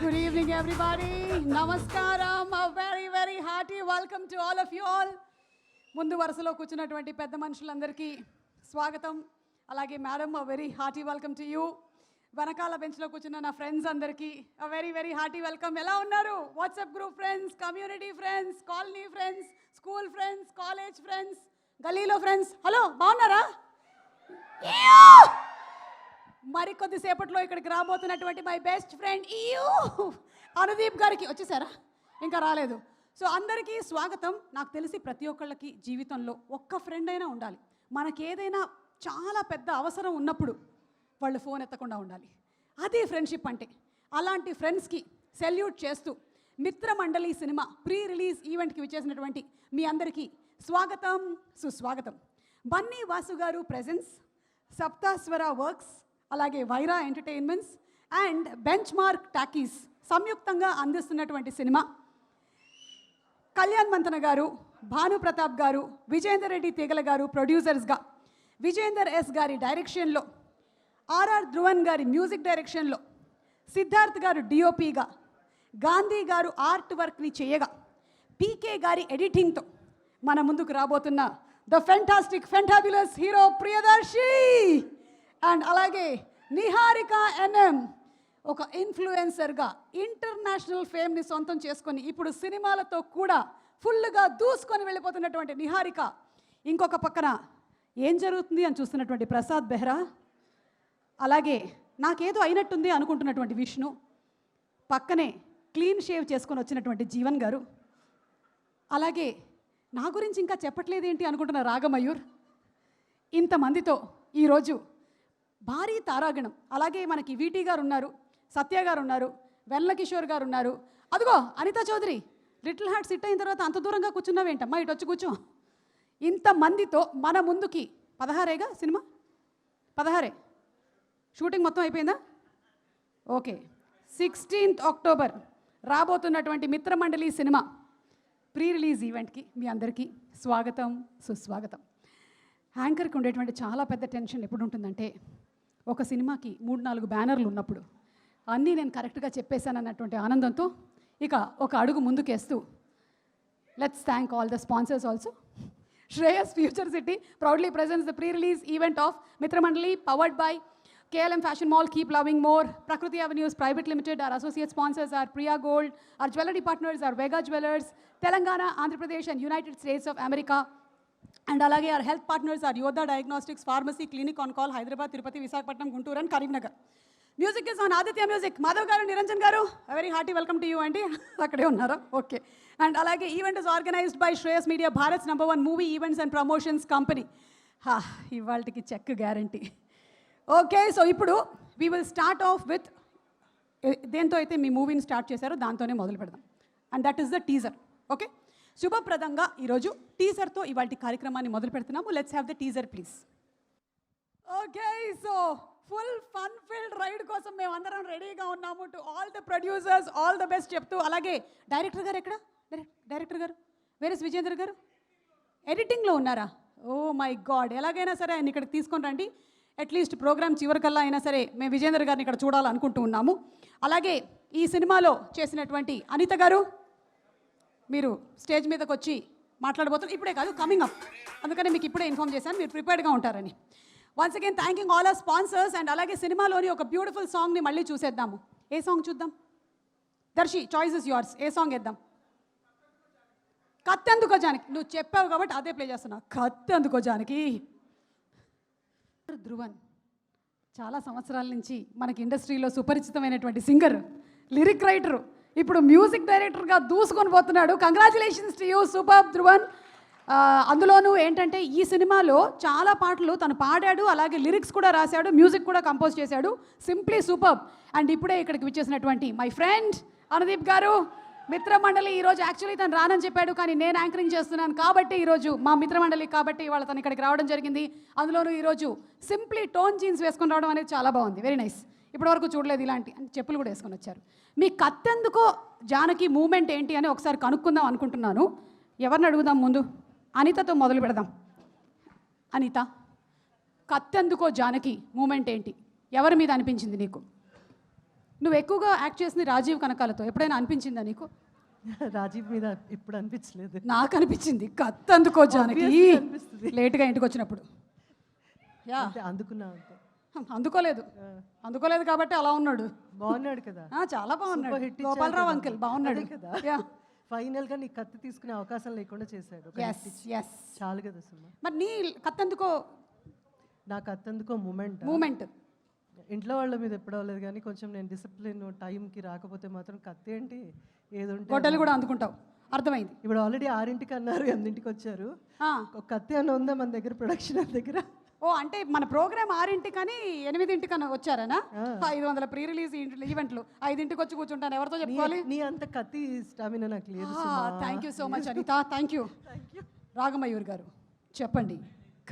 Good evening, everybody. Namaskaram. A very, very hearty welcome to all of you all. ముందు వరుసలో కూర్చున్నటువంటి పెద్ద మనుషులందరికీ స్వాగతం. అలాగే madam, a very hearty welcome to you. వెనకాల బెంచ్లో కూర్చున్న నా ఫ్రెండ్స్ అందరికీ a very, very hearty welcome. ఎలా ఉన్నారు? WhatsApp group friends, community friends, colony friends, school friends, college friends, గలీలో ఫ్రెండ్స్, హలో బాగున్నారా? మరి కొద్దిసేపట్లో ఇక్కడికి రాబోతున్నటువంటి మై బెస్ట్ ఫ్రెండ్ అనుదీప్ గారికి వచ్చేసారా? ఇంకా రాలేదు. సో అందరికీ స్వాగతం. నాకు తెలిసి ప్రతి ఒక్కళ్ళకి జీవితంలో ఒక్క ఫ్రెండ్ అయినా ఉండాలి. మనకి ఏదైనా చాలా పెద్ద అవసరం ఉన్నప్పుడు వాళ్ళు ఫోన్ ఎత్తకుండా ఉండాలి. అదే ఫ్రెండ్షిప్ అంటే. అలాంటి ఫ్రెండ్స్కి సెల్యూట్ చేస్తూ మిత్రమండలి సినిమా ప్రీ రిలీజ్ ఈవెంట్కి విచ్చేసినటువంటి మీ అందరికీ స్వాగతం, సుస్వాగతం. బన్నీ వాసు గారు ప్రెజెన్స్, సప్తాస్వర వర్క్స్, అలాగే Wyra entertainments and bench mark talkies సంయుక్తంగా అందిస్తున్నటువంటి సినిమా. కళ్యాణ్ మంతన గారు, భాను ప్రతాప్ గారు, విజేందర్ రెడ్డి తీగల గారు ప్రొడ్యూసర్స్గా, విజేందర్ ఎస్ గారి డైరెక్షన్లో, ఆర్ఆర్ ధ్రువన్ గారి మ్యూజిక్ డైరెక్షన్లో, సిద్ధార్థ్ గారు డిఓపిగా, గాంధీ గారు ఆర్ట్ వర్క్ని చేయగా, పీకే గారి ఎడిటింగ్తో మన ముందుకు రాబోతున్న the fantastic fantabulous hero Priyadarshi and అలాగే నిహారిక ఎన్ఎం. ఒక ఇన్ఫ్లుయెన్సర్గా ఇంటర్నేషనల్ ఫేమ్ని సొంతం చేసుకొని ఇప్పుడు సినిమాలతో కూడా ఫుల్గా దూసుకొని వెళ్ళిపోతున్నటువంటి నిహారిక. ఇంకొక పక్కన ఏం జరుగుతుంది అని చూస్తున్నటువంటి ప్రసాద్ బెహ్రా, అలాగే నాకేదో అయినట్టుంది అనుకుంటున్నటువంటి విష్ణు, పక్కనే క్లీన్ షేవ్ చేసుకొని వచ్చినటువంటి జీవన్ గారు, అలాగే నా గురించి ఇంకా చెప్పట్లేదేంటి అనుకుంటున్న రాగమయూర్. ఇంతమందితో ఈరోజు భారీ తారాగణం. అలాగే మనకి వీటీ గారు ఉన్నారు, సత్య గారు ఉన్నారు, వెల్ల కిషోర్ గారు ఉన్నారు. అదిగో Anitha Chowdary, little heart hit అయిన తర్వాత అంత దూరంగా కూర్చున్నావేంటమ్మా, ఇటు వచ్చి కూర్చో. ఇంతమందితో మన ముందుకి 16గా సినిమా, 16 షూటింగ్ మొత్తం అయిపోయిందా? ఓకే. 16th అక్టోబర్ రాబోతున్నటువంటి మిత్రమండలి సినిమా ప్రీ రిలీజ్ ఈవెంట్కి మీ అందరికీ స్వాగతం, సుస్వాగతం. యాంకర్కి ఉండేటువంటి చాలా పెద్ద టెన్షన్ ఎప్పుడు ఉంటుందంటే, ఒక సినిమాకి 3-4 బ్యానర్లు ఉన్నప్పుడు అన్నీ నేను కరెక్ట్గా చెప్పేశానన్నటువంటి ఆనందంతో ఇక ఒక అడుగు ముందుకేస్తూ let's thank all the sponsors also. Shreyas future city proudly presents the pre-release event of Mitramandali powered by KLM Fashion Mall, Keep Loving More, Prakriti Avenues Private Limited. Our associate sponsors are Priya Gold. Our jewelry partners are Vega Jewelers, Telangana, Andhra Pradesh and United States of America. And alage our health partners are Yodha Diagnostics, Pharmacy, Clinic on Call, Hyderabad, Tirupati, Visakhapatnam, Guntur and Karimnagar. Music is on Aditya Music. Madhav garu, Niranjan garu, a very hearty welcome to you aunty. Akade unnara. Okay. And alage event is organized by Shreyas Media, Bharat's #1 movie events and promotions company. Ha, ivaltiki check guarantee. Okay, so ఇప్పుడు we will start off with దేంతో అయితే మీ మూవీని start చేశారో దాంతోనే మొదలు పెడదాం. And that is the teaser. Okay, శుభప్రదంగా ఈరోజు టీజర్తో ఇవాళ కార్యక్రమాన్ని మొదలు పెడుతున్నాము. Let's have the teaser please. Okay, so full fun filled ride కోసం మేము అందరం రెడీగా ఉన్నాము. To all the producers all the best చెప్తూ, అలాగే డైరెక్టర్ గారు ఎక్కడ? డైరెక్టర్ గారు వేర్ ఇస్ విజేందర్ గారు? ఎడిటింగ్లో ఉన్నారా? ఓ మై గాడ్, ఎలాగైనా సరే ఆయన ఇక్కడికి తీసుకొని రండి. అట్లీస్ట్ ప్రోగ్రామ్ చివరికల్లా అయినా సరే మేము విజేందర్ గారిని ఇక్కడ చూడాలనుకుంటూ ఉన్నాము. అలాగే ఈ సినిమాలో చేసినటువంటి అనిత గారు, మీరు స్టేజ్ మీదకి వచ్చి మాట్లాడబోతున్నారు. ఇప్పుడే కాదు, కమింగ్ అప్. అందుకని మీకు ఇప్పుడే ఇన్ఫార్మ్ చేశాను, మీరు ప్రిపేర్డ్గా ఉంటారని. Once again thanking all are sponsors. And అలాగే సినిమాలోని ఒక బ్యూటిఫుల్ సాంగ్ని మళ్ళీ చూసేద్దాము. ఏ సాంగ్ చూద్దాం? Darshi, choice is yours. ఏ సాంగ్ వేద్దాం? కత్తెందుకో జానకి, నువ్వు చెప్పావు కాబట్టి అదే ప్లే చేస్తున్నా. కత్తెందుకో జానకి. ధ్రువన్ చాలా సంవత్సరాల నుంచి మనకి ఇండస్ట్రీలో సుపరిచితమైనటువంటి సింగర్, లిరిక్ రైటరు, ఇప్పుడు మ్యూజిక్ డైరెక్టర్గా దూసుకొని పోతున్నాడు. Congratulations to you super Dhruvan. అందులోనూ ఏంటంటే ఈ సినిమాలో చాలా పాటలు తను పాడాడు, అలాగే లిరిక్స్ కూడా రాశాడు, మ్యూజిక్ కూడా కంపోజ్ చేశాడు. Simply super. అండ్ ఇప్పుడే ఇక్కడికి విచ్చేసినటువంటి మై ఫ్రెండ్ అనుదీప్ గారు, మిత్రమండలి. ఈరోజు యాక్చువల్లీ తను రానని చెప్పాడు, కానీ నేను యాంకరింగ్ చేస్తున్నాను కాబట్టి ఈరోజు మా మిత్రమండలి కాబట్టి ఇవాళ తను ఇక్కడికి రావడం జరిగింది. అందులోనూ ఈరోజు సింప్లీ టోన్ జీన్స్ వేసుకొని రావడం అనేది చాలా బాగుంది, వెరీ నైస్. ఇప్పటివరకు చూడలేదు ఇలాంటి. చెప్పులు కూడా వేసుకొని వచ్చారు. మీ కత్తెందుకో జానకి మూమెంట్ ఏంటి అని ఒకసారి కనుక్కుందాం అనుకుంటున్నాను. ఎవరిని అడుగుదాం ముందు? అనితతో మొదలు పెడదాం. అనిత, కత్తెందుకో జానకి మూమెంట్ ఏంటి? ఎవరి మీద అనిపించింది నీకు? నువ్వు ఎక్కువగా యాక్ట్ చేసింది రాజీవ్ కనకాలతో, ఎప్పుడైనా అనిపించిందా నీకు? రాజీవ్ మీద ఇప్పుడు అనిపించలేదు. నాకు అనిపించింది. కత్తి అందుకో జానకి లేట్గా ఇంటికి వచ్చినప్పుడు. యా అందుకున్నా అంతే. అందుకోలేదు కాబట్టి అలా ఉన్నాడు. బాగున్నాడు కదా, చాలా బాగున్నాడు. గోపాలరావు అంకుల్ బాగున్నాడు కదా. ఫైనల్ గా నీ కత్తి తీసుకునే అవకాశం లేకుండా చేశాడు. చాలు కదా సుమా. మరి నీ కత్తి ఎందుకో? నా కత్తి ఎందుకో మూమెంట్ ఇంట్లో వాళ్ళ మీద ఎప్పుడు అవ్వలేదు, కానీ కొంచెం నేను డిసిప్లిన్ టైంకి రాకపోతే మాత్రం కత్తి ఏంటి ఏదో గొడ్డలు కూడా అందుకుంటావు, అర్థమైంది. ఇప్పుడు ఆల్రెడీ 6ంటికి అన్నారు, 8ంటికి వచ్చారు. ఒక కత్తి అన్న ఉందా మన దగ్గర, ప్రొడక్షన్ దగ్గర? ఓ అంటే మన ప్రోగ్రామ్ 6ంటికి కానీ 8ంటికి వచ్చారనా? 500 ప్రీ రిలీజ్ ఈవెంట్లు 5ంటికి వచ్చి కూర్చుంటాను, ఎవరితో చెప్పుకోవాలి? నీ అంత కత్తి స్టామినా నాకు లేదు. Thank you so much Anitha, thank you. Ragamayur గారు చెప్పండి,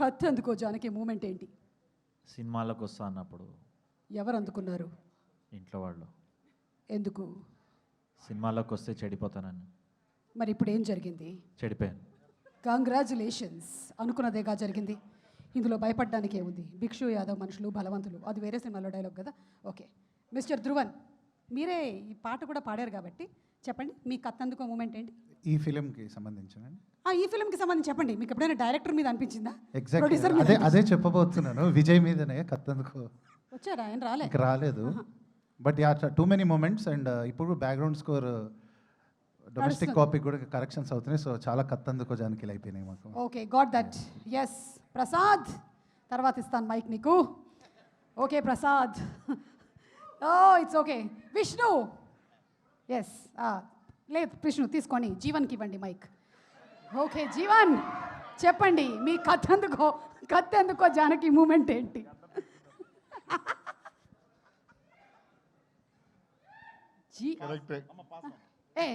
కత్తి అందుకో జానకి మూమెంట్ ఏంటి? సినిమాలకు వస్తా అన్నప్పుడు ఎవరు అందుకున్నారు? ఇంట్లో వాళ్ళు. ఎందుకు? సినిమాలోకి వస్తే చెడిపోతానని. మరి ఇప్పుడు ఏం జరిగింది? చెడిపోయాను. కంగ్రాచులేషన్స్, అనుకున్నదేగా జరిగింది. ఇందులో భయపడడానికి ఏముంది? భిక్షు యాదవ్ మనుషులు బలవంతులు, అది వేరే సినిమాలో డైలాగ్ కదా. ఓకే మిస్టర్ ధ్రువన్, మీరే ఈ పాట కూడా పాడారు కాబట్టి చెప్పండి, మీ కత్తందుకో మూమెంట్ ఏంటి? ఈ ఫిలింకి సంబంధించినండి. ఈ ఫిల్మ్కి సంబంధించి చెప్పండి. మీకు ఎప్పుడైనా డైరెక్టర్ మీద అనిపించిందా? ఎగ్జాక్ట్లీ అదే చెప్పబోతున్నాను. విజయ్ మీదనే కత్తందుకో. వచ్చారా? ఆయన రాలేదు. But ya too many moments. And ఇప్పుడు బ్యాక్గ్రౌండ్ స్కోర్ డొమెస్టిక్ కాపీ కూడా కరెక్షన్స్ అవుతున్నాయి. సో చాలా కత్తందుకో జానకి అయిపోయినాయి మాకు. Okay got that. Yes Prasad, తర్వాత ఇస్తాను మైక్ నీకు. Okay Prasad. Oh it's okay. Vishnu, yes లేదు విష్ణు తీసుకొని జీవన్కి ఇవ్వండి మైక్. ఓకే జీవన్ చెప్పండి, మీ కత్తెందుకో జానకి మూమెంట్ ఏంటి?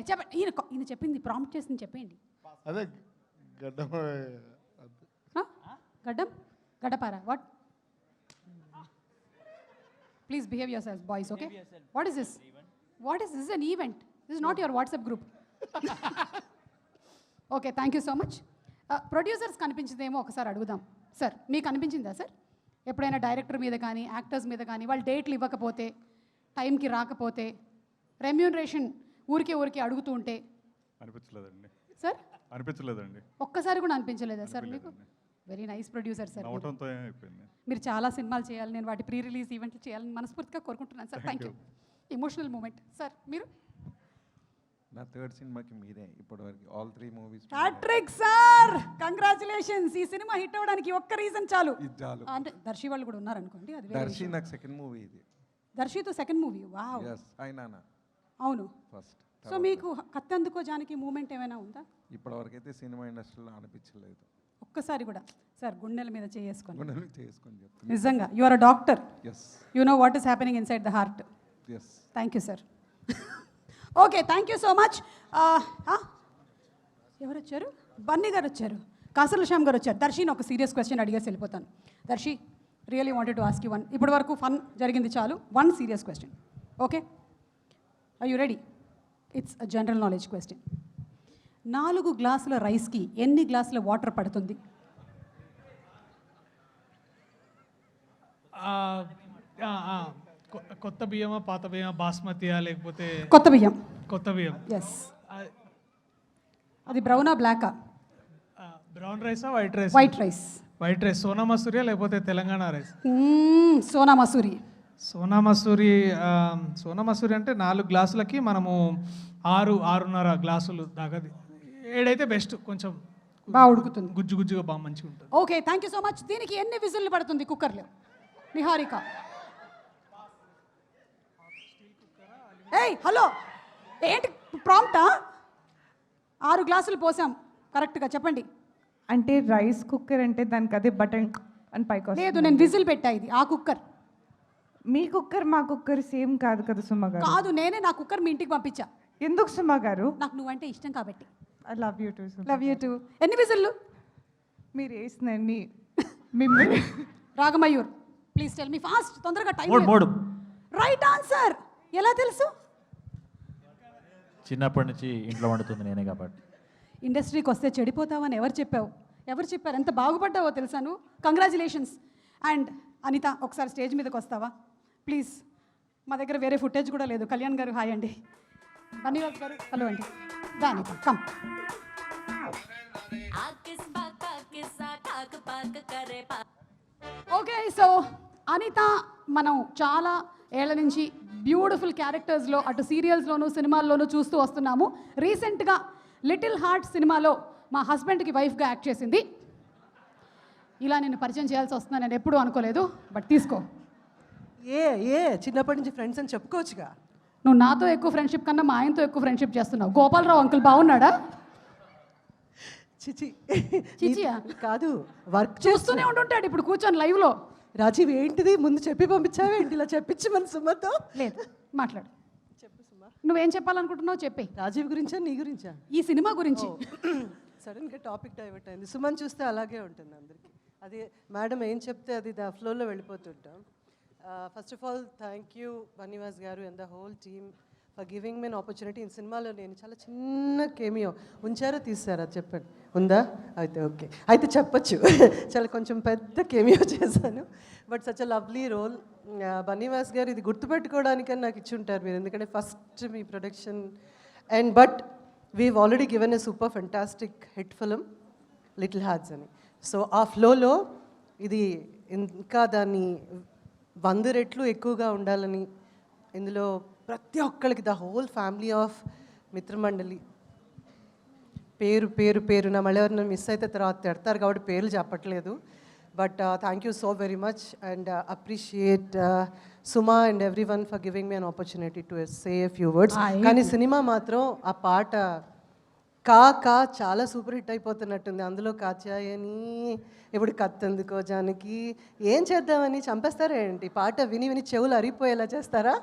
చెప్పండి, ఈయన చెప్పింది ప్రాంప్ట్ చేసింది చెప్పండి. అదే గడ్డం గడ్డపారా? What? Please behave yourself boys. Okay what is this? This an event, this is not your WhatsApp group. Okay thank you so much. Producers కనిపించిందేమో ఒకసారి అడుగుదాం. సార్ మీకు అనిపించిందా సార్ ఎప్పుడైనా డైరెక్టర్ మీద కానీ యాక్టర్స్ మీద కానీ వాళ్ళు డేట్లు ఇవ్వకపోతే, టైంకి రాకపోతే, రెమ్యూనరేషన్ ఊరికే అడుగుతూ ఉంటే? అనిపించలేదండి సార్. అనిపించలేదండి. ఒక్కసారి కూడా అనిపించలేదా సార్ మీకు? Very nice producer sir. మీరు చాలా సినిమాలు చేయాలి, నేను వాటి ప్రీ రిలీజ్ ఈవెంట్లు చేయాలని మనస్ఫూర్తిగా కోరుకుంటున్నాను sir. Thank you. Emotional moment sir. మీరు? నా థర్డ్ సినిమాకి మీరే ఇప్పటివరకు all 3 movies. Hattrick sir, congratulations. ఈ సినిమా హిట్ అవ్వడానికి ఒక్క రీజన్ చాలు. అంటే దర్శి వాళ్ళు కూడా ఉన్నారు అనుకోండి, అది దర్శి నాకు సెకండ్ మూవీ ఇది. దర్శితో సెకండ్ మూవీ. వావ్. yes అయినా అవును ఫస్ట్. సో మీకు కత్తందుకో జానకి మూమెంట్ ఏమైనా ఉందా? ఇప్పటివరకు అయితే సినిమా ఇండస్ట్రీలో అనిపించలేదు ఒక్కసారి కూడా. సార్ గుండెల మీద చేసుకొని చెప్తాను. నిజంగా you are a doctor, you know what is happening inside the heart. Thank you sir. Okay thank you so much. ఎవరు వచ్చారు? బన్నీ గారు వచ్చారు, కాసర్ల శ్యామ్ గారు వచ్చారు. దర్శిని ఒక సీరియస్ క్వశ్చన్ అడిగేసి వెళ్ళిపోతాను. Darshi really wanted to ask you one. ఇప్పటి వరకు ఫన్ జరిగింది చాలు, one serious question. Okay are you ready? It's a general knowledge question. 4 గ్లాసుల రైస్కి ఎన్ని గ్లాసుల వాటర్ పడుతుంది? కొత్త బియ్యమా పాత బియ్యమా, బాస్మతియా లేకపోతే? కొత్త బియ్యం. కొత్త బియ్యం. ఎస్. అది బ్రౌనా బ్లాకా? బ్రౌన్ రైసా white rice? White rice. White rice. Sona మసూరియా లేకపోతే తెలంగాణ రైస్? సోనా మసూరి. సోనా మసూరి అంటే 4 గ్లాసులకి మనము 6-6.5 గ్లాసులు దాకా. 7 అయితే బెస్ట్, కొంచెం బాగా ఉడుకుతుంది, గుజ్జుగా బాగా మంచిగా ఉంటుంది. Okay thank you so much. దీనికి ఎన్ని విజిల్లు పడుతుంది కుక్కర్లో? నిహారిక. ఏయ్ హలో, ఏంటి ప్రాంప్టా? 6 గ్లాసులు పోసాం కరెక్ట్గా చెప్పండి. అంటే రైస్ కుక్కర్ అంటే దానికి అదే బటన్ అని పైకి లేదు, నేను విజిల్ పెట్టా. ఇది ఆ కుక్కర్. మీ కుక్కర్ మా కుక్కర్ సేమ్ కాదు కదా సుమ గారు? కాదు, నేనే నా కుక్కర్ మీ ఇంటికి పంపించా. ఎందుకు సుమ గారు? నాకు నువ్వంటే ఇష్టం కాబట్టి. I love you too. Love you too. ఎన్ని విజిల్లు? మీరు వేసినన్ని. Ragamayur please tell me fast, తొందరగా టైం. 3 right answer. ఎలా తెలుసు? చిన్నప్పటి నుంచి ఇంట్లో వండుతుంది నేనే కాబట్టి. ఇండస్ట్రీకి వస్తే చెడిపోతావని ఎవరు చెప్పారు? ఎంత బాగుపడ్డావో తెలుసా నువ్వు. కంగ్రాచులేషన్స్. అండ్ అనిత ఒకసారి స్టేజ్ మీదకి వస్తావా ప్లీజ్? మా దగ్గర వేరే ఫుటేజ్ కూడా లేదు. కళ్యాణ్ గారు హాయ్ అండి, బన్నీవాస్ గారు హలో అండి, దాని కమ్. ఓకే, సో అనిత మనం చాలా ఏళ్ల నుంచి బ్యూటిఫుల్ క్యారెక్టర్స్లో అటు సీరియల్స్లోనూ సినిమాల్లోనూ చూస్తూ వస్తున్నాము. రీసెంట్గా లిటిల్ హార్ట్ సినిమాలో మా హస్బెండ్కి వైఫ్గా యాక్ట్ చేసింది. ఇలా నేను పరిచయం చేయాల్సి వస్తుందని నేను ఎప్పుడూ అనుకోలేదు, బట్ తీసుకో. చిన్నప్పటి నుంచి ఫ్రెండ్స్ అని చెప్పుకోవచ్చుగా. నువ్వు నాతో ఎక్కువ ఫ్రెండ్షిప్ కన్నా మా ఆయనతో ఎక్కువ ఫ్రెండ్షిప్ చేస్తున్నావు. గోపాలరావు అంకుల్ బాగున్నాడా? చిచి చిచియా? కాదు, వర్క్ చూస్తూనే ఉంటుంటాడు ఇప్పుడు కూర్చొని లైవ్లో. రాజీవ్ ఏంటిది ముందు చెప్పి పంపించావే ఏంటి ఇలా చెప్పించి మన సుమతో? లేదు, మాట్లాడు. చెప్పు సుమ. నువ్వేం చెప్పాలనుకుంటున్నావు చెప్పే. రాజీవ్ గురించా నీ గురించా? ఈ సినిమా గురించి. సడన్గా టాపిక్ డైవర్ట్ అయింది. సుమన్ చూస్తే అలాగే ఉంటుంది అందరికీ. అది మేడం ఏం చెప్తే అది ఫ్లోలో వెళ్ళిపోతుంటాం. First of all thank you Bunny Vas గారు and the whole team for giving me an opportunity. ఈ సినిమాలో నేను చాలా చిన్న కేమియో ఉంచారో తీసారా చెప్పండి, ఉందా? అయితే ఓకే, అయితే చెప్పచ్చు. చాలా కొంచెం పెద్ద కేమియో చేశాను, but such a lovely role. Bunny Vas గారు ఇది గుర్తుపెట్టుకోవడానికని నాకు ఇచ్చి ఉంటారు మీరు, ఎందుకంటే ఫస్ట్ మీ production. And but we've already given a super fantastic hit film Little Hearts అని. సో ఆ ఫ్లోలో ఇది ఇంకా దాన్ని 100 రెట్లు ఎక్కువగా ఉండాలని, ఇందులో ప్రతి ఒక్కరికి ద హోల్ ఫ్యామిలీ ఆఫ్ మిత్రమండలి పేరు పేరు పేరున మళ్ళీ ఎవరైనా మిస్ అయితే తర్వాత తిడతారు కాబట్టి పేర్లు చెప్పట్లేదు. But thank you so very much and appreciate Suma and every one for giving me an opportunity to say a few words. కానీ సినిమా మాత్రం ఆ పాట కా చాలా సూపర్ హిట్ అయిపోతున్నట్టుంది. అందులో కాచాయని ఇప్పుడు కత్తెందుకో జానకి ఏం చేద్దామని చంపేస్తారా ఏంటి? పాట విని విని చెవులు అరిగిపోయేలా చేస్తారా?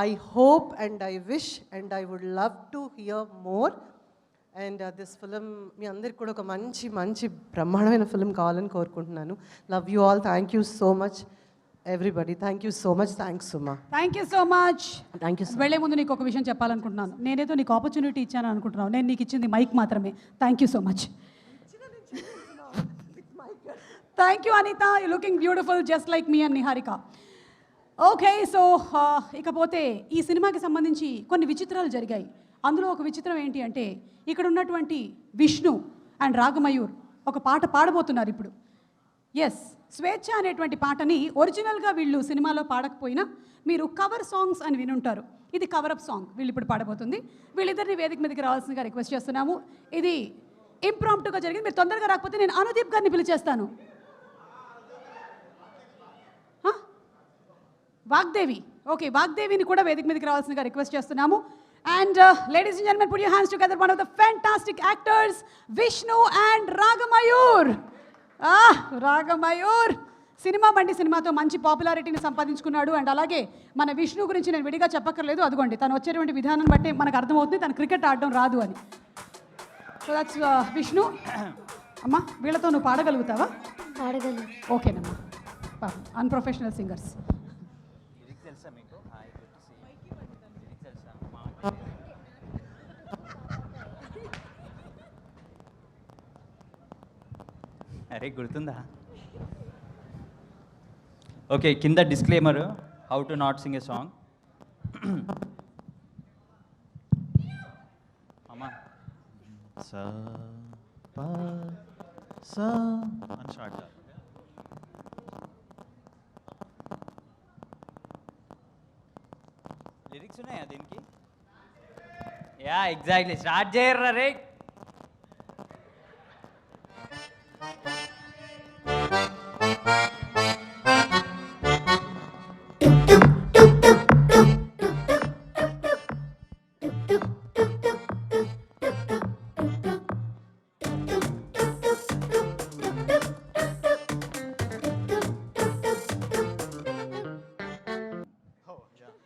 I hope and I wish and I would love to hear more. And this film మీ అందరికి కూడా ఒక మంచి మంచి బ్రహ్మాండమైన ఫిలిం కావాలని కోరుకుంటున్నాను. Love you all. Thank you so much everybody. Thank you so much. Thanks Suma. Thank you so much. Thank you. వెళ్లే ముందు నీకు ఒక విషయం చెప్పాలనుకుంటున్నాను. నేనేదో నీకు ఆపర్చునిటీ ఇచ్చాను అనుకుంటున్నావు, నేను నీకు ఇచ్చింది మైక్ మాత్రమే. Thank you so much. Thank you Anitha, you looking beautiful just like me and Niharika. Okay, so ఇకపోతే ఈ సినిమాకి సంబంధించి కొన్ని విచిత్రాలు జరిగాయి. అందులో ఒక విచిత్రం ఏంటి అంటే ఇక్కడ ఉన్నటువంటి విష్ణు అండ్ రాగమయూర్ ఒక పాట పాడబోతున్నారు ఇప్పుడు. ఎస్, స్వేచ్ఛ అనేటువంటి పాటని ఒరిజినల్గా వీళ్ళు సినిమాలో పాడకపోయినా మీరు కవర్ సాంగ్స్ అని వినుంటారు. ఇది కవరప్ సాంగ్ వీళ్ళు ఇప్పుడు పాడబోతుంది. వీళ్ళిద్దరిని వేదిక మీదకి రావాల్సిందిగా రిక్వెస్ట్ చేస్తున్నాము. ఇది ఇంప్రాంప్టుగా జరిగింది, మీరు తొందరగా రాకపోతే నేను అనుదీప్ గారిని పిలిచేస్తాను. వాగ్దేవి, ఓకే, వాగ్దేవిని కూడా వేదిక మీదకి రావాల్సిందిగా రిక్వెస్ట్ చేస్తున్నాము. And ladies and gentlemen, put your hands together, one of the fantastic actors, Vishnu and Ragamayur. Ragamayur cinema బండి సినిమాతో మంచి పాపులారిటీని సంపాదించుకున్నాడు. అండ్ అలాగే మన విష్ణు గురించి నేను విడిగా చెప్పక్కర్లేదు, అదిగోండి తను వచ్చేటువంటి విధానం బట్టి మనకు అర్థమవుతుంది తను క్రికెట్ ఆడడం రాదు అని. So that's Vishnu. అమ్మా వీళ్ళతో నువ్వు పాడగలుగుతావా? పాడగలను. ఓకేనమ్మా, అన్ప్రొఫెషనల్ సింగర్స్. అరే గుర్తుందా? ఓకే, కింద disclaimer, how to not Singh A song. అమ్మా సా పా సా అని స్టార్ట్. లిరిక్స్ ఉన్నాయా దీనికి? యా ఎగ్జాక్ట్లీ, స్టార్ట్ చేయర్రా రే.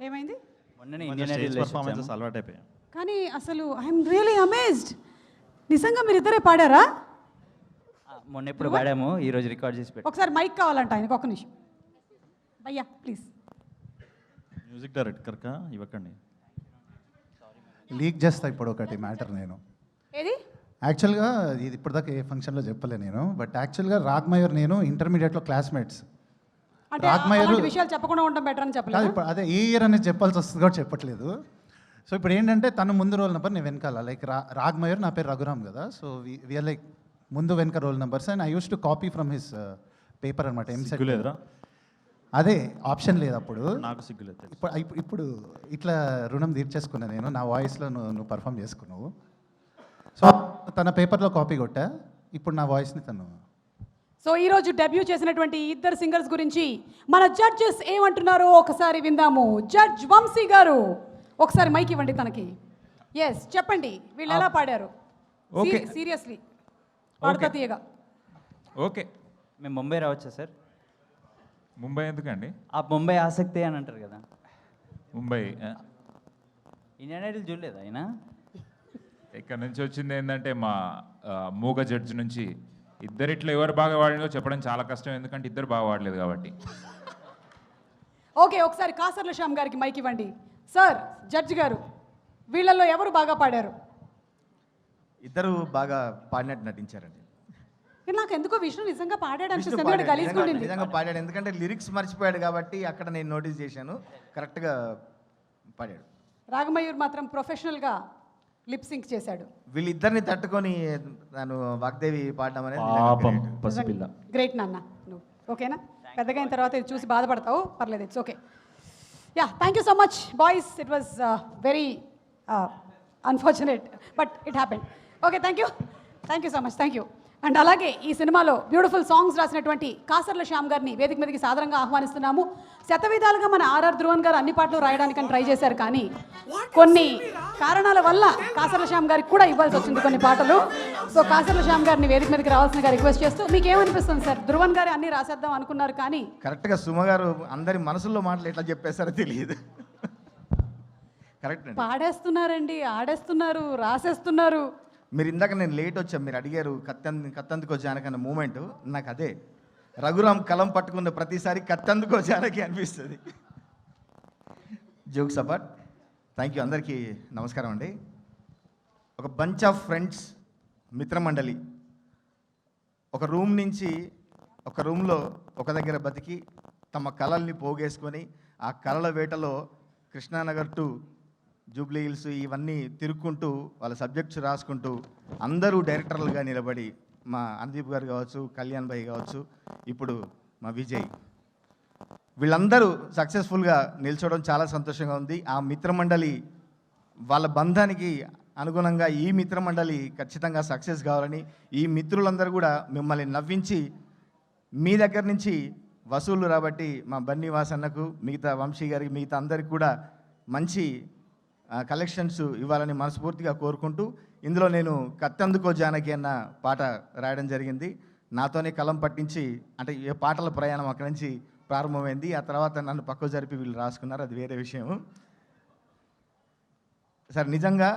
ఏమైంది? మొన్ననే కొంచెం ఇండియన్ స్టేజ్ ఐడల్ పర్ఫార్మెన్సెస్ అలవాటు అయిపోయాయి. కానీ అసలు ఐఎమ్ రియలీ అమేజ్డ్. నిజంగా మీరు ఇద్దరే పాడారా? మొన్న ఎప్పుడు పాడాము, ఈరోజు రికార్డ్ చేసి పెట్టాము. ఒకసారి మైక్ కావాలంట ఆయనకు, ఒక్క నిమిషం భయ్యా ప్లీజ్. మ్యూజిక్ డైరెక్టర్గా ఇవ్వకండి. లీక్ చేస్తా ఇప్పుడు ఒకటి మ్యాటర్. నేను ఏది యాక్చువల్గా ఇది ఇప్పటిదాకా ఏ ఫంక్షన్లో చెప్పలే నేను, బట్ యాక్చువల్గా రాగ్మయూర్ నేను ఇంటర్మీడియట్లో క్లాస్మేట్స్. అంటే రాగ్మయూర్ అలాంటి విషయాలు చెప్పకుండా ఉండడం బెటర్ అని కాదు చెప్పలేదు. ఇప్పుడు అదే ఏ ఇయర్ అనేది చెప్పాల్సి వస్తుంది కూడా చెప్పట్లేదు. సో ఇప్పుడు ఏంటంటే తను ముందు రోల్ నెంబర్ నేను వెనకాల లైక్ రాగ్మయూర్, నా పేరు రఘురామ్ కదా. సో వీఆర్ లైక్ ముందు వెనక role numbers and I use to copy from his paper అనమాట. సిగ్గులేదురా? అదే ఆప్షన్ లేదు అప్పుడు. నాకు సిగ్గులేదు. ఇప్పుడు ఇట్లా రుణం తీర్చేసుకున్నా నేను, నా వాయిస్లో నువ్వు పర్ఫామ్ చేసుకున్నావు. సో తన పేపర్లో కాపీ కొట్టా, ఇప్పుడు నా వాయిస్ని తను. సో ఈరోజు డెబ్యూ చేసినటువంటి ఇద్దరు సింగర్స్ గురించి మన జడ్జెస్ ఏమంటున్నారో ఒకసారి విందాము. జడ్జ్ వంశీ గారు ఒకసారి మైక్ ఇవ్వండి తనకి. ఎస్, చెప్పండి వీళ్ళు ఎలా పాడారు. Okay. సీరియస్లీ పాడతా తీయగా. ఓకే. మేము ముంబై రావచ్చా సార్? ముంబై ఎందుకండి? ఆ ముంబై ఆసక్తి అని అంటారు కదా. ముంబై ఇండియన్ ఐడల్ చూడలేదు ఆయన. ఇక్కడ నుంచి వచ్చింది ఏంటంటే మా మూగ జడ్జి నుంచి ఇద్దరిట్లో ఎవరు బాగా వాడినో చెప్పడం చాలా కష్టం, ఎందుకంటే ఇద్దరు బాగా వాడలేదు కాబట్టి. ఓకే, ఒకసారి కాసర్ల శ్యామ్ గారికి మైక్ ఇవ్వండి. సార్, జడ్జి గారు వీళ్ళల్లో ఎవరు బాగా పాడారు? ఇద్దరు బాగా పాడినట్టు నటించారండి. నాకు ఎందుకో విష్ణు నిజంగా పాడాడు విష్ణు అనిపిస్తుంది. పాడాడు, గలీజ్గుండింది. నిజంగా పాడాడు. ఎందుకంటే లిరిక్స్ మర్చిపోయాడు కాబట్టి అక్కడ నేను నోటీస్ చేశాను. కరెక్ట్గా పాడాడు. రాగమయూర్ మాత్రం ప్రొఫెషనల్గా లిప్ సింక్ చేశాడు. వీళ్ళిద్దరిని తట్టుకొని తను వాగ్దేవి పాడడం అనేది పాపం పసిపిల్ల. గ్రేట్ నాన్న, నువ్వు ఓకేనా? పెద్దగా అయిన తర్వాత ఇది చూసి బాధపడతావు, పర్లేదు, it's okay. Yeah, thank you so much boys. It was very unfortunate but it happened. Okay, thank you so much, thank you. And అలాగే ఈ సినిమాలో బ్యూటిఫుల్ సాంగ్స్ రాసినటువంటి కాసర్ల శ్యామ్ గారిని వేదిక మీదకి సాదరంగా ఆహ్వానిస్తున్నాము. శతవిధాలుగా మన ఆర్ఆర్ ధ్రువన్ గారు అన్ని పాటలు రాయడానికని ట్రై చేశారు, కానీ కొన్ని కారణాల వల్ల కాసర్ల శ్యామ్ గారికి కూడా ఇవ్వాల్సి వచ్చింది కొన్ని పాటలు. సో కాసర్ల శ్యామ్ గారిని వేదిక మీదకి రావాల్సిందిగా రిక్వెస్ట్ చేస్తూ, మీకు ఏమనిపిస్తుంది సార్? ధ్రువన్ గారు అన్ని రాసేద్దాం అనుకున్నారు, కానీ కరెక్ట్గా సుమ గారు అందరి మనసుల్లో మాటలు ఎట్లా చెప్పేశారో తెలియదు. కరెక్ట్ అండి. పాడేస్తున్నారండి, ఆడేస్తున్నారు, రాసేస్తున్నారు. మీరు ఇందాక నేను లేట్ వచ్చాను, మీరు అడిగారు కత్తందుకో జానకి అన్న మూమెంట్. నాకు అదే రఘురామ్ కలం పట్టుకున్న ప్రతిసారి కత్తందుకో జానకి అనిపిస్తుంది. Jokes apart, thank you. అందరికీ నమస్కారం అండి. ఒక బంచ్ ఆఫ్ ఫ్రెండ్స్, మిత్రమండలి, ఒక రూమ్ నుంచి ఒక రూమ్లో ఒక దగ్గర బతికి తమ కళల్ని పోగేసుకొని ఆ కళల వేటలో కృష్ణానగర్ టు జూబ్లీ హిల్స్ ఇవన్నీ తిరుక్కుంటూ వాళ్ళ సబ్జెక్ట్స్ రాసుకుంటూ అందరూ డైరెక్టర్లుగా నిలబడి, మా అనుదీప్ గారు కావచ్చు, కళ్యాణ్ భాయ్ కావచ్చు, ఇప్పుడు మా విజయ్, వీళ్ళందరూ సక్సెస్ఫుల్గా నిల్చోవడం చాలా సంతోషంగా ఉంది. ఆ మిత్రమండలి వాళ్ళ బంధానికి అనుగుణంగా ఈ మిత్రమండలి ఖచ్చితంగా సక్సెస్ కావాలని, ఈ మిత్రులందరూ కూడా మిమ్మల్ని నవ్వించి మీ దగ్గర నుంచి వసూలు రాబట్టి మా బన్నీ వాసన్నకు, మిగతా వంశీ గారికి, మిగతా అందరికి కూడా మంచి కలెక్షన్స్ ఇవ్వాలని మనస్ఫూర్తిగా కోరుకుంటూ, ఇందులో నేను కత్తందుకో జానకి అన్న పాట రాయడం జరిగింది. నాతోనే కలం పట్టించి, అంటే ఏ పాటల ప్రయాణం అక్కడి నుంచి ప్రారంభమైంది. ఆ తర్వాత నన్ను పక్కకు జరిపి వీళ్ళు రాసుకున్నారు, అది వేరే విషయం. సార్, నిజంగా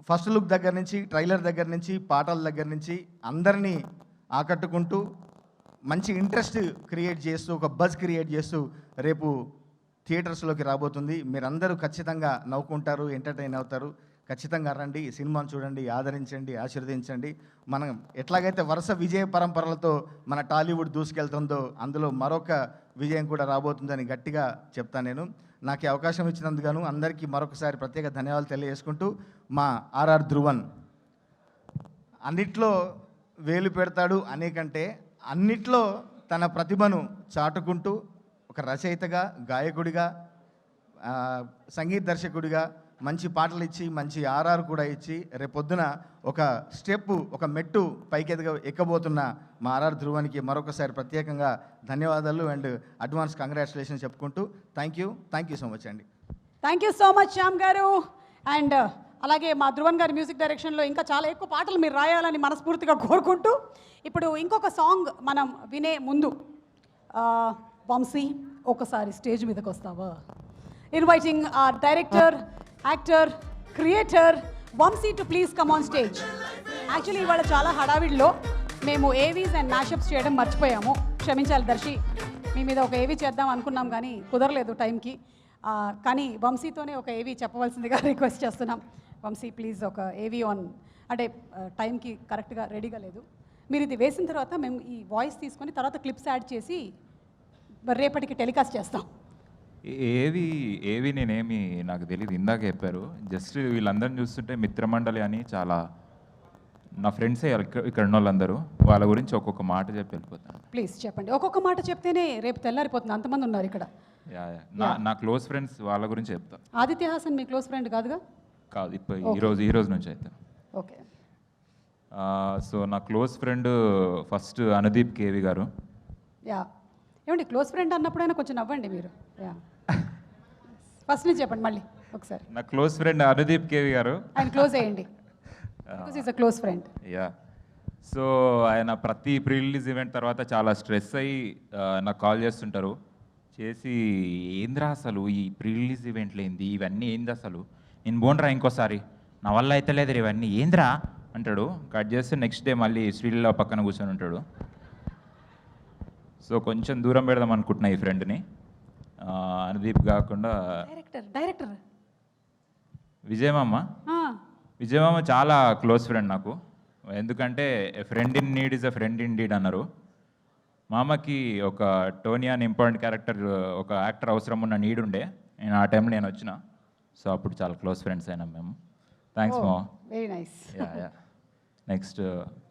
ఫస్ట్ లుక్ దగ్గర నుంచి, ట్రైలర్ దగ్గర నుంచి, పాటల దగ్గర నుంచి అందరినీ ఆకట్టుకుంటూ మంచి ఇంట్రెస్ట్ క్రియేట్ చేస్తూ, ఒక బజ్ క్రియేట్ చేస్తూ రేపు థియేటర్స్లోకి రాబోతుంది. మీరందరూ ఖచ్చితంగా నవ్వుకుంటారు, ఎంటర్టైన్ అవుతారు. ఖచ్చితంగా రండి, ఈ సినిమాను చూడండి, ఆదరించండి, ఆశీర్వదించండి. మనం ఎట్లాగైతే వరుస విజయ పరంపరలతో మన టాలీవుడ్ దూసుకెళ్తుందో అందులో మరొక విజయం కూడా రాబోతుందని గట్టిగా చెప్తాను నేను. నాకు ఈ అవకాశం ఇచ్చినందుకు అందరికీ మరొకసారి ప్రత్యేక ధన్యవాదాలు తెలియజేసుకుంటూ, మా ఆర్ఆర్ ధ్రువన్ అన్నిట్లో వేలు పెడతాడు అనేకంటే అన్నిట్లో తన ప్రతిభను చాటుకుంటూ ఒక రచయితగా, గాయకుడిగా, సంగీత దర్శకుడిగా మంచి పాటలు ఇచ్చి, మంచి ఆర్ఆర్ కూడా ఇచ్చి, రేపొద్దున ఒక స్టెప్, ఒక మెట్టు పైకి ఎక్కబోతున్న మా ఆర్ఆర్ ధ్రువానికి మరొకసారి ప్రత్యేకంగా ధన్యవాదాలు అండ్ అడ్వాన్స్ కంగ్రాచులేషన్స్ చెప్పుకుంటూ థ్యాంక్ యూ సో మచ్ అండి. Thank you so much Shyam గారు. అండ్ అలాగే మా ధ్రువన్ గారి మ్యూజిక్ డైరెక్షన్లో ఇంకా చాలా ఎక్కువ పాటలు మీరు రాయాలని మనస్ఫూర్తిగా కోరుకుంటూ, ఇప్పుడు ఇంకొక సాంగ్ మనం వినే ముందు వంశీ ఒకసారి స్టేజ్ మీదకి వస్తావా? Inviting our director, actor, creator Vamsi to please come on stage. Actually ఇవాళ చాలా హడావిడిలో మేము ఏవీస్ అండ్ మ్యాషప్స్ చేయడం మర్చిపోయాము, క్షమించాలి దర్శి. మీ మీద ఒక ఏవీ చేద్దాం అనుకున్నాం కానీ కుదరలేదు టైంకి. కానీ వంశీతోనే ఒక ఏవీ చెప్పవలసిందిగా రిక్వెస్ట్ చేస్తున్నాం. వంశీ ప్లీజ్ ఒక ఏవీ ఆన్, అంటే టైంకి కరెక్ట్గా రెడీగా లేదు. మీరు ఇది వేసిన తర్వాత మేము ఈ వాయిస్ తీసుకొని తర్వాత క్లిప్స్ యాడ్ చేసి మరి రేపటికి టెలికాస్ట్ చేస్తాం. ఏవి నేనేమి నాకు తెలియదు, ఇందాక చెప్పారు. జస్ట్ వీళ్ళందరిని చూస్తుంటే మిత్రమండలి అని చాలా నా ఫ్రెండ్సే ఇక్కడ ఉన్న వాళ్ళందరూ, వాళ్ళ గురించి ఒక్కొక్క మాట చెప్పి వెళ్ళిపోతాను. ప్లీజ్ చెప్పండి. ఒక్కొక్క మాట చెప్తేనే రేపు తెల్లారిపోతుంది, అంతమంది ఉన్నారు ఇక్కడ. యా నా క్లోజ్ ఫ్రెండ్స్ వాళ్ళ గురించి చెప్తా. ఆదిత్య హాసన్ మీ క్లోజ్ ఫ్రెండ్ కాదుగా? కాదు, ఇప్పుడు ఈ రోజు నుంచి అయితే. ఓకే. సో నా close friend first Anudeep KV గారు. యా, ఏమండి క్లోజ్ ఫ్రెండ్ అన్నప్పుడైనా కొంచెం నవ్వండి మీరు. యా, ఫస్ట్ నుంచి చెప్పండి మళ్ళీ ఒకసారి. నా క్లోజ్ ఫ్రెండ్ అనుదీప్ కేవి గారు. ఆయన క్లోజ్ అయ్యండి, because is a close friend. Yeah, so ఆయన ప్రతి ప్రీ రిలీజ్ ఈవెంట్ తర్వాత చాలా స్ట్రెస్ అయ్యి నాకు కాల్ చేస్తుంటారు. చేసి ఏంద్రా అసలు ఈ ప్రీ రిలీజ్ ఈవెంట్లు ఏంది, ఇవన్నీ ఏంది అసలు, నేను బోన్రా ఇంకోసారి, నా వల్ల అయితే లేదు ఇవన్నీ ఏంద్రా అంటాడు. కట్ చేస్తే నెక్స్ట్ డే మళ్ళీ స్టీల్లో పక్కన కూర్చొని ఉంటాడు. సో కొంచెం దూరం పెడదాం అనుకుంటున్నా ఈ ఫ్రెండ్ని. అనుదీప్ కాకుండా డైరెక్టర్ విజయమామ చాలా క్లోజ్ ఫ్రెండ్ నాకు. ఎందుకంటే friend in need is a friend indeed అన్నారు. మామకి ఒక టోనీ అని ఇంపార్టెంట్ క్యారెక్టర్, ఒక యాక్టర్ అవసరం ఉన్న నీడ్ ఉండే, నేను ఆ టైంలో నేను వచ్చిన. సో అప్పుడు చాలా క్లోజ్ ఫ్రెండ్స్ అయినాం మేము. థ్యాంక్స్ మామ. Very nice. Yeah next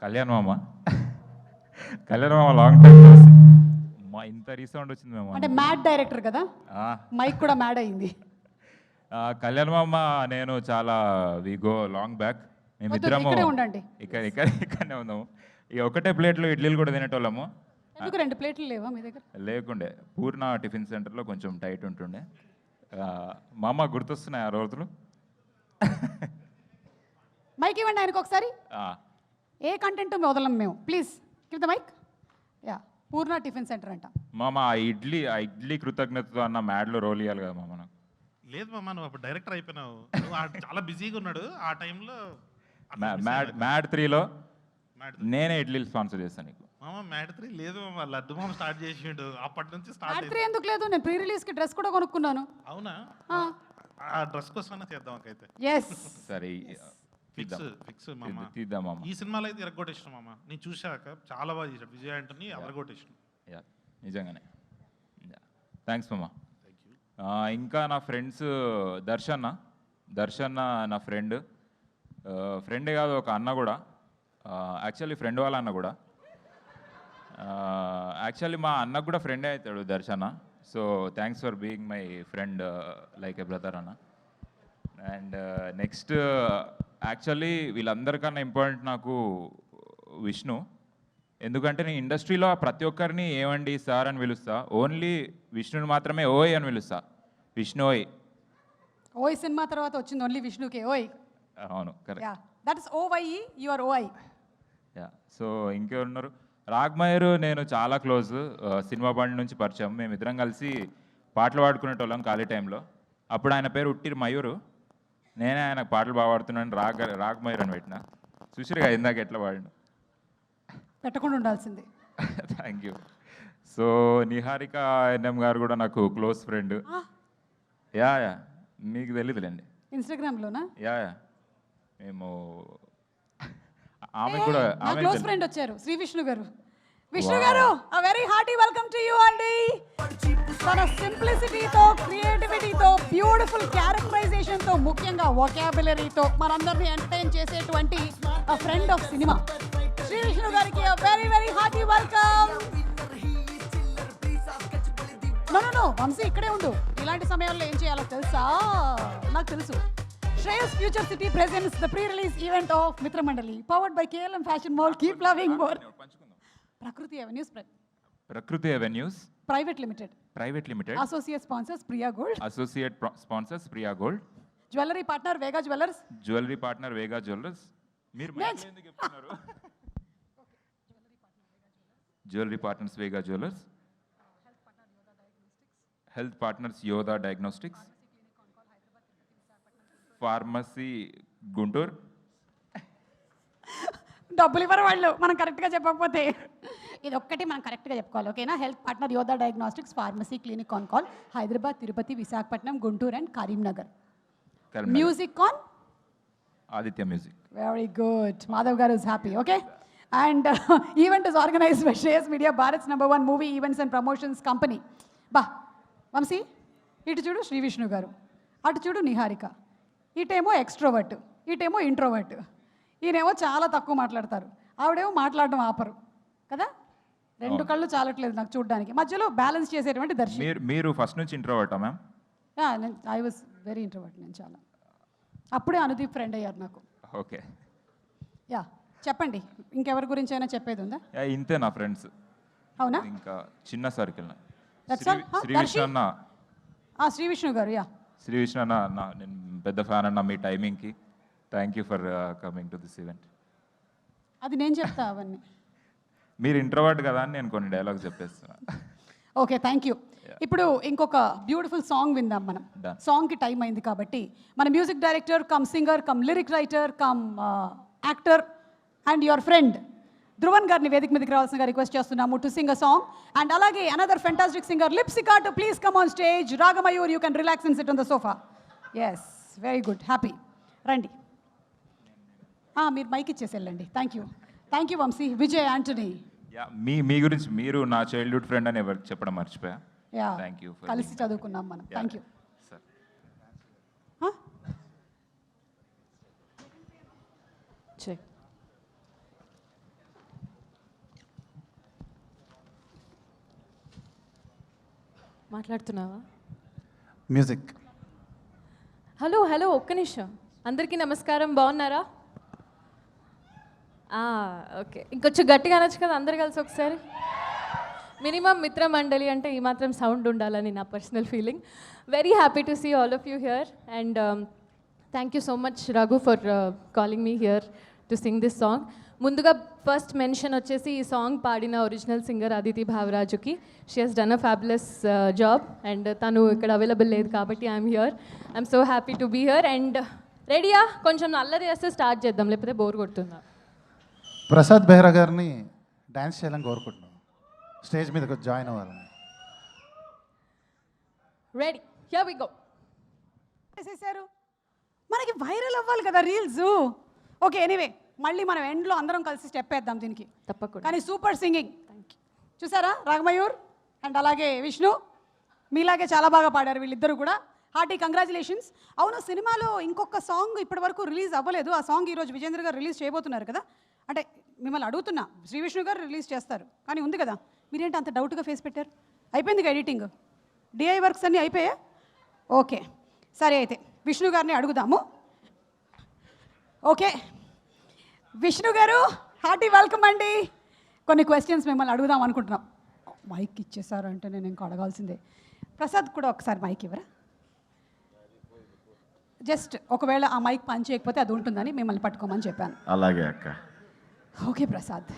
Kalyan మామ. కళ్యాణ్ మామ లాంగ్ టైం మా ఇంత రీసౌండ్ వచ్చింది మేము. అంటే మ్యాడ్ డైరెక్టర్ కదా, మైక్ కూడా మ్యాడ్ అయింది. కళ్యాణ్ మామ నేను చాలా వి గో లాంగ్ బ్యాక్. మేమిద్దరము ఇక్కడనే ఉన్నాము. ఇక ఒకటే ప్లేట్లో ఇడ్లీలు కూడా తినేటోళ్ళము. ఎందుకు 2 ప్లేట్లు లేవా మీ దగ్గర? లేకుండే, పూర్ణ టిఫిన్ సెంటర్లో కొంచెం టైట్ ఉంటుండే. మామ గుర్తొస్తున్నాయి ఆ రోజులు. మైక్ ఇవ్వండి ఆయనకు ఒకసారి. ఏ కంటెంట్ వదలం మేము, please give the mike. Ya, Purna tiffin center అంట. మామ ఆ ఇడ్లీ కృతజ్ఞతతో అన్న మ్యాడ్లో రోల్ ఇవ్వాలి కదా మామ. నాకు లేదు మామ, నువ్వు అప్పుడు డైరెక్టర్ అయిపోయినావు, చాలా బిజీగా ఉన్నాడు ఆ టైంలో. మ్యాడ్ 3లో నేనే ఇడ్లీలు స్పాన్సర్ చేస్తాను నీకు. మామ మ్యాడ్ 3 లేదు మామ, లడ్డు మామ స్టార్ట్ చేసిండు, అప్పటి నుంచి మ్యాడ్ స్టార్ట్. 3 ఎందుకు లేదు? నేను ప్రీ రిలీజ్ కి డ్రెస్ కూడా కొనుక్కున్నాను. అవునా? ఆ డ్రెస్ కోసమైనా చేద్దాం అయితే. yes సరే ఫిక్స్ మామ, తీద్దాం మామ. ఈ సినిమాలో అయితే ఎరగొట్టేసిన మామ, నేను చూశాక చాలా బాగా చేశాడు విజయ్ ఆంటనీ, ఎరగొట్టేసిన. యా నిజంగానే. థ్యాంక్స్ మామ. ఇంకా నా ఫ్రెండ్స్ దర్శన్న నా ఫ్రెండే కాదు, ఒక అన్న కూడా. యాక్చువల్లీ ఫ్రెండ్ వాళ్ళ అన్న కూడా. యాక్చువల్లీ మా అన్నకు కూడా ఫ్రెండే అవుతాడు దర్శన. So thanks for being my friend like a brother అన్న. అండ్ నెక్స్ట్ యాక్చువల్లీ వీళ్ళందరికన్నా ఇంపార్టెంట్ నాకు విష్ణు. ఎందుకంటే నేను ఇండస్ట్రీలో ప్రతి ఒక్కరిని ఏమండి సార్ అని పిలుస్తా, ఓన్లీ విష్ణుని మాత్రమే ఓయ్ అని పిలుస్తా. విష్ణు ఓయ్. ఓయ్ సినిమా తర్వాత వచ్చింది ఓన్లీ విష్ణుకే ఓయ్. అవును correct. That is OY, you are OI. Yeah, so ఇంకెవరున్నారు? రాగ్మయూర్ నేను చాలా క్లోజ్, సినిమా బండి నుంచి పరిచయం. మేమిద్దరం కలిసి పాటలు పాడుకునేటోళ్ళం ఖాళీ టైంలో. అప్పుడు ఆయన పేరు ఉట్టిర్ మయూరు, నేనే ఆయనకు పాటలు బాగా పాడుతున్నాను, రాగ్మయూర్ అని పెట్టిన. చూసిరుగా ఇందాక ఎట్లా పాడిన. పెట్టకుండా ఉండాల్సింది. Thank you. So Niharika NM గారు కూడా నాకు క్లోజ్ ఫ్రెండ్. యా మీకు తెలియదులేండి. ఇన్స్టాగ్రామ్లోనా? యా మేము ఆమె కూడా క్లోజ్ ఫ్రెండ్ వచ్చారు, శ్రీ విష్ణు గారు. విష్ణు గారు, a very hearty welcome to you అండి. తన సింప్లిసిటీతో, క్రియేటివిటీతో, బ్యూటిఫుల్ క్యారెక్టరైజేషన్తో, ముఖ్యంగా వొకాబులరీతో మనందరినీ ఎంటర్టైన్ చేసేటువంటి a friend of cinema Shri Vishnu గారికి a very very hearty welcome. No Vamsi ఇక్కడే ఉండు. ఇలాంటి సమయాల్లో ఏం చేయాలో తెలుసా? నాకు తెలుసు. Shreyas future city presents the pre release event of Mitramandali powered by KLM fashion mall. Keep loving more. Prakruthi avenues private limited. Associate sponsors Priya gold. Jewellery partner Vega jewellers. మీరు ఎందుకు చెప్తున్నారు? Jewellery partners Vega jewellers. Health partners Yodha diagnostics. Pharmacy Guntur. డబ్బులు ఇవ్వరు వాళ్ళు మనం కరెక్ట్గా చెప్పకపోతే. ఇది ఒక్కటి మనం కరెక్ట్గా చెప్పుకోవాలి, ఓకేనా? Health partner Yodha diagnostics, pharmacy clinic on call, Hyderabad, Tirupati, Visakhapatnam, Guntur and Karimnagar. Music on Aditya music. Very good. Madhav గారు is happy. Okay, and event is organised by Shreyas media, Bharat's #1 movie events and promotions company. బా వంశీ, ఇటు చూడు శ్రీ విష్ణు గారు, అటు చూడు నిహారిక. ఇటేమో ఎక్స్ట్రోవర్ట్, ఇటేమో ఇంట్రోవర్ట్. ఈయనేమో చాలా తక్కువ మాట్లాడతారు, ఆవిడేమో మాట్లాడడం ఆపరు కదా. రెండు కళ్ళు చాలట్లేదు నాకు చూడడానికి. మధ్యలో బ్యాలెన్స్ చేసేటువంటి దర్శి. మీరు ఫస్ట్ నుంచి ఇంట్రోవర్టా ma'am? I was very introvert. నేను చాలా అప్పుడే అనుదీప్ ఫ్రెండ్ అయ్యారు నాకు. ఓకే, యా చెప్పండి, ఇంకెవరి గురించి అయినా చెప్పేది ఉందా? ఇంతే నా ఫ్రెండ్స్. అవునా? ఇంకా చిన్న circle. That's all? Shri Vishnu అన్న, శ్రీ విష్ణు గారు, యా. శ్రీ విష్ణు అన్న, నేను పెద్ద ఫ్యాన్ అన్న మీ టైమింగ్కి. Thank you for coming to this event. అది నేను చెప్తా అవన్నీ. మీరు ఇంట్రోవర్ట్ కదా అని నేను కొన్ని డైలాగ్స్ చెప్పేస్తున్నా. Okay, thank you. ఇప్పుడు ఇంకొక బ్యూటిఫుల్ సాంగ్ విందాం మనం. Done. సాంగ్కి టైం అయింది కాబట్టి మన music director cum singer cum lyric writer cum actor and your friend Dhruvan గారిని వేదిక మీదకి రావాల్సిందిగా రిక్వెస్ట్ చేస్తున్నాము to sing a song. And అలాగే another fantastic singer Lipsika to please come on stage. Ragamayur, you can relax and sit on the sofa. Yes, very good, happy. రండి, మీరు mic ఇచ్చేసి వెళ్ళండి. Thank you Vamsi. విజయ్ యాంటనీ. మీ గురించి, మీరు నా చైల్డ్హుడ్ ఫ్రెండ్ అని ఎవరికి చెప్పడం మర్చిపోయా. Yeah, thank you. కలిసి చదువుకున్నాం మనం. Thank you. సార్, మాట్లాడుతున్నావా? మ్యూజిక్. హలో హలో, ఒక్క నిమిషం. అందరికీ నమస్కారం, బాగున్నారా? ఓకే, ఇంకొంచెం గట్టిగా అనొచ్చు కదా అందరు కలిసి ఒకసారి. మినిమం మిత్ర మండలి అంటే ఈ మాత్రం సౌండ్ ఉండాలని నా personal feeling. Very happy to see all of you here and thank you so much Raghu for calling me here to sing this song. ముందుగా ఫస్ట్ మెన్షన్ వచ్చేసి ఈ సాంగ్ పాడిన ఒరిజినల్ సింగర్ అదితి భావరాజుకి. She has done a fabulous job and తను ఇక్కడ available లేదు కాబట్టి I'm here. I'm so happy to be here. And రెడీయా? కొంచెం అల్లరి చేస్తే స్టార్ట్ చేద్దాం, లేకపోతే బోర్ కొడుతుందా? ప్రసాద్ బెహ్రా గారిని డ్యాన్స్ చేయాలని కోరుకుంటున్నాను, స్టేజ్ మీదకి జాయిన్ అవ్వాలని. Ready, here we go. చేసేసారు, మనకి వైరల్ అవ్వాలి కదా రీల్స్. ఓకే, ఎనీవే మళ్ళీ మనం ఎండ్లో అందరం కలిసి స్టెప్ వేద్దాం దీనికి. తప్పకుండా. కానీ సూపర్ సింగింగ్ చూసారా రాగమయూర్ అండ్ అలాగే విష్ణు, మీలాగే చాలా బాగా పాడారు వీళ్ళిద్దరూ కూడా. Hearty congratulations. అవును, సినిమాలో ఇంకొక సాంగ్ ఇప్పటి వరకు రిలీజ్ అవ్వలేదు. ఆ సాంగ్ ఈరోజు విజేంద్ర గారు రిలీజ్ చేయబోతున్నారు కదా. అంటే మిమ్మల్ని అడుగుతున్నా, శ్రీ విష్ణు గారు రిలీజ్ చేస్తారు కానీ ఉంది కదా, మీరేంటి అంత డౌట్గా ఫేస్ పెట్టారు? అయిపోయింది కదా ఎడిటింగ్, డిఐ వర్క్స్ అన్నీ అయిపోయా? ఓకే సరే, అయితే విష్ణు గారిని అడుగుదాము. ఓకే విష్ణు గారు, హార్టీ వెల్కమ్ అండి. కొన్ని క్వశ్చన్స్ మిమ్మల్ని అడుగుదాం అనుకుంటున్నాం. మైక్ ఇచ్చేసారు అంటే నేను ఇంకా అడగాల్సిందే. ప్రసాద్ కూడా ఒకసారి మైక్ ఇవ్వరా? జస్ట్ ఒకవేళ ఆ మైక్ పని చేయకపోతే అది ఉంటుందని మిమ్మల్ని పట్టుకోమని చెప్పాను. అలాగే అక్క. ఓకే ప్రసాద్.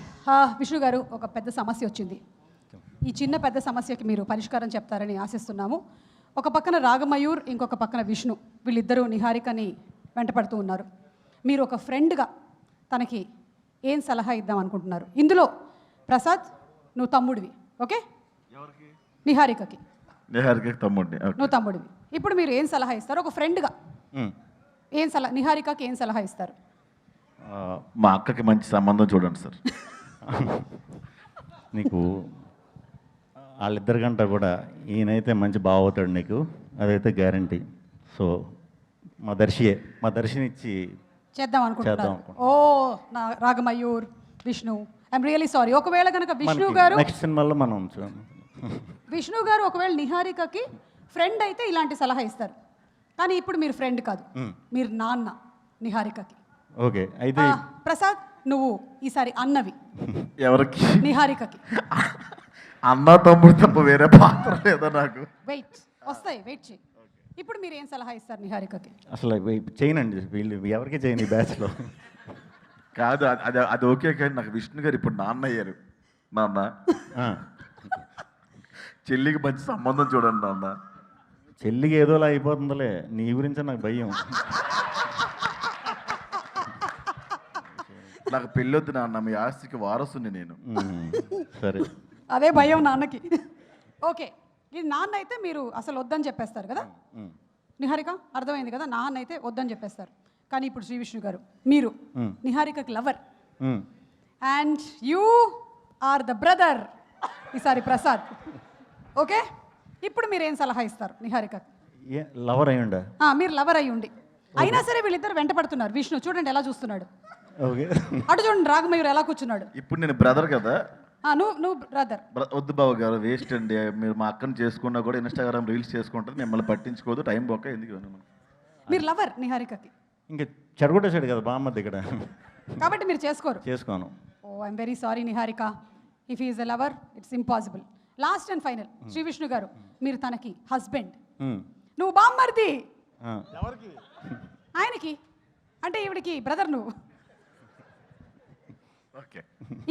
విష్ణు గారు, ఒక పెద్ద సమస్య వచ్చింది. ఈ చిన్న పెద్ద సమస్యకి మీరు పరిష్కారం చెప్తారని ఆశిస్తున్నాము. ఒక పక్కన రాగమయూర్, ఇంకొక పక్కన విష్ణు, వీళ్ళిద్దరూ నిహారికని వెంటపడుతూ ఉన్నారు. మీరు ఒక ఫ్రెండ్గా తనకి ఏం సలహా ఇద్దాం అనుకుంటున్నారు? ఇందులో ప్రసాద్ నువ్వు తమ్ముడివి, ఓకే? నిహారికకి. నువ్వు తమ్ముడివి. ఇప్పుడు మీరు ఏం సలహా ఇస్తారు ఒక ఫ్రెండ్గా? ఏం సలహా, నిహారికకి ఏం సలహా ఇస్తారు? మా అక్కకి మంచి సంబంధం చూడండి సార్. నీకు వాళ్ళిద్దరి గంట కూడా ఈయనైతే మంచి బావ అవుతాడు నీకు, అదైతే గ్యారంటీ. సో మా దర్శినిచ్చి చేద్దాం అనుకుంటున్నారు. ఓ నా Ragamayur, Vishnu, I'm really sorry. ఒకవేళ కనుక విష్ణు గారు నెక్స్ట్ సినిమాలో మనం విష్ణు గారు ఒకవేళ నిహారికకి ఫ్రెండ్ అయితే ఇలాంటి సలహా ఇస్తారు. కానీ ఇప్పుడు మీరు ఫ్రెండ్ కాదు, మీరు నాన్న నిహారికకి. ఓకే, అయితే ప్రసాద్ నువ్వు ఈసారి అన్నవి. ఎవరికి? నిహారికకి. అన్న తమ్ముడు తప్ప వేరే పాత్ర లేదా నాకు? వెయిట్ వస్తాయి, వెయిట్ చేయి. ఇప్పుడు మీరు ఏం సలహా ఇస్తారు నిహారికకి? అసలు చేయనండి, వీళ్ళు ఎవరికి చేయను ఈ బ్యాచ్లో. కాదు, అది ఓకే, కానీ నాకు విష్ణు గారు ఇప్పుడు నాన్న అయ్యారు. నాన్న, చెల్లికి మంచి సంబంధం చూడండి నాన్న. చెల్లికి ఏదోలా అయిపోతుందిలే, నీ గురించి నాకు భయం. నాకు పెళ్ళొద్దు నాన్న, మీ ఆస్తికి వారసుని నేను. సరే, అదే భయం నాన్నకి. ఓకే, ఇది నాన్న అయితే మీరు అసలు వద్దని చెప్పేస్తారు కదా నిహారిక, అర్థమైంది కదా? నాన్న అయితే వద్దని చెప్పేస్తారు. కానీ ఇప్పుడు శ్రీ విష్ణు గారు, మీరు నిహారికకి lover, and you are the brother ఈసారి ప్రసాద్. ఓకే, ఇప్పుడు మీరు ఏం సలహా ఇస్తారు నిహారిక? ఏ లవర్ అయ్యుండా? మీరు లవర్ అయ్యి ఉండి అయినా సరే వీళ్ళిద్దరు వెంట పడుతున్నారు. విష్ణు చూడండి ఎలా చూస్తున్నాడు, ఓకే. అటు చూడండి రాగమయూర్ ఎలా కూర్చున్నాడు. ఇప్పుడు నేను బ్రదర్ కదా, నువ్వు బ్రదర్. వద్దు బాబు గారు, వేస్ట్ అండి. మీరు మా అక్కని చేసుకున్నా కూడా ఇన్స్టాగ్రామ్ రీల్స్ చేసుకుంటారు, మిమ్మల్ని పట్టించుకోదు, టైం పోక ఎందుకు ఇవన్నీ. మీరు లవర్ నిహారికకి, ఇంకా చెడగొట్టేసాడు కదా బామ్మద్ది ఇక్కడ, కాబట్టి మీరు చేసుకోరు. చేసుకోను. Oh I'm very sorry Niharika, if is a lover it's impossible. Last and final Shri Vishnu గారు, మీరు తనకి హస్బెండ్, నువ్వు బామ్మర్ది ఆయనకి, అంటే ఈవిడికి బ్రదర్ నువ్వు. ఓకే,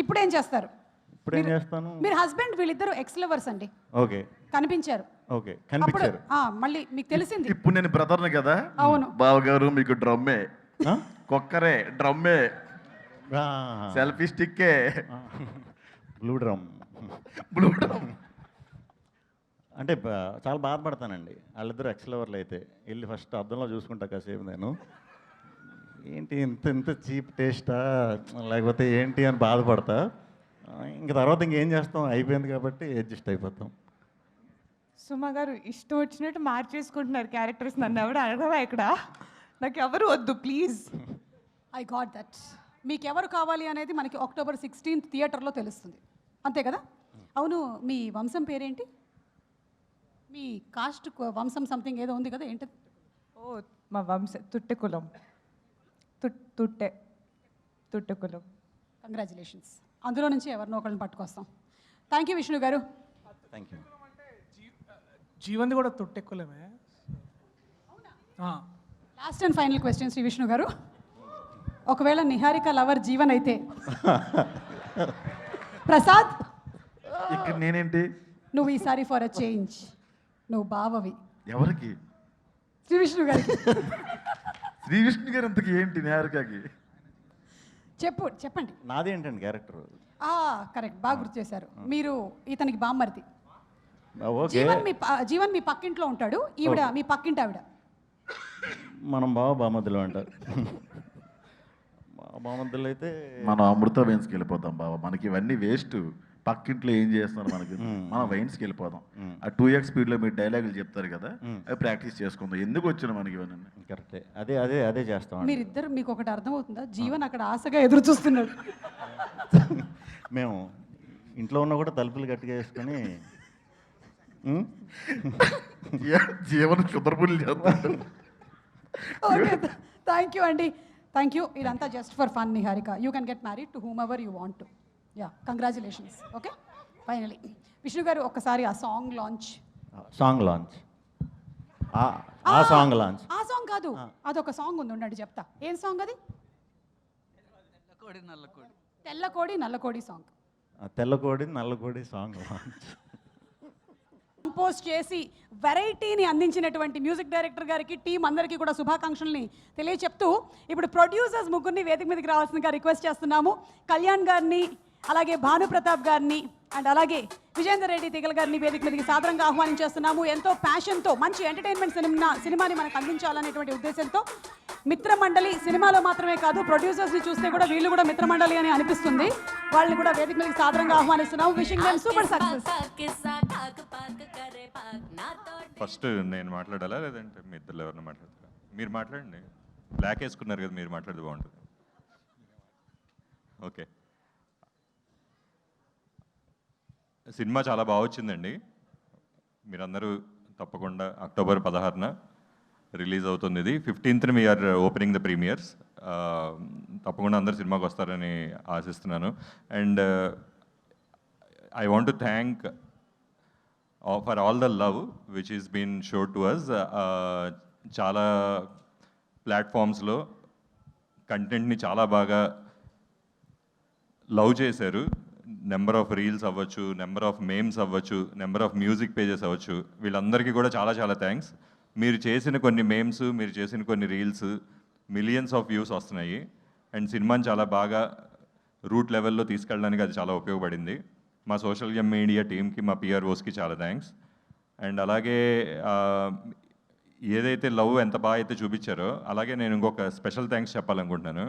ఇప్పుడు ఏం చేస్తారు? ఇప్పుడు ఏం చేస్తాను? మీరు హస్బెండ్, వీళ్ళిద్దరు ఎక్స్ లవర్స్ అండి, ఓకే కనిపించారు. ఓకే, కనిపించారు. మళ్ళీ మీకు తెలిసింది. ఇప్పుడు నేను బ్రదర్ని కదా. అవును. బావగారు మీకు డ్రమ్మే, కుక్కరే, డ్రమ్మే, సెల్ఫీ స్టిక్కే, బ్లూ డ్రమ్. Blue drum. అంటే చాలా బాధపడతానండి వాళ్ళిద్దరు ఎక్స్లవర్లు అయితే. వెళ్ళి ఫస్ట్ అద్దంలో చూసుకుంటా కాసేపు నేను, ఏంటి ఇంత ఇంత చీప్ టేస్టా లేకపోతే ఏంటి అని బాధపడతా. ఇంక తర్వాత ఇంకేం చేస్తాం, అయిపోయింది కాబట్టి అడ్జస్ట్ అయిపోతాం. సుమ గారు ఇష్టం వచ్చినట్టు మార్చేసుకుంటున్నారు క్యారెక్టర్స్. నన్ను ఎవరు అడగవా ఇక్కడ, నాకు ఎవరు వద్దు ప్లీజ్. I got that. మీకు ఎవరు కావాలి అనేది మనకి October 16th థియేటర్లో తెలుస్తుంది, అంతే కదా? అవును, మీ వంశం పేరేంటి? మీ కాస్ట్ వంశం సంథింగ్ ఏదో ఉంది కదా, ఏంటది? ఓ మా వంశ తుట్టె కులం, తుట్టె కులం. కంగ్రాచులేషన్స్. అందులో నుంచి ఎవరినో ఒకళ్ళని పట్టుకొస్తాం. థ్యాంక్ యూ విష్ణు గారు. Thank you. జీవన్ది కూడా తొట్టెక్కులమే. Last and final question Shri Vishnu గారు, ఒకవేళ నిహారిక లవర్ జీవన్ అయితే ప్రసాద్ ఇక్కడ నేనేంటి? నువ్వు ఈసారి ఫర్ అ చేంజ్ నువ్వు బావవి. ఎవరికి? శ్రీ విష్ణు గారికి. శ్రీ విష్ణు గారు అంతకి ఏంటి నిహారికకి? చెప్పండి. నాదేంటండి క్యారెక్టర్? కరెక్ట్, బాగా గుర్తు చేశారు. మీరు ఇతనికి బామ్మర్ది. ఓకే, జీవన్ మీ పక్కింట్లో ఉంటాడు, ఈవిడ మీ పక్కింటి ఆవిడ. మనం బామద్దులు అంటారు. బామద్దులు అయితే మనం అమృత వైన్స్కి వెళ్ళిపోతాం బాబా, మనకి ఇవన్నీ వేస్ట్. పక్కింట్లో ఏం చేస్తున్నారు మనకి, మనం వైన్స్కి వెళ్ళిపోదాం. ఆ 2x స్పీడ్లో మీరు డైలాగులు చెప్తారు కదా, అవి ప్రాక్టీస్ చేసుకుందాం. ఎందుకు వచ్చిన మనకి ఇవన్నీ? కరెక్టే, అదే అదే అదే చేస్తాం. మీరిద్దరు, మీకు ఒకటి అర్థమవుతుందా? జీవన్ అక్కడ ఆశగా ఎదురు చూస్తున్నాడు. మేము ఇంట్లో ఉన్న కూడా తలుపులు గట్టిగా వేసుకొని జీవన కుదరపులు చేస్తాం. ఓకే, థ్యాంక్ యూ అండి, థ్యాంక్ యూ. ఇదంతా just for fun Niharika. You can get married to whom ever you want to. Yeah, congratulations. Okay, finally Vishnu గారు ఒక్కసారి ఆ సాంగ్ లాంచ్. సాంగ్ లాంచ్ ఆ సాంగ్ లాంచ్. ఆ సాంగ్ కాదు, అదొక సాంగ్ ఉంది, ఉండండి చెప్తా. ఏం సాంగ్ అది? తెల్లకోడి నల్లకోడి సాంగ్. తెల్లకోడి నల్లకోడి సాంగ్ లాంచ్ కంపోజ్ చేసి వెరైటీని అందించినటువంటి మ్యూజిక్ డైరెక్టర్ గారికి, టీం అందరికీ కూడా శుభాకాంక్షల్ని తెలియచెప్తూ ఇప్పుడు ప్రొడ్యూసర్స్ ముగ్గురిని వేదిక మీదకి రావాల్సిందిగా రిక్వెస్ట్ చేస్తున్నాము. కళ్యాణ్ గారిని, అలాగే భానుప్రతాప్ గారిని, అండ్ అలాగే విజేందర్ రెడ్డి తీగల గారిని వేదిక మీదకి సాదరంగా ఆహ్వానించేస్తున్నాము. ఎంతో ప్యాషన్తో మంచి ఎంటర్టైన్మెంట్ సినిమాని మనకు అందించాలనేటువంటి ఉద్దేశంతో మిత్రమండలి సినిమాలో మాత్రమే కాదు, ప్రొడ్యూసర్స్ని చూస్తే కూడా వీళ్ళు కూడా మిత్రమండలి అని అనిపిస్తుంది. వాళ్ళని కూడా వేదిక మీదకి సాదరంగా ఆహ్వానిస్తున్నాము. Wishing them super success. First నేను మాట్లాడాలా లేదంటే మీ ఇద్దరు ఎవరైనా మాట్లాడతారా? మీరు మాట్లాడండి. బ్లాక్ వేసుకున్నారు కదా, మీరు మాట్లాడితే బాగుంటుంది. ఓకే, సినిమా చాలా బాగా వచ్చిందండి. మీరందరూ తప్పకుండా October 16న రిలీజ్ అవుతుంది. ఇది 15th we're opening the premieres. తప్పకుండా అందరు సినిమాకి వస్తారని ఆశిస్తున్నాను. And I want to thank for all the love which is been showed to us. చాలా ప్లాట్ఫామ్స్లో కంటెంట్ని చాలా బాగా లవ్ చేశారు. నెంబర్ ఆఫ్ రీల్స్ అవ్వచ్చు, నెంబర్ ఆఫ్ మేమ్స్ అవ్వచ్చు, నెంబర్ ఆఫ్ మ్యూజిక్ పేజెస్ అవ్వచ్చు, వీళ్ళందరికీ కూడా చాలా చాలా థ్యాంక్స్. మీరు చేసిన కొన్ని మేమ్స్, మీరు చేసిన కొన్ని రీల్స్ మిలియన్స్ ఆఫ్ వ్యూస్ వస్తున్నాయి. అండ్ సినిమాని చాలా బాగా రూట్ లెవెల్లో తీసుకెళ్ళడానికి అది చాలా ఉపయోగపడింది. మా సోషల్ మీడియా టీమ్కి, మా పిఆర్ఓస్కి చాలా థ్యాంక్స్. అండ్ అలాగే ఏదైతే లవ్ ఎంత బాగా అయితే చూపించారో, అలాగే నేను ఇంకొక స్పెషల్ థ్యాంక్స్ చెప్పాలనుకుంటున్నాను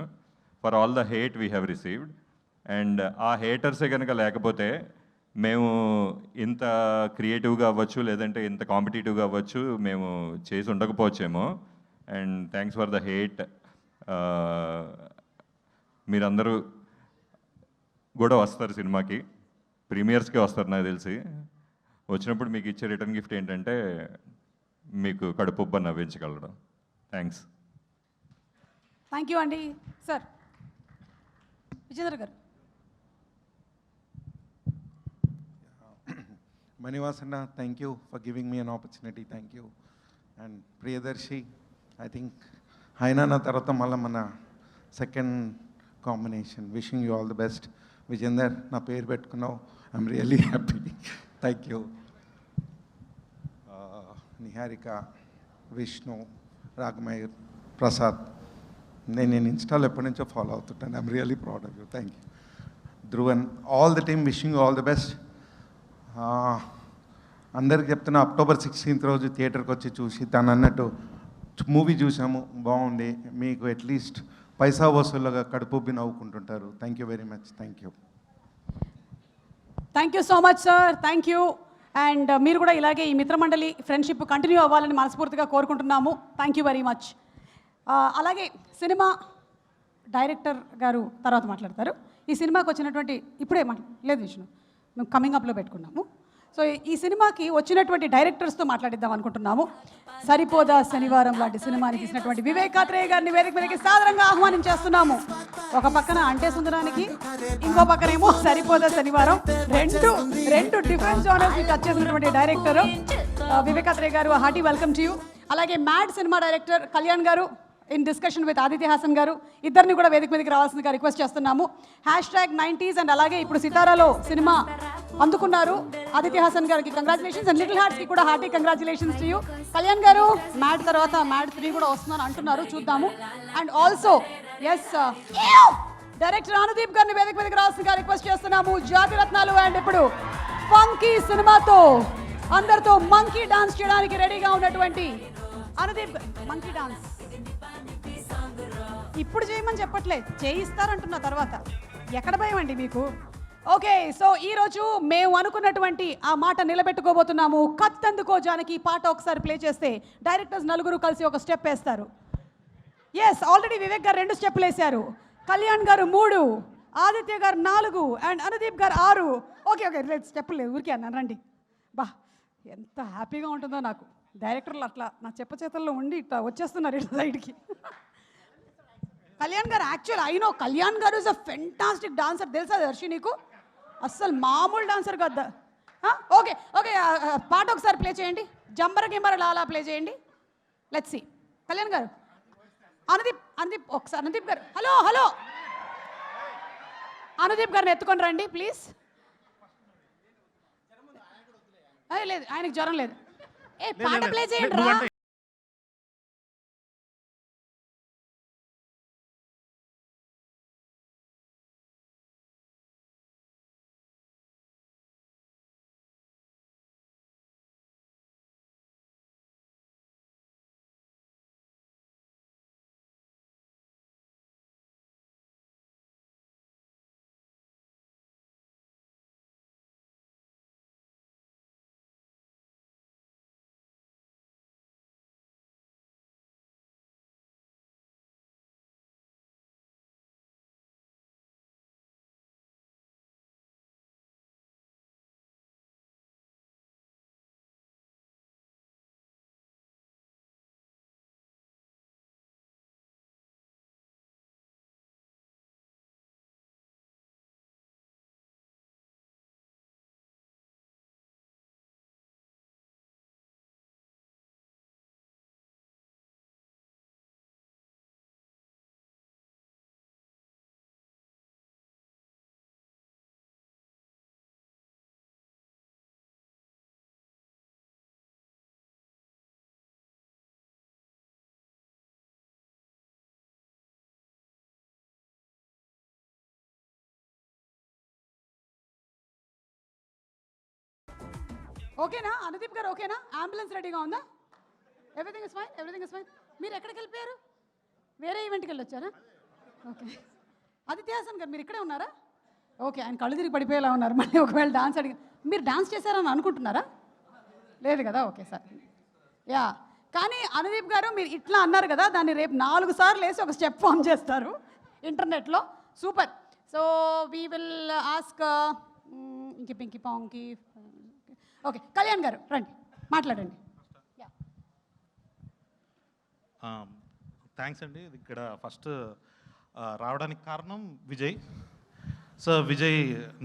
for all the hate we have received. And ఆ హేటర్సే కనుక లేకపోతే మేము ఇంత క్రియేటివ్గా అవ్వచ్చు, లేదంటే ఇంత కాంపిటేటివ్గా అవ్వచ్చు, మేము చేసి ఉండకపోవచ్చేమో. And thanks for the hate. మీరందరూ కూడా వస్తారు సినిమాకి, ప్రీమియర్స్కి వస్తారు నాకు తెలిసి. వచ్చినప్పుడు మీకు ఇచ్చే రిటర్న్ గిఫ్ట్ ఏంటంటే మీకు కడుపుబ్బ నవ్వించగలడం. థ్యాంక్స్. థ్యాంక్ యూ అండి. సార్ విజేంద్ర గారు. Manivasanna, thank you for giving me an opportunity. Thank you. And Priyadarshi, I think Hainana Tarata Mala Mana second combination. Wishing you all the best. Vijender, na pair pettukunnao. I'm really happy. Thank you. Niharika, Vishnu, Ragmayur, Prasad. నేను ఇన్స్టాలో ఎప్పటి నుంచో follow అవుతుంటాను. I'm really proud of you. Thank you. Dhruvan, all the team wishing you all the best. అందరికి చెప్తున్నా, October 16th రోజు థియేటర్కి వచ్చి చూసి తను అన్నట్టు మూవీ చూసాము, బాగుంది. మీకు అట్లీస్ట్ పైసా వసూలుగా కడుపుబ్బి నవ్వుకుంటుంటారు. Thank you very much. Thank you. Thank you so much sir. Thank you. And మీరు కూడా ఇలాగే ఈ మిత్రమండలి ఫ్రెండ్షిప్ కంటిన్యూ అవ్వాలని మనస్ఫూర్తిగా కోరుకుంటున్నాము. Thank you very much. అలాగే సినిమా డైరెక్టర్ గారు తర్వాత మాట్లాడతారు. ఈ సినిమాకి వచ్చినటువంటి ఇప్పుడే లేదు విష్ణు, మేము కమింగ్ అప్లో పెట్టుకున్నాము. సో ఈ సినిమాకి వచ్చినటువంటి డైరెక్టర్స్తో మాట్లాడిద్దాం అనుకుంటున్నాము. సరిపోదా శనివారం లాంటి సినిమాని తీసినటువంటి వివేకాత్రేయ గారిని వేదిక మీదకి సాదరంగా ఆహ్వానించేస్తున్నాము. ఒక పక్కన అంటే సుందరానికి, ఇంకో పక్కనేమో సరిపోదా శనివారం, రెండు డిఫరెంట్ జానర్స్ని టచ్ చేసినటువంటి డైరెక్టర్ వివేకాత్రేయ గారు. Hearty welcome to you. అలాగే మ్యాడ్ సినిమా డైరెక్టర్ కళ్యాణ్ గారు in discussion with Aditya Haasan గారు, ఇద్దరిని కూడా వేదిక మీదకి రావాల్సిందిగా రిక్వెస్ట్ చేస్తున్నాము. #90s అండ్ అలాగే ఇప్పుడు సితారాలో సినిమా అందుకున్నారు ఆదిత్య హాసన్ గారికి కంగ్రాచులేషన్స్. అండ్ లిటిల్ హార్ట్స్కి కూడా hearty congratulations to you. Kalyan గారు మ్యాడ్ తర్వాత మ్యాడ్ 3 కూడా వస్తున్నాను అంటున్నారు, చూద్దాము. And also yes director Anudeep గారిని వేదిక మీదకి రావాల్సిందిగా రిక్వెస్ట్ చేస్తున్నాము. జాతిరత్నాలు అండ్ ఇప్పుడు ఫంకీ సినిమాతో అందరితో మంకీ డాన్స్ చేయడానికి రెడీగా ఉన్నటువంటి అనుదీప్. మంకీ డాన్స్ ఇప్పుడు చేయమని చెప్పట్లే, చేయిస్తారంటున్న తర్వాత ఎక్కడ భయం అండి మీకు? ఓకే, సో ఈరోజు మేము అనుకున్నటువంటి ఆ మాట నిలబెట్టుకోబోతున్నాము. కత్తందుకో జానకి పాట ఒకసారి ప్లే చేస్తే డైరెక్టర్స్ నలుగురు కలిసి ఒక స్టెప్ వేస్తారు. ఎస్, ఆల్రెడీ వివేక్ గారు 2 స్టెప్పులు వేశారు, కళ్యాణ్ గారు 3, ఆదిత్య గారు 4 అండ్ అనుదీప్ గారు 6. ఓకే ఓకే, లేదు స్టెప్పులు లేదు, ఊరికే అన్నాను రండి. బా ఎంత హ్యాపీగా ఉంటుందో నాకు. డైరెక్టర్లు అట్లా నా చేతల్లో ఉండి ఇట్లా వచ్చేస్తున్నారు ఇట్లా సైడ్కి. కళ్యాణ్ గారు యాక్చువల్ ఐ నో కళ్యాణ్ గారు ఇస్ అ ఫెంటాస్టిక్ డాన్సర్, తెలుసా దర్శి నీకు? అస్సలు మామూలు డాన్సర్ కదా. ఓకే ఓకే, పాట ఒకసారి ప్లే చేయండి, జంబర గింబర లాలా ప్లే చేయండి. Let's see. కళ్యాణ్ గారు, అనుదీప్ ఒకసారి, అనుదీప్ గారు హలో హలో, అనుదీప్ గారిని ఎత్తుకొని రండి ప్లీజ్. లేదు ఆయనకి జ్వరం లేదు. పాట ప్లే చేయండి రా. ఓకేనా అనుదీప్ గారు? ఓకేనా? అంబులెన్స్ రెడీగా ఉందా? Everything is fine, everything is fine. మీరు ఎక్కడికి వెళ్ళిపోయారు? వేరే ఈవెంట్కి వెళ్ళి వచ్చారా? ఓకే. ఆదిత్య హాసన్ గారు మీరు ఇక్కడే ఉన్నారా? ఓకే, ఆయన కళ్ళు తిరిగి పడిపోయేలా ఉన్నారు. మళ్ళీ ఒకవేళ డాన్స్ అడిగి మీరు డాన్స్ చేశారని అనుకుంటున్నారా? లేదు కదా, ఓకే సార్. యా, కానీ అనుదీప్ గారు మీరు ఇట్లా అన్నారు కదా, దాన్ని రేపు 4 సార్లు వేసి ఒక స్టెప్ ఫామ్ చేస్తారు ఇంటర్నెట్లో. Super. So we will ask ఇంకి పింకి పాంకి. ఓకే, కళ్యాణ్ గారు రండి, మాట్లాడండి. థ్యాంక్స్ అండి. ఇది ఇక్కడ ఫస్ట్ రావడానికి కారణం విజయ్. సో విజయ్,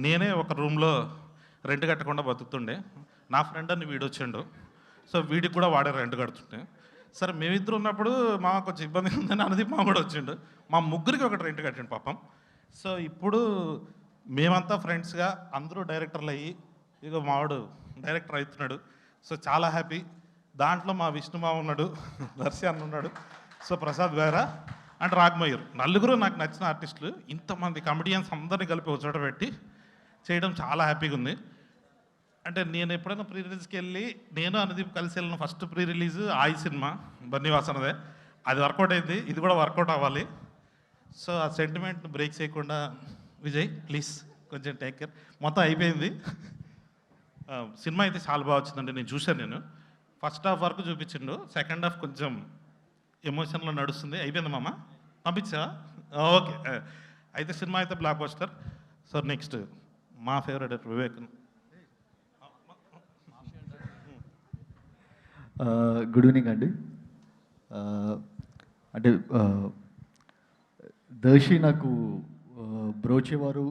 నేనే ఒక రూమ్లో రెంట్ కట్టకుండా బతుకుతుండే. నా ఫ్రెండ్ అని వీడు వచ్చిండు. సో వీడికి కూడా వాడే రెంట్ కడుతుండే. సరే మేమిద్దరు ఉన్నప్పుడు మా కొంచెం ఇబ్బంది ఉందని అనుదీప్ మా కూడా వచ్చిండు. మా ముగ్గురికి ఒకటి రెంట్ కట్టిండు పాపం. సో ఇప్పుడు మేమంతా ఫ్రెండ్స్గా అందరూ డైరెక్టర్లు అయ్యి ఇక మావాడు డైరెక్టర్ అవుతున్నాడు. సో చాలా హ్యాపీ. దాంట్లో మా విష్ణుమావ ఉన్నాడు, దర్శి అన్న ఉన్నాడు, సో ప్రసాద్ బేరా అండ్ రాగ్మయూర్, నలుగురు నాకు నచ్చిన ఆర్టిస్టులు. ఇంతమంది కమెడియన్స్ అందరినీ కలిపి ఒక చోట పెట్టి చేయడం చాలా హ్యాపీగా ఉంది. అంటే నేను ఎప్పుడైనా ప్రీ రిలీజ్కి వెళ్ళి నేను అనుదీప్ కలిసి వెళ్ళిన ఫస్ట్ ప్రీ రిలీజ్ ఆయి సినిమా బన్నీవాసనదే. అది వర్కౌట్ అయింది, ఇది కూడా వర్కౌట్ అవ్వాలి. సో ఆ సెంటిమెంట్ బ్రేక్ చేయకుండా విజయ్ ప్లీజ్ కొంచెం టేక్ కేర్. మొత్తం అయిపోయింది. సినిమా అయితే చాలా బాగా వచ్చిందండి. నేను చూశాను. నేను ఫస్ట్ హాఫ్ వరకు చూపించిండు, సెకండ్ హాఫ్ కొంచెం ఎమోషన్లో నడుస్తుంది. అయిపోయింది మామ, పంపించా? ఓకే. అయితే సినిమా అయితే బ్లాక్ బస్టర్. సో నెక్స్ట్ మా ఫేవరెట్ వివేక్. గుడ్ ఈవినింగ్ అండి. అంటే దర్శి నాకు బ్రోచేవారు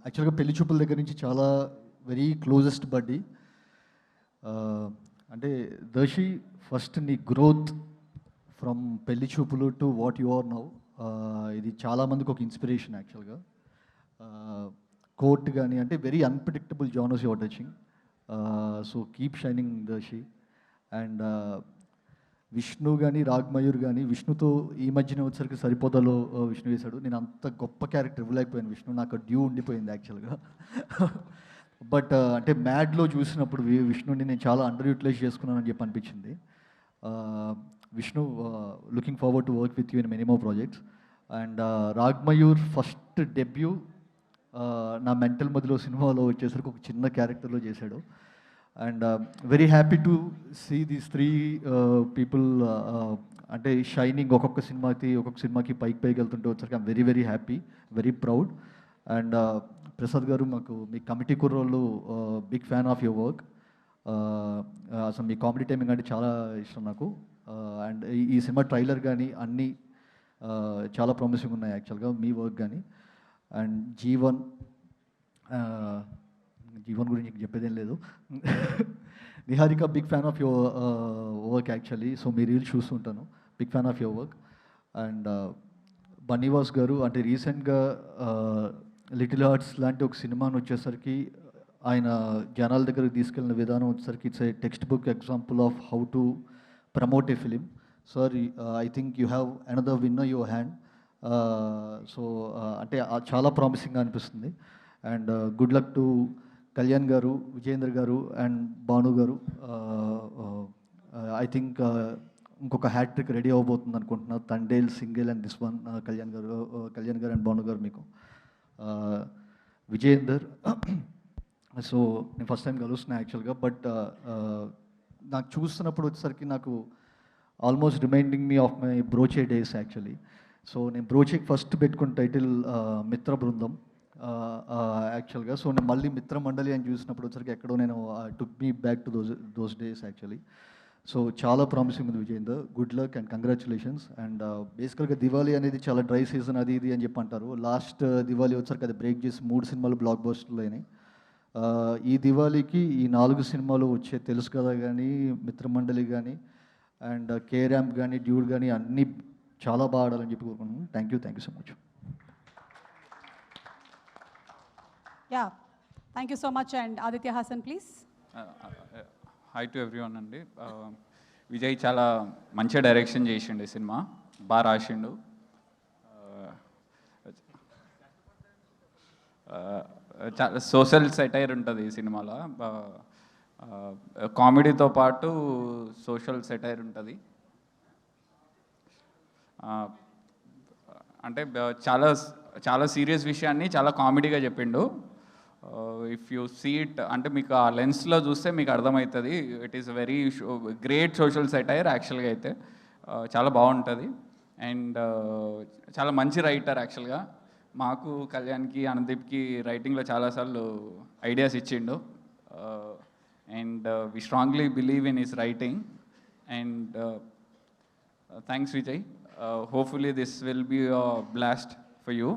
యాక్చువల్గా పెళ్లి చూపుల దగ్గర నుంచి చాలా వెరీ క్లోజెస్ట్ బడ్డీ. అంటే దర్శి ఫస్ట్ నీ growth from Pelli Choopulu to what you are now, ఇది చాలామందికి ఒక ఇన్స్పిరేషన్ యాక్చువల్గా. కోర్ట్ కానీ అంటే very unpredictable genres your touching. So keep shining Darshi. And Vishnu కానీ రాగ్మయూర్ కానీ, విష్ణుతో ఈ మధ్యన వచ్చేసరికి సరిపోదాలో విష్ణు వేశాడు. నేను అంత గొప్ప క్యారెక్టర్ ఇవ్వలేకపోయాను విష్ణు, నాకు డ్యూ ఉండిపోయింది యాక్చువల్గా. బట్ అంటే మ్యాడ్లో చూసినప్పుడు విష్ణుని నేను చాలా అండర్ యూటిలైజ్ చేసుకున్నానని చెప్పి అనిపించింది. Vishnu, looking forward to work with you in many more projects. And Ragmayur first debut నా మెంటల్ మధ్యలో సినిమాలో వచ్చేసరికి ఒక చిన్న క్యారెక్టర్లో చేశాడు. And very happy to see these 3 people అంటే షైనింగ్ ఒక్కొక్క సినిమాకి పైకి వెళ్తుంటే వచ్చరికి I'm very very happy, very proud. And Prasad గారు, మాకు మీ కమిటీ కుర్రోళ్ళు big fan of your work. అసలు మీ కామెడీ టైమింగ్ అంటే చాలా ఇష్టం నాకు. అండ్ ఈ సినిమా ట్రైలర్ కానీ అన్నీ చాలా ప్రామిసింగ్ ఉన్నాయి యాక్చువల్గా, మీ వర్క్ కానీ. అండ్ జీవన్ గురించి చెప్పేదేం లేదు. Niharika, big fan of your work actually. So మీ రీల్స్ చూస్తుంటాను, big fan of your work. And Bunny Vas గారు, అంటే రీసెంట్గా లిటిల్ హార్ట్స్ లాంటి ఒక సినిమాను వచ్చేసరికి ఆయన జనాల దగ్గరకు తీసుకెళ్ళిన విధానం వచ్చేసరికి it's a text book example of how to promote A film. Sir, I think you have another win in your hand. So అంటే చాలా ప్రామిసింగ్గా అనిపిస్తుంది. And good luck to Kalyan గారు, విజయేంద్ర గారు అండ్ భాను గారు. ఐ థింక్ ఇంకొక హ్యాట్రిక్ రెడీ అవబోతుంది అనుకుంటున్నా. Thandel, single and this one. Kalyan గారు అండ్ భాను గారు మీకు. విజయేందర్, సో నేను ఫస్ట్ టైం కలుస్తున్నా యాక్చువల్గా. బట్ నాకు చూస్తున్నప్పుడు వచ్చేసరికి నాకు almost reminding me of my Broche days actually. So నేను బ్రోచేకి ఫస్ట్ పెట్టుకున్న టైటిల్ మిత్ర బృందం యాక్చువల్గా. సో నేను మళ్ళీ మిత్ర మండలి అని చూసినప్పుడు వచ్చరికి ఎక్కడో నేను took me back to those days actually. So చాలా ప్రామిసింగ్ ఉంది Vijayender. Good luck and congratulations. And బేసికల్గా దివాళీ అనేది చాలా డ్రై సీజన్ అది ఇది అని చెప్పి అంటారు. లాస్ట్ దివాళీ వచ్చరికి అది బ్రేక్ చేసి 3 సినిమాలు బ్లాక్ బస్టర్లు అయినాయి. ఈ దివాళీకి ఈ 4 సినిమాలు వచ్చే తెలుసు కదా కానీ, మిత్రమండలి కానీ అండ్ కే ర్యాంప్ కానీ, డ్యూడ్ కానీ అన్నీ చాలా బాగా ఆడాలని చెప్పి కోరుకుంటున్నాను. Thank you so much. Yeah, thank you so much. And Aditya Haasan please. Hi to everyone అండి. విజయ్ చాలా మంచిగా డైరెక్షన్ చేసిండు, సినిమా బాగా రాసిండు. చాలా సోషల్ సెటైర్ ఉంటుంది ఈ సినిమాలో. కామెడీతో పాటు సోషల్ సెటైర్ ఉంటుంది. అంటే చాలా చాలా సీరియస్ విషయాన్ని చాలా కామెడీగా చెప్పిండు. ఇఫ్ యూ సీ ఇట్ అంటే మీకు ఆ లెన్స్లో చూస్తే మీకు అర్థమవుతుంది. It is very great social satire యాక్చువల్గా అయితే. చాలా బాగుంటుంది అండ్ చాలా మంచి రైటర్ యాక్చువల్గా. మాకు కళ్యాణ్కి అనుదీప్కి రైటింగ్లో చాలాసార్లు ఐడియాస్ ఇచ్చిండు and we strongly believe in his writing and thanks Vijay. Hopefully this will be blast for you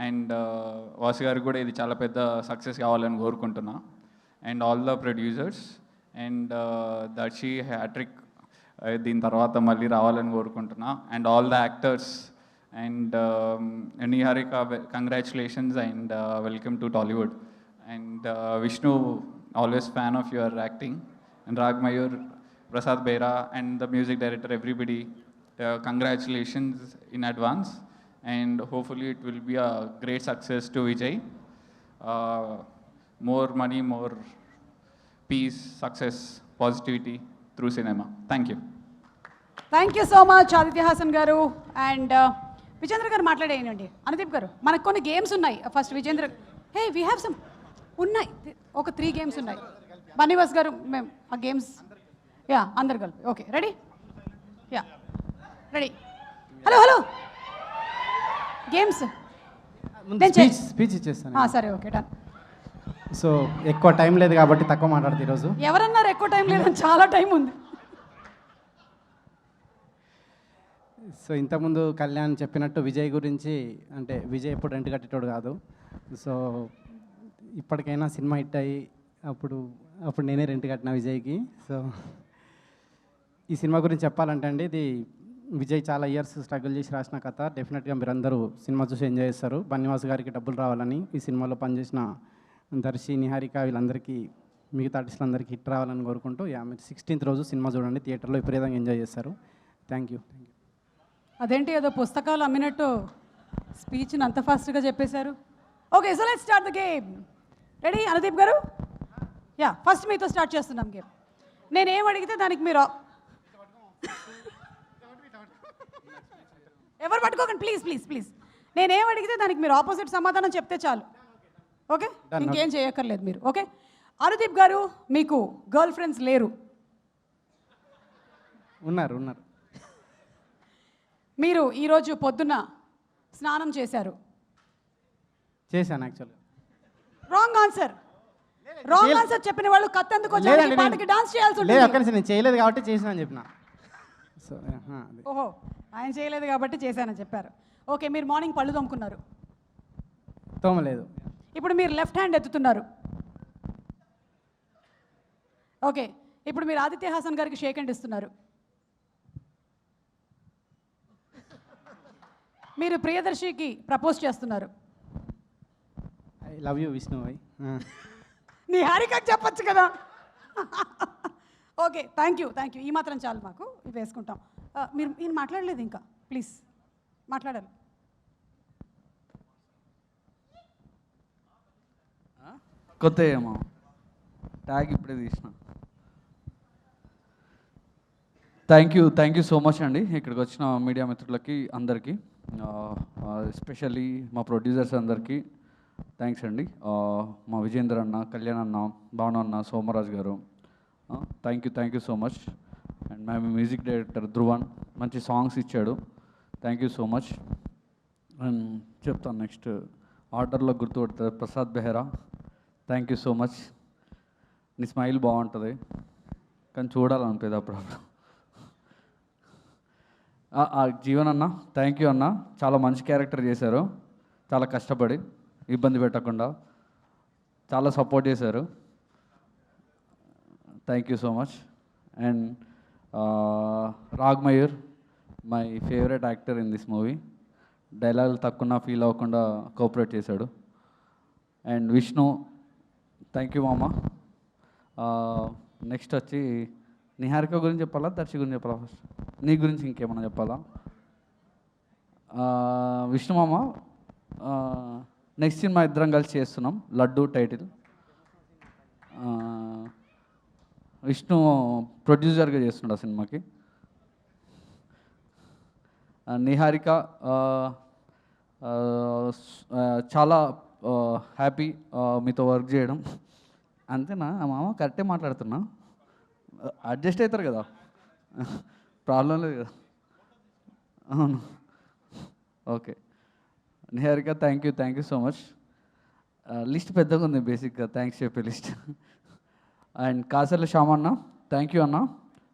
and Vasu గారికి కూడా ఇది చాలా పెద్ద సక్సెస్ కావాలని కోరుకుంటున్నా and all the producers and Darshi hattrick దీని తర్వాత మళ్ళీ రావాలని కోరుకుంటున్నా and all the actors and Niharika congratulations and welcome to Tollywood and Vishnu always fan of your acting and Rag Mayur, Prasad Behra and the music director everybody congratulations in advance and hopefully it will be a great success to Vijay. More money, more peace, success, positivity through cinema. Thank you. Thank you so much Aditya Haasan గారు and Vijendra గారు మాట్లాడేయండి. అనుదీప్ గారు మనకు కొన్ని games ఉన్నాయి. First Vijendra, hey we have some ఉన్నాయి, ఒక 3 games ఉన్నాయి. బన్నీవాస్ గారు మేము ఆ గేమ్స్ యా అందరు కలిపి okay ready? Yeah ready. Hello hello games speech ఇచ్చేస్తాను. సరే ఓకే డన్. సో ఎక్కువ టైం లేదు కాబట్టి తక్కువ మాట్లాడుతుంది ఈరోజు. ఎవరన్నారు ఎక్కువ టైం లేదని? చాలా టైం ఉంది. సో ఇంతకుముందు కళ్యాణ్ చెప్పినట్టు విజయ్ గురించి, అంటే విజయ్ ఎప్పుడు రెంట్ కట్టేటోడు కాదు. సో ఇప్పటికైనా సినిమా హిట్ అయ్యి అప్పుడు నేనే రెంట్ కట్టిన విజయ్కి. సో ఈ సినిమా గురించి చెప్పాలంటే అండి, ఇది విజయ్ చాలా ఇయర్స్ స్ట్రగుల్ చేసి రాసిన కథ. డెఫినెట్గా మీరందరూ సినిమా చూసి ఎంజాయ్ చేస్తారు. బన్నీవాస్ గారికి డబ్బులు రావాలని, ఈ సినిమాలో పనిచేసిన దర్శి, నిహారిక వీళ్ళందరికీ, మిగతా ఆర్టిస్టులందరికీ హిట్ రావాలని కోరుకుంటూ మీరు 16th రోజు సినిమా చూడండి థియేటర్లో, విపరీతంగా ఎంజాయ్ చేస్తారు. Thank you. అదేంటి ఏదో పుస్తకాలు అమ్మినట్టు స్పీచ్ని అంత ఫాస్ట్గా చెప్పేశారు. Okay so let's start the game. Ready Anudeep గారు? యా ఫస్ట్ మీతో స్టార్ట్ చేస్తున్నాం గేమ్. నేనేం అడిగితే దానికి మీరు ఎవరు పట్టుకోకండి ప్లీజ్ ప్లీజ్ ప్లీజ్. నేనేం అడిగితే దానికి మీరు ఆపోజిట్ సమాధానం చెప్తే చాలు. ఓకే ఇంకేం చేయక్కర్లేదు మీరు. ఓకే అనుదీప్ గారు, మీకు గర్ల్ ఫ్రెండ్స్ లేరు? ఉన్నారు. మీరు ఈరోజు పొద్దున్న స్నానం చేశారు? చేశాను యాక్చువల్గా. Wrong answer. రాంగ్ ఆన్సర్ చెప్పిన వాళ్ళు కత్తెందుకు వచ్చారు? పాటకి డాన్స్ చేయాల్సి ఉంటుంది. లేదు అక్కడ నేను చేయలేదు కాబట్టి చేసిన అని చెప్పిన. సో ఓహో ఆయన చేయలేదు కాబట్టి చేశానని చెప్పారు. ఓకే మీరు మార్నింగ్ పళ్ళు తోముకున్నారు? తోమలేదు. ఇప్పుడు మీరు లెఫ్ట్ హ్యాండ్ ఎత్తుతున్నారు. ఓకే ఇప్పుడు మీరు ఆదిత్య హాసన్ గారికి షేక్ హ్యాండ్ ఇస్తున్నారు. మీరు ప్రియదర్శికి ప్రపోజ్ చేస్తున్నారు. ఐ లవ్ యూ విష్ణు భాయ్. నీ హారికకి చెప్పచ్చు కదా. Okay thank you. ఈ మాత్రం చాలు మాకు, ఇవి వేసుకుంటాం. మీరు మాట్లాడలేదు ఇంకా, ప్లీజ్ మాట్లాడాలి. కొత్త ఏమో ట్యాగ్ ఇప్పుడే తీసిన. థ్యాంక్ యూ సో మచ్ అండి ఇక్కడికి వచ్చిన మీడియా మిత్రులకి అందరికీ, ఎస్పెషల్లీ మా ప్రొడ్యూసర్స్ అందరికీ థ్యాంక్స్ అండి. మా విజేందర్ అన్న, కళ్యాణ్ అన్న, భావన అన్న, సోమరాజ్ గారు, thank you so much. And మా మ్యూజిక్ డైరెక్టర్ ధ్రువన్ మంచి సాంగ్స్ ఇచ్చాడు, thank you so much. And చెప్తాను నెక్స్ట్ ఆర్డర్లో గుర్తుపడతారు Prasad Behra, thank you so much. నీ స్మైల్ బాగుంటుంది కానీ చూడాలనిపిస్తుంది అప్పుడప్పుడు. జీవన్ అన్న థ్యాంక్ యూ అన్న, చాలా మంచి క్యారెక్టర్ చేశారు, చాలా కష్టపడి ఇబ్బంది పెట్టకుండా చాలా సపోర్ట్ చేశారు, thank you so much. And Rag Mayur my favourite actor in this movie, డైలాగులు తక్కువ ఫీల్ అవ్వకుండా కోఆపరేట్ చేశాడు. అండ్ విష్ణు థ్యాంక్ యూ మామ. నెక్స్ట్ వచ్చి నిహారిక గురించి చెప్పాలా, దర్శి గురించి చెప్పాలా? ఫస్ట్ నీ గురించి ఇంకేమన్నా చెప్పాలా? విష్ణు మామ నెక్స్ట్ సినిమా ఇద్దరం కలిసి చేస్తున్నాం, లడ్డు టైటిల్. విష్ణు ప్రొడ్యూసర్గా చేస్తున్నాడు ఆ సినిమాకి. నిహారిక చాలా హ్యాపీ మీతో వర్క్ చేయడం. అంతేనా మామ? కరెక్టే మాట్లాడుతున్నా, అడ్జస్ట్ అవుతారు కదా, ప్రాబ్లం లేదు కదా? అవును, okay. Niharika thank you so much. List పెద్దగా ఉంది బేసిక్గా థ్యాంక్స్ చెప్పే లిస్ట్. అండ్ కాసర్ల శ్యామన్న థ్యాంక్ యూ అన్న,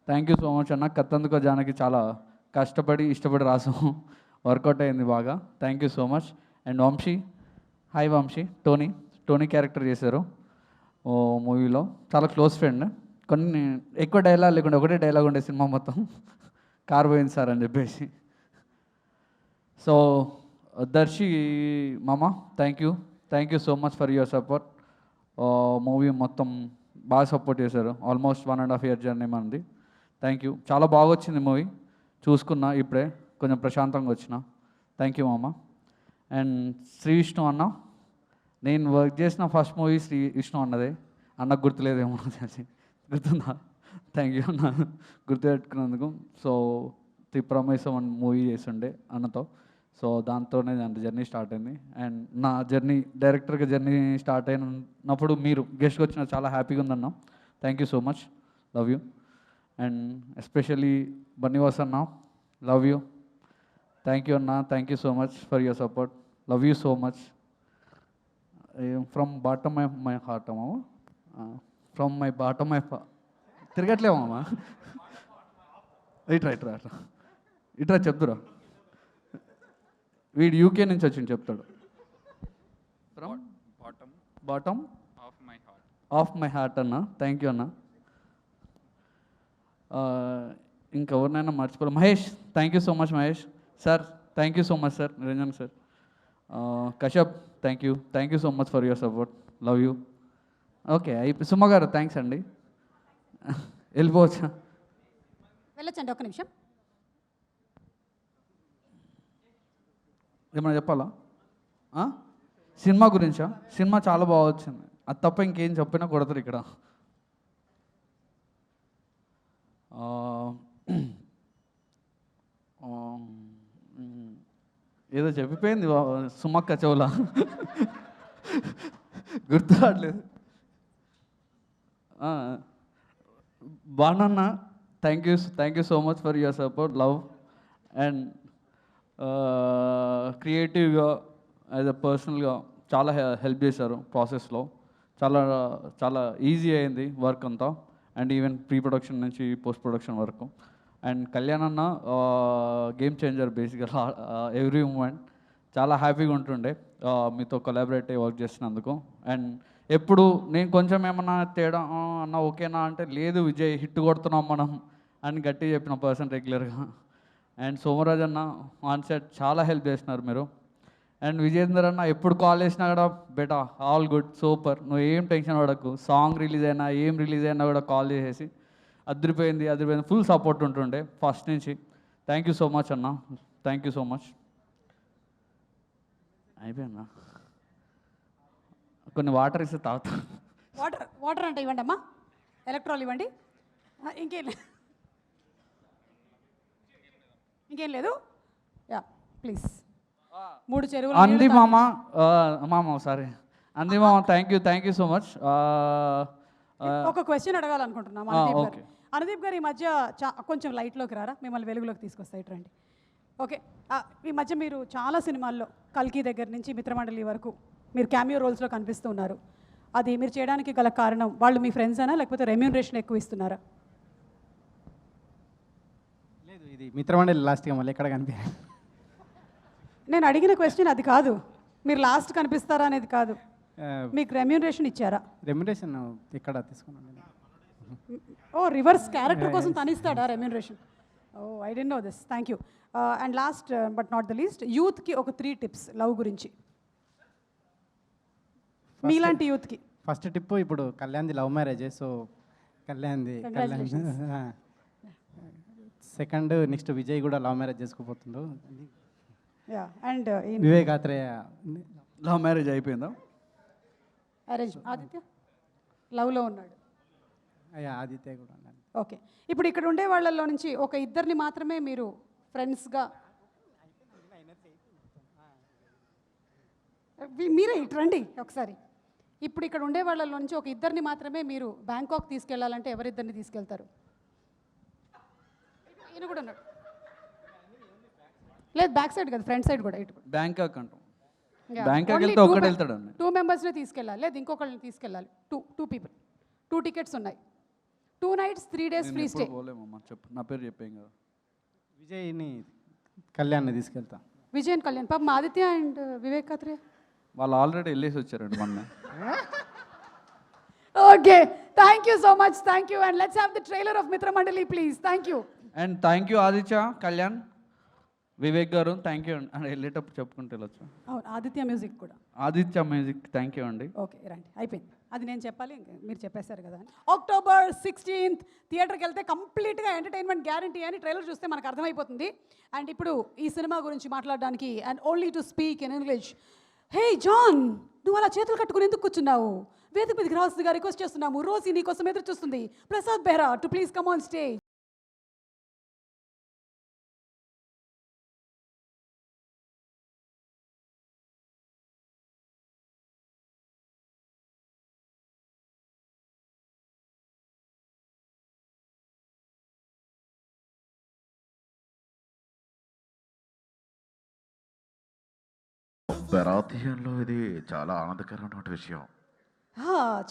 థ్యాంక్ యూ సో మచ్ అన్న. కత్తందుకో జానకి చాలా కష్టపడి ఇష్టపడి రాసాం, వర్కౌట్ అయింది బాగా, thank you so much. And Vamsi, hi Vamsi. Tony character చేశారు ఓ మూవీలో, చాలా క్లోజ్ ఫ్రెండ్. కొన్ని ఎక్కువ డైలాగ్ లేకుండా ఒకటే డైలాగ్ ఉండే సినిమా మొత్తం, కార్ పోయింది సార్ అని చెప్పేసి. సో దర్శి మామ thank you so much for your support. Movie మొత్తం బాగా సపోర్ట్ చేశారు, ఆల్మోస్ట్ 1.5 year జర్నీ మనది. థ్యాంక్ యూ, చాలా బాగా వచ్చింది మూవీ, చూసుకున్నా ఇప్పుడే కొంచెం ప్రశాంతంగా వచ్చిన. థ్యాంక్ యూ మామ. అండ్ శ్రీ విష్ణు అన్న, నేను వర్క్ చేసిన ఫస్ట్ మూవీ శ్రీ విష్ణు అన్నదే, అన్నకు గుర్తులేదేమో తెలిసి, గుర్తుందా? థ్యాంక్ యూ అన్న గుర్తుపెట్టుకున్నందుకు. సో త్రిప్రమేశం అని మూవీ చేస్తుండే అన్నతో, సో దాంతోనే దాని జర్నీ స్టార్ట్ అయింది. అండ్ నా జర్నీ డైరెక్టర్గా జర్నీ స్టార్ట్ అయినప్పుడు మీరు గెస్ట్కి వచ్చిన చాలా హ్యాపీగా ఉందన్న. Thank you so much, love you. And especially Bunny Vas అన్న, లవ్ యూ, థ్యాంక్ యూ అన్న, thank you so much for your support, love you so much. From bottom of my heart అమ్మ, ఫ్రమ్ మై బాటమ్ ఆఫ్, తిరగట్లేమమ్మా, ఇట్రా చెప్తురా, వీడు UK నుంచి వచ్చింది చెప్తాడు. From bottom of my heart అన్న, thank you అన్న. ఇంకెవరినైనా మర్చిపోలే, Mahesh thank you so much Mahesh sir, thank you so much sir, Niranjan sir. Kashyap thank you so much for your support, love you. Okay Suma గారు థ్యాంక్స్ అండి, వెళ్ళిపోవచ్చా? వెళ్ళొచ్చండి, ఒక్క నిమిషం. ఏమైనా చెప్పాలా? సినిమా గురించా? సినిమా చాలా బాగా వచ్చింది, అది తప్ప ఇంకేం చెప్పినా కొడతారు ఇక్కడ. ఏదో చెప్పిపోయింది సుమక్క చెవులా, గుర్తు రావట్లేదు. బాణన్న thank you so much for your support, love. And క్రియేటివ్గా యాజ్ అ పర్సనల్గా చాలా హెల్ప్ చేశారు ప్రాసెస్లో, చాలా చాలా ఈజీ అయింది వర్క్ అంతా. అండ్ ఈవెన్ ప్రీ ప్రొడక్షన్ నుంచి పోస్ట్ ప్రొడక్షన్ వరకు. అండ్ కళ్యాణ్ అన్న గేమ్ చేంజర్ బేసిక్గా, ఎవ్రీ మూమెంట్ చాలా హ్యాపీగా ఉంటుండే మీతో కొలాబరేట్ అయ్యి వర్క్ చేసినందుకు. అండ్ ఎప్పుడు నేను కొంచెం ఏమన్నా తేడా అన్న ఓకేనా అంటే, లేదు విజయ్ హిట్ కొడుతున్నాం మనం అని గట్టిగా చెప్పిన పర్సన్ రెగ్యులర్గా. అండ్ సోమరాజ్ అన్న ఆన్ సెట్ చాలా హెల్ప్ చేసినారు మీరు. అండ్ విజయేందర్ అన్న ఎప్పుడు కాల్ చేసినా కూడా బెటా ఆల్ గుడ్ సూపర్, నువ్వు ఏం టెన్షన్ పడకు, సాంగ్ రిలీజ్ అయినా ఏం రిలీజ్ అయినా కూడా కాల్ చేసేసి అదిరిపోయింది ఫుల్ సపోర్ట్ ఉంటుండే ఫస్ట్ నుంచి. థ్యాంక్ యూ సో మచ్ అన్న, థ్యాంక్ యూ సో మచ్. అయిపోయిందా? కొన్ని వాటర్ ఇస్తే తాగుతా. వాటర్ అంటే ఇవ్వండి అమ్మా, ఎలక్ట్రాల్ ఇవ్వండి. ఇంకేం లేదు, యా ప్లీజ్. 3 చెరువులు అంది మామ సారీ అంది మామ, థ్యాంక్ యూ సో మచ్. ఒక క్వశ్చన్ అడగాలనుకుంటున్నాం అనుదీప్ గారు. అనుదీప్ గారు ఈ మధ్య కొంచెం లైట్లోకి రారా, మిమ్మల్ని వెలుగులోకి తీసుకొస్తాయి రండి. ఓకే, ఈ మధ్య మీరు చాలా సినిమాల్లో కల్కి దగ్గర నుంచి మిత్రమండలి వరకు మీరు క్యామియో రోల్స్లో కనిపిస్తూ ఉన్నారు. అది మీరు చేయడానికి గల కారణం వాళ్ళు మీ ఫ్రెండ్స్ అయినా లేకపోతే రెమ్యూనరేషన్ ఎక్కువ ఇస్తున్నారా? లేదు, ఇది మిత్రమండలి లాస్ట్గా మళ్ళీ ఎక్కడ కనిపించారు. నేను అడిగిన క్వశ్చన్ అది కాదు, మీరు లాస్ట్ కనిపిస్తారా అనేది కాదు, మీకు రెమ్యూనరేషన్ ఇచ్చారా? రెమ్యూనరేషన్ ఎక్కడ తీసుకున్నాను? ఓ రివర్స్, క్యారెక్టర్ కోసం తనిస్తాడా remuneration? Oh I don't know this, thank you. And last but not the least, యూత్కి ఒక 3 టిప్స్ లవ్ గురించి, మీలాంటి యూత్కి. ఫస్ట్ టిప్, ఇప్పుడు కళ్యాణ్ది love marriage, so Kalyan. Second, next Vijay కూడా లవ్ మ్యారేజ్ చేసుకోబోతుండు. And Vivek Athreya love marriage అయిపోయిందా? అరేంజ్. ఆదిత్య లవ్లో ఉన్నాడు. ఆదిత్య కూడా ఉన్నాడు. ఓకే, ఇప్పుడు ఇక్కడ ఉండే వాళ్ళల్లో నుంచి ఒక 2 మాత్రమే మీరు ఫ్రెండ్స్గా మీరే ఇటు రండి ఒకసారి. ఇప్పుడు ఇక్కడ ఉండే వాళ్ళ నుంచి ఒక ఇద్దరిని మాత్రమే మీరు బ్యాంకాక్ తీసుకెళ్లాలంటే ఎవరిద్దరిని తీసుకెళ్తారు? ఈయన కూడా ఉన్నాడు. లేదు, బ్యాక్ సైడ్ కదా, ఫ్రంట్ సైడ్ కూడా. ఇటు బ్యాంకాక్ అంటాం. బ్యాంకాక్ వెళ్తే ఒక్కడే వెళ్తాడండి. 2 మెంబర్స్నే తీసుకెళ్ళాలి, లేదు ఇంకొకళ్ళని తీసుకెళ్ళాలి. 2 people, 2 tickets ఉన్నాయి. 2 nights 3 days ఫ్రీ స్టే. పోలేమమ్మా, చెప్పు, నా పేరు చెప్పాం కదా. విజయ్ని కళ్యాణ్ని తీసుకెళ్తా. విజయ్ కళ్యాణ్, పాపం ఆదిత్య అండ్ వివేక్ కత్రే వాళ్ళు ఆల్రెడీ వెళ్ళేసి వచ్చారండి మొన్న. Okay, thank you so much, thank you. And let's have the trailer of Mithra Mandali please. Thank you. And thank you Aditya, Kalyan, Vivek గారు, థ్యాంక్ యూ అండి. వెళ్ళేటప్పుడు చెప్పుకుంటూ వెళ్ళొచ్చు. అవును, ఆదిత్య మ్యూజిక్ కూడా. ఆదిత్య మ్యూజిక్ థ్యాంక్ యూ అండి. ఓకే రండి, అయిపోయింది. అది నేను చెప్పాలి, మీరు చెప్పేశారు కదా. October 16th థియేటర్కి వెళ్తే కంప్లీట్గా ఎంటర్టైన్మెంట్ గ్యారంటీ అని ట్రైలర్ చూస్తే మనకు అర్థమైపోతుంది. అండ్ ఇప్పుడు ఈ సినిమా గురించి మాట్లాడడానికి and only to speak in English. Hey John, నువ్వు అలా చేతులు కట్టుకుని ఎందుకు కూర్చున్నావు? వేదిక మీదకి రావాల్సిందిగా రిక్వెస్ట్ చేస్తున్నాము. రోజీ నీ కోసం ఎదురు చూస్తుంది. Prasad Behra to please come on stage. బెరాతియన్లో ఇది చాలా ఆనందకరమైన విషయం.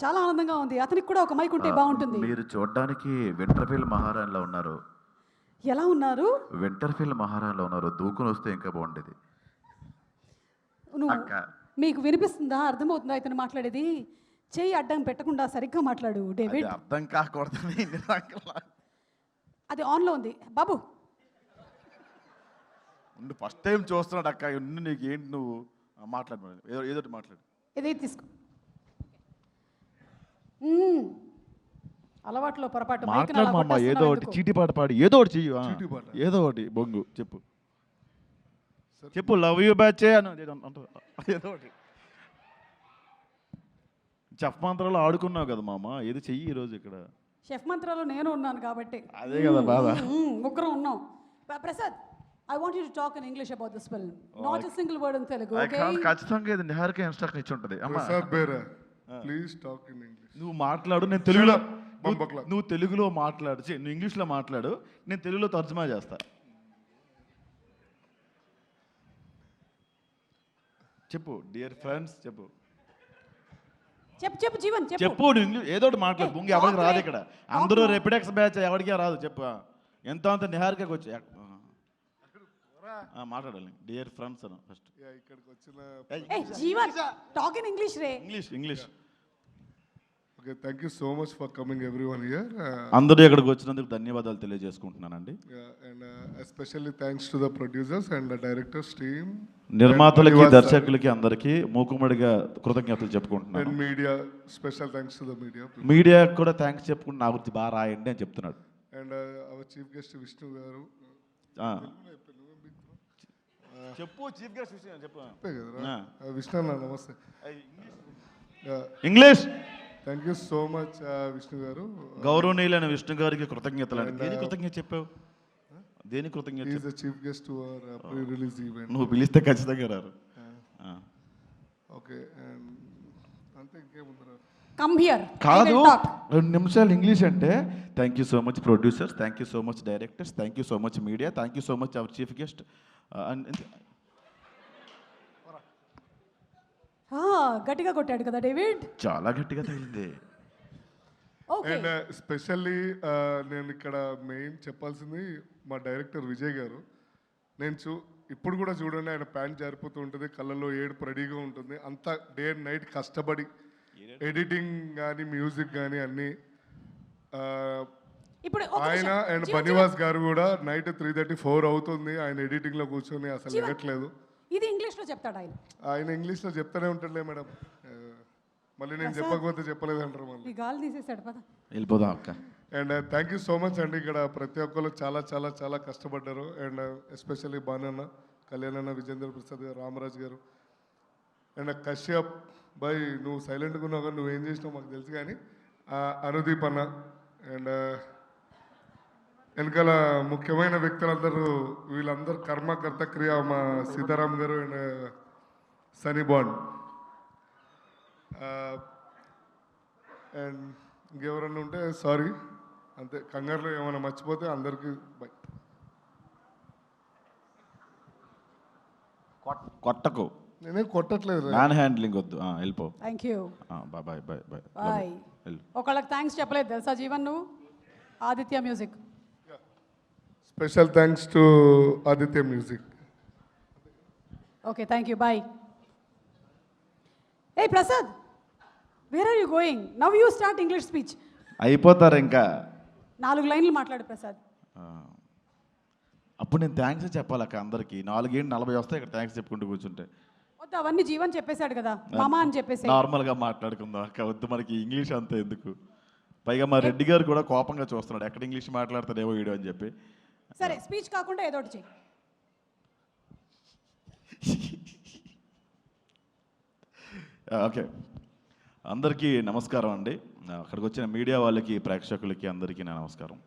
చాలా ఆనందంగా ఉంది. అతనికి కూడా ఒక మైక్ ఉంటే బాగుంటుంది. మీరు చూడడానికి వింటర్ఫీల్ మహారాణిలో ఉన్నారు. ఎలా ఉన్నారు? వింటర్ఫీల్ మహారాణిలో ఉన్నారు. దూకుని వస్తే ఇంకా బాగుండేది. మీకు వినిపిస్తుందా, అర్థమవుతుందా ఇతను మాట్లాడేది? చెయ్యి అడ్డం పెట్టకుండా సరిగ్గా మాట్లాడు డేవిడ్. అర్థం కాకూడదని అది ఆన్లో ఉంది బాబు. ఫస్ట్ టైం చూస్తున్నాడు అక్క. నీకు ఏంటి, నువ్వు మాట్లాడు, ఏదో మాట్లాడు. ఇదే తీసుకో. అలవాట్లో పొరపాటు. మాట్లాడమమ్మా, ఏదో ఒకటి చీటీ పాట పాడి ఏదో ఒకటి చెయ్యి. ఏదో ఒకటి బొంగు చెప్పు. చెప్పు, లవ్ యూ బ్యాచ్ ఏదో ఒకటి. చెఫ్ మంత్రాలు ఆడుకున్నావు కదా మామ, ఏదో చెయ్యి ఈరోజు ఇక్కడ. షెఫ్ మంత్రాలు నేను ఉన్నాను కాబట్టి. అదే కదా బాధ. ముగ్గురం ఉన్నాం. Prasad, I want you to talk in English about this film. Not a single word in Telugu, okay? ఖచ్చితంగా ఇది నిహారిక ఇన్స్ట్రక్షన్ ఇచ్చి ఉంటుంది. Please talk in English. నువ్వు మాట్లాడు, నేను తెలుగులో. నువ్వు తెలుగులో మాట్లాడు, నువ్వు ఇంగ్లీష్లో మాట్లాడు, నేను తెలుగులో తర్జుమా చేస్తా. చెప్పు డియర్ ఫ్రెండ్స్, చెప్పు చెప్పు జీవన్ చెప్పు. నువ్వు ఇంగ్లీష్ ఏదో ఒకటి మాట్లాడు. బొంగి ఎవరికి రాదు ఇక్కడ. అందరూ రెపిడెక్స్ బ్యాచ్, ఎవరికే రాదు. చెప్పు. ఎంతో అంత నిహారికకి వచ్చి మాట్లాడాలి. డియర్ ఫ్రెండ్స్ అను ఫస్ట్. ఇక్కడికి వచ్చిన జీవన్ టాక్ ఇన్ ఇంగ్లీష్ రే. English. Okay, thank you so much for coming everyone here. అందరూ ఇక్కడికి వచ్చినందుకు ధన్యవాదాలు తెలియజేసుకుంటున్నానండి. And especially thanks to the producers and the directors team. నిర్మాతలకి, దర్శకులకి అందరికీ మూకుమ్మడిగా కృతజ్ఞతలు చెప్పుకుంటున్నాను. And media, special thanks to the media. మీడియాకి కూడా థ్యాంక్స్ చెప్పుకుంటూ నా గురించి బాగా రాయండి అని చెప్తున్నాడు. And our chief guest Vishnu గారు. చెప్పు చీఫ్ గెస్ట్ విష్ణు చెప్పు. విష్ణు అన్న నమస్తే. English. Thank you so much Vishnu గారు. గౌరవనీయులైన విష్ణు గారికి కృతజ్ఞతలు. దేని కృతజ్ఞత చెప్పావు? దేని కృతజ్ఞత? Is the chief guest to our pre release event. నువ్వు పిలిస్తే ఖచ్చితంగా రారు. ఓకే, అంతే, ఇంకేముందరా? Come here. కాదు, 2 నిమిషాలు ఇంగ్లీష్ అంటే thank you so much producers, thank you so much directors, thank you so much media, thank you so much our chief guest. గట్టిగా కొట్టాడు కదా డేవిడ్. చాలా గట్టిగా తగిలింది. అండ్ స్పెషల్లీ నేను ఇక్కడ మెయిన్ చెప్పాల్సింది మా డైరెక్టర్ విజయ్ గారు. నేను ఇప్పుడు కూడా చూడండి, ఆయన ప్యాంట్ జారిపోతూ ఉంటుంది, కళ్ళల్లో ఏడుపు రెడీగా ఉంటుంది. అంతా డే అండ్ నైట్ కష్టపడి ఎడిటింగ్ కానీ మ్యూజిక్ కానీ అన్నీ. ఆయన అండ్ బనివాస్ గారు కూడా నైట్ 3:30-4 అవుతుంది ఆయన ఎడిటింగ్లో కూర్చొని అసలు ఎగట్లేదు. ఇది ఇంగ్లీష్లో చెప్తాడు ఆయన. ఆయన ఇంగ్లీష్లో చెప్తానే ఉంటాడులే మేడం. మళ్ళీ నేను చెప్పకపోతే చెప్పలేదు అంటారు మళ్ళీ. గాలి తీసేసాడు పద. వెళ్ళిపోదాం అక్క. And thank you so much అండి. ఇక్కడ ప్రతి ఒక్కరు చాలా చాలా చాలా కష్టపడ్డారు. అండ్ ఎస్పెషల్లీ బానన్న, కళ్యాణన్న, విజేంద్ర ప్రసాద్ గారు, రామరాజ్ గారు అండ్ కశ్యప్ బాయ్. నువ్వు సైలెంట్గా ఉన్నావు కానీ నువ్వేం చేసినావు మాకు తెలుసు. కానీ అనుదీప్ అన్న అండ్ వెనకాల ముఖ్యమైన వ్యక్తులందరూ, వీళ్ళందరూ కర్మకర్త క్రియ, మా సీతారాం గారు అండ్ సనీ బాండ్. అండ్ ఇంకెవరన్నా ఉంటే సారీ, అంతే. కంగారులో ఏమైనా మర్చిపోతే అందరికీ బై. కొట్టకు, నేనేం కొట్టట్లేదు. మ్యాన్ హ్యాండ్లింగ్ వద్దు, వెళ్ళిపో. Thank you. Bye bye bye bye. Bye. ఒకళ్ళకి థ్యాంక్స్ చెప్పలేదు తెలుసా జీవన్ నువ్వు? Aditya music. Special thanks to Aditya music. Okay, thank you, bye. Hey Prasad, where are you going? Now you start English speech. అయిపోతారు ఇంకా 4 లైన్లు మాట్లాడు ప్రసాద్. అప్పుడు నేను థ్యాంక్స్ చెప్పాలక్క అందరికి. 4:40 వస్తాయి ఇక్కడ థ్యాంక్స్ చెప్పుకుంటూ కూర్చుంటే. వద్దు, అవన్నీ జీవన్ చెప్పేశాడు కదా, మామా అని చెప్పేసి. నార్మల్గా మాట్లాడుకుందాం అక్క, వద్దు మనకి ఇంగ్లీష్ అంతా ఎందుకు. పైగా మా రెడ్డి గారు కూడా కోపంగా చూస్తున్నాడు, ఎక్కడ ఇంగ్లీష్ మాట్లాడతాడేమో వీడియో అని చెప్పి. సరే, స్పీచ్ కాకుండా ఏదో ఒకటి చెయ్యి. ఓకే, అందరికీ నమస్కారం అండి. అక్కడికి వచ్చిన మీడియా వాళ్ళకి, ప్రేక్షకులకి అందరికీ నా నమస్కారం.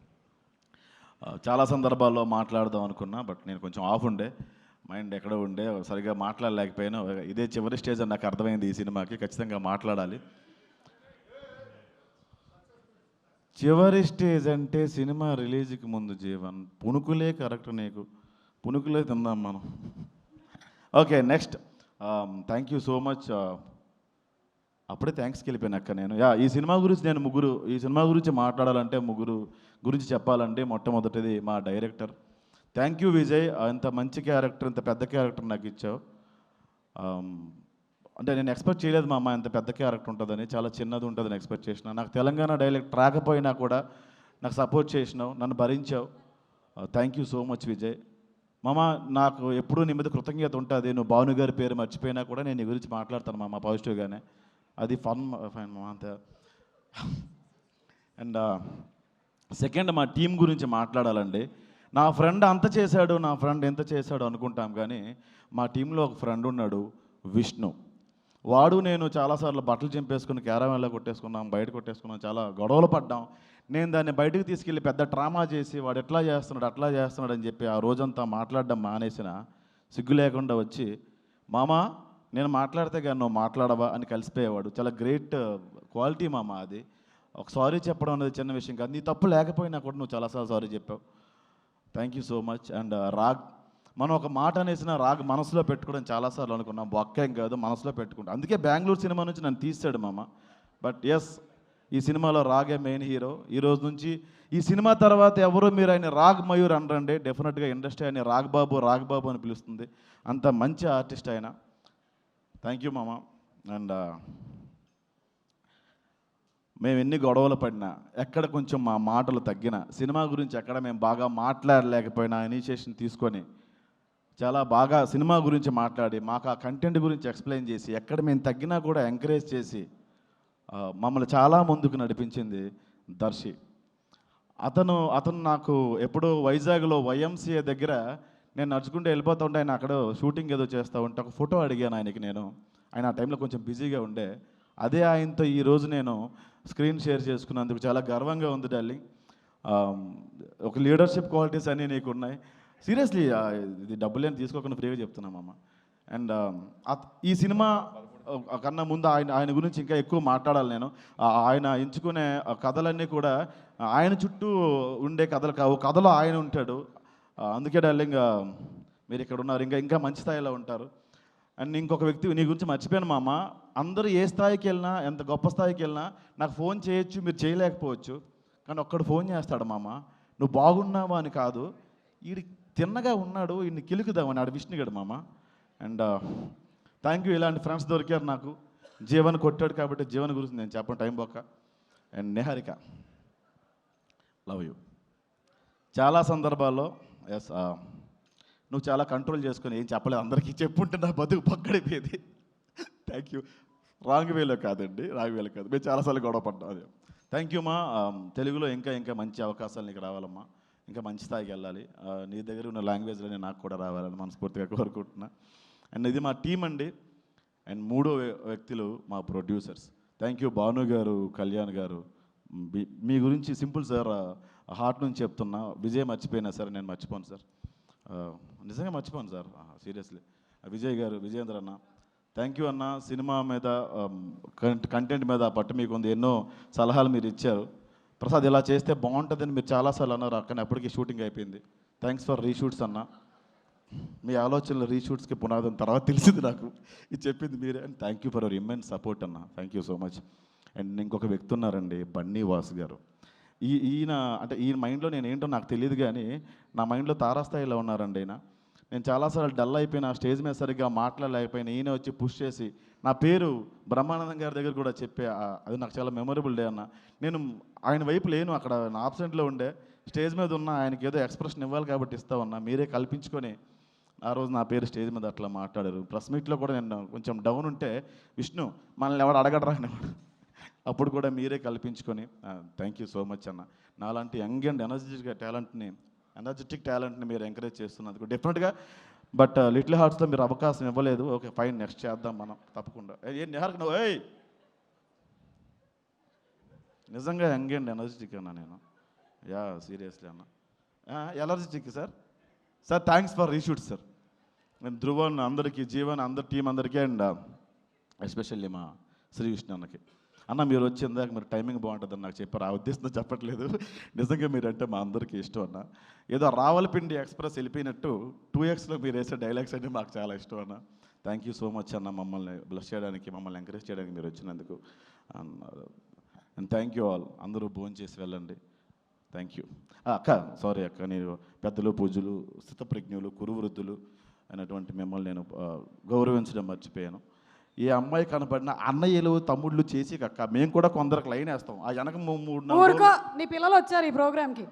చాలా సందర్భాల్లో మాట్లాడదాం అనుకున్నా, బట్ నేను కొంచెం ఆఫ్ ఉండే, మైండ్ ఎక్కడో ఉండే, సరిగా మాట్లాడలేకపోయినా. ఇదే చివరి స్టేజ్ అని నాకు అర్థమైంది ఈ సినిమాకి, ఖచ్చితంగా మాట్లాడాలి. చివరి స్టేజ్ అంటే సినిమా రిలీజ్కి ముందు జీవన్. పుణుకులే కరెక్ట్, నీకు పుణుకులే తిందాం మనం. Okay, next. Thank you so much. అప్పుడే థ్యాంక్స్కి వెళ్ళిపోయినాక నేను ఈ సినిమా గురించి ఈ సినిమా గురించి మాట్లాడాలంటే ముగ్గురు గురించి చెప్పాలంటే మొట్టమొదటిది మా డైరెక్టర్. థ్యాంక్ యూ విజయ్, ఇంత మంచి క్యారెక్టర్, ఇంత పెద్ద క్యారెక్టర్ నాకు ఇచ్చావు. అంటే నేను ఎక్స్పెక్ట్ చేయలేదు మా అమ్మ ఇంత పెద్ద క్యారెక్టర్ ఉంటుందని, చాలా చిన్నది ఉంటుందని ఎక్స్పెక్ట్ చేసిన. నాకు తెలంగాణ డైలెక్ట్ రాకపోయినా కూడా నాకు సపోర్ట్ చేసినావు, నన్ను భరించావు. Thank you so much Vijay. మామ, నాకు ఎప్పుడూ నీ మీద కృతజ్ఞత ఉంటుంది. నువ్వు భాను గారి పేరు మర్చిపోయినా కూడా నేను నీ గురించి మాట్లాడతాను మామ పాజిటివ్గానే. అది ఫైన్ మామ అంతే. అండ్ సెకండ్, మా టీం గురించి మాట్లాడాలండి. నా ఫ్రెండ్ అంత చేశాడు, నా ఫ్రెండ్ ఎంత చేశాడు అనుకుంటాం, కానీ మా టీంలో ఒక ఫ్రెండ్ ఉన్నాడు, విష్ణు. వాడు నేను చాలాసార్లు బట్టలు చింపేసుకుని క్యారమెల్లో కొట్టేసుకున్నాం, బయట కొట్టేసుకున్నాం, చాలా గొడవలు పడ్డాం. నేను దాన్ని బయటకు తీసుకెళ్ళి పెద్ద డ్రామా చేసి వాడు ఎట్లా చేస్తున్నాడు అట్లా చేస్తున్నాడు అని చెప్పి ఆ రోజంతా మాట్లాడడం మానేసిన, సిగ్గు లేకుండా వచ్చి, మామా నేను మాట్లాడితే కానీ నువ్వు మాట్లాడవా అని కలిసిపోయేవాడు. చాలా గ్రేట్ క్వాలిటీ మామ అది. ఒక సారీ చెప్పడం అనేది చిన్న విషయం కాదు. నీ తప్పు లేకపోయినా కూడా నువ్వు చాలాసార్లు సారీ చెప్పావు. Thank you so much. And Rag, మనం ఒక మాట అనేసిన రాగ్ మనసులో పెట్టుకోవడం చాలాసార్లు అనుకున్నాం, బొక్కేం కాదు మనసులో పెట్టుకుంటాం. అందుకే బెంగళూరు సినిమా నుంచి నన్ను తీసాడు మామ. బట్ ఎస్, ఈ సినిమాలో రాగే మెయిన్ హీరో. ఈ రోజు నుంచి ఈ సినిమా తర్వాత ఎవరో మీరు ఆయన రాగ్ మయూర్ అనరండి, డెఫినెట్గా ఇండస్ట్రీ ఆయన రాగ్ బాబు అని పిలుస్తుంది. అంత మంచి ఆర్టిస్ట్ ఆయన. థ్యాంక్ యూ మామ. అండ్ మేము ఎన్ని గొడవలు పడినా, ఎక్కడ కొంచెం మా మాటలు తగ్గినా, సినిమా గురించి ఎక్కడ మేము బాగా మాట్లాడలేకపోయినా ఇనిషియేషన్ తీసుకొని చాలా బాగా సినిమా గురించి మాట్లాడి మాకు ఆ కంటెంట్ గురించి ఎక్స్ప్లెయిన్ చేసి, ఎక్కడ మేము తగ్గినా కూడా ఎంకరేజ్ చేసి మమ్మల్ని చాలా ముందుకు నడిపించింది దర్శి. అతను నాకు ఎప్పుడో వైజాగ్లో వైఎంసీఏ దగ్గర నేను నడుచుకుంటూ వెళ్ళిపోతూ ఉంటే, ఆయన అక్కడ షూటింగ్ ఏదో చేస్తూ ఉంటే ఒక ఫోటో అడిగాను ఆయనకి. ఆయన ఆ టైంలో కొంచెం బిజీగా ఉండే. అదే ఆయనతో ఈరోజు నేను స్క్రీన్ షేర్ చేసుకున్నందుకు చాలా గర్వంగా ఉంది డార్లింగ్. ఒక లీడర్షిప్ క్వాలిటీస్ అన్నీ నీకు ఉన్నాయి. సీరియస్లీ, ఇది డబ్బులేని తీసుకోకుండా ఫ్రీగా చెప్తున్నామమ్మ. అండ్ ఈ సినిమా కన్నా ముందు ఆయన గురించి ఇంకా ఎక్కువ మాట్లాడాలి నేను. ఆయన ఎంచుకునే కథలన్నీ కూడా ఆయన చుట్టూ ఉండే కథలు కావు, కథలో ఆయన ఉంటాడు. అందుకే డార్లింగ్ మీరు ఇక్కడ ఉన్నారు, ఇంకా మంచి స్థాయిలో ఉంటారు. అండ్ ఇంకొక వ్యక్తి నీ గురించి మర్చిపోయాను మామ. అందరూ ఏ స్థాయికి వెళ్ళినా, ఎంత గొప్ప స్థాయికి వెళ్ళినా నాకు ఫోన్ చేయొచ్చు, మీరు చేయలేకపోవచ్చు, కానీ ఒక్కడు ఫోన్ చేస్తాడు మామ. నువ్వు బాగున్నావా అని కాదు, వీడి తిన్నగా ఉన్నాడు, వీడిని కిలుకుదామని, ఆడు విష్ణుగాడు మామ. అండ్ థ్యాంక్ యూ, ఇలాంటి ఫ్రెండ్స్ దొరికారు నాకు. జీవన్ కొట్టాడు కాబట్టి జీవన్ గురించి నేను చెప్పను టైం పోక. And Niharika, love you. చాలా సందర్భాల్లో ఎస్, నువ్వు చాలా కంట్రోల్ చేసుకొని ఏం చెప్పలేదు, అందరికీ చెప్పుంటే నా బతుకు పక్కడిపోయేది. Thank you. రాంగ్ వేలో కాదండి, రాంగ్ వేలో కాదు, మేము చాలాసార్లు గొడవ పడ్డాం. అదే థ్యాంక్ యూ మా. తెలుగులో ఇంకా మంచి అవకాశాలు నీకు రావాలమ్మా, ఇంకా మంచి స్థాయికి వెళ్ళాలి. నీ దగ్గర ఉన్న లాంగ్వేజ్లోనే నాకు కూడా రావాలని మనస్ఫూర్తిగా కోరుకుంటున్నా. అండ్ ఇది మా టీం అండి. అండ్ మూడో వ్యక్తులు మా ప్రొడ్యూసర్స్. థ్యాంక్ యూ భాను గారు, కళ్యాణ్ గారు. మీ గురించి సింపుల్ సార్, హార్ట్ నుంచి చెప్తున్నా. విజయ్ మర్చిపోయినా సార్, నేను మర్చిపోను సార్, నిజంగా మర్చిపోను సార్, సీరియస్లీ. విజయ్ గారు, విజయేంద్ర అన్న, థ్యాంక్ యూ అన్న. సినిమా మీద కంటెంట్ మీద పట్టు మీకు ఉంది, ఎన్నో సలహాలు మీరు ఇచ్చారు. ప్రసాద్ ఇలా చేస్తే బాగుంటుందని మీరు చాలాసార్లు అన్నారు, కానీ అప్పటికి షూటింగ్ అయిపోయింది. థ్యాంక్స్ ఫర్ రీషూట్స్ అన్న. మీ ఆలోచనలు రీషూట్స్కి పునాదని తర్వాత తెలిసింది నాకు, ఇది చెప్పింది మీరే. And thank you for our immense support అన్న. Thank you so much. And ఇంకొక వ్యక్తి ఉన్నారండి, బన్నీ వాస్ గారు. ఈయన అంటే ఈయన మైండ్లో నేను ఏంటో నాకు తెలియదు, కానీ నా మైండ్లో తారాస్థాయిలో ఉన్నారండి ఈయన. నేను చాలాసార్లు డల్ అయిపోయిన, స్టేజ్ మీద సరిగ్గా మాట్లాడలేకపోయినా ఈయన వచ్చి పుష్ చేసి నా పేరు బ్రహ్మానందం గారి దగ్గర కూడా చెప్పే అది నాకు చాలా మెమొరబుల్ డే అన్న. నేను ఆయన వైపు లేను, అక్కడ నా ఆబ్సెంట్లో ఉండే, స్టేజ్ మీద ఉన్న ఆయనకి ఏదో ఎక్స్ప్రెషన్ ఇవ్వాలి కాబట్టి ఇస్తా ఉన్నా. మీరే కల్పించుకొని ఆ రోజు నా పేరు స్టేజ్ మీద అట్లా మాట్లాడారు. ప్రెస్ మీట్లో కూడా నేను కొంచెం డౌన్ ఉంటే, విష్ణు మనల్ని ఎవడు అడగడరా అనేవాడు, అప్పుడు కూడా మీరే కల్పించుకొని థ్యాంక్ యూ సో మచ్ అన్న. నాలాంటి యంగ్ అండ్ ఎనర్జెటిక్ టాలెంట్ని మీరు ఎంకరేజ్ చేస్తున్నందుకు డెఫినెట్గా. బట్ లిటిల్ హార్ట్స్లో మీరు అవకాశం ఇవ్వలేదు, ఓకే ఫైన్, నెక్స్ట్ చేద్దాం మనం తప్పకుండా. ఏ నిహార్కి నువ్వు నిజంగా యంగ్ అండ్ ఎనర్జెటిక్ అన్న నేను. యా సీరియస్లీ అన్న, energetic sir. Thanks for reshoot sir. నేను ధ్రువన్ అందరికీ, జీవన్ అందరి టీం అందరికీ, అండ్ ఎస్పెషల్లీ మా శ్రీ విష్ణు అన్నకి. అన్న మీరు వచ్చిందాక మీరు టైమింగ్ బాగుంటుందని నాకు చెప్పారు, ఆ ఉద్దేశంతో చెప్పట్లేదు. నిజంగా మీరంటే మా అందరికీ ఇష్టం అన్న. ఏదో రావలపిండి ఎక్స్ప్రెస్ వెళ్ళిపోయినట్టు 2Xలో మీరు వేసే డైలాగ్స్ అంటే మాకు చాలా ఇష్టం అన్న. థ్యాంక్ యూ సో మచ్ అన్న, మమ్మల్ని బ్లెస్ చేయడానికి, మమ్మల్ని ఎంకరేజ్ చేయడానికి మీరు వచ్చినందుకు. And thank you all. అందరూ భోజనం చేసి వెళ్ళండి. థ్యాంక్ యూ అక్క. సారీ అక్క, నేను పెద్దలు, పూజలు, స్థితప్రజ్ఞులు, కురువృద్ధులు అయినటువంటి మిమ్మల్ని నేను గౌరవించడం మర్చిపోయాను. ఏ అమ్మాయి కనపడిన అన్నయ్యలు, తమ్ముళ్ళు చేసి అక్క మేము కూడా కొందరికి లైన్ వేస్తాం. ఆ వెనక 3-4 నీ పిల్లలు వచ్చారు ఈ ప్రోగ్రామ్కి,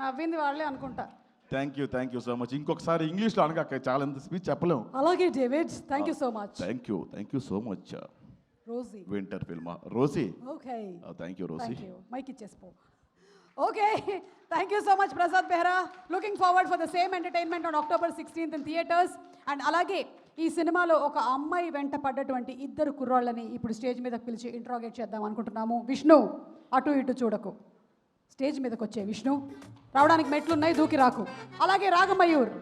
నవ్వింది వాళ్ళే అనుకుంటా. Thank you so much. ఇంకొకసారి ఇంగ్లీష్లో అనక, చాలా ఎంత స్పీచ్ చెప్పలేము. అలాగే David, thank you so much. Thank you so much. Rosie winter film Rosie. Okay thank you Rosie. Mike ఇచ్చేసిపో. Okay, thank you so much Prasad Behra. Looking forward for the same entertainment on October 16th in theatres. And అలాగే ఈ సినిమాలో ఒక అమ్మాయి వెంట పడ్డటువంటి 2 కుర్రాళ్ళని ఇప్పుడు stage మీదకి పిలిచి ఇంట్రాగేట్ చేద్దాం అనుకుంటున్నాము. విష్ణు, అటు ఇటు చూడకు, స్టేజ్ మీదకి వచ్చే విష్ణు. రావడానికి మెట్లు ఉన్నాయి, దూకి రాకు. అలాగే రాగమయూర్,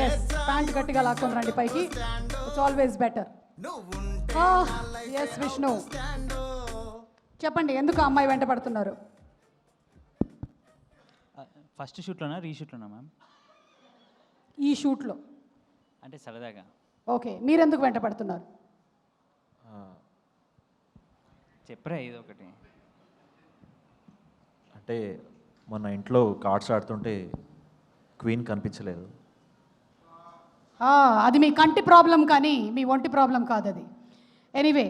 ఎస్, ప్యాంట్ గట్టిగా లాక్కొని రండి పైకి, it's always better. Yes Vishnu, చెప్పండి ఎందుకు ఆ అమ్మాయి వెంట పడుతున్నారు? ఫస్ట్ షూట్లోనా రీషూట్లోనా మ్యామ్? ఈ షూట్లో. అంటే సరదాగా. ఓకే, మీరెందుకు వెంట పడుతున్నారు? చెప్పరా ఇది ఒకటి. అంటే మొన్న ఇంట్లో కార్డ్స్ ఆడుతుంటే క్వీన్ కనిపించలేదు. అది మీ కంటి ప్రాబ్లం కానీ మీ ఒంటి ప్రాబ్లం కాదు అది. ఎనీవే,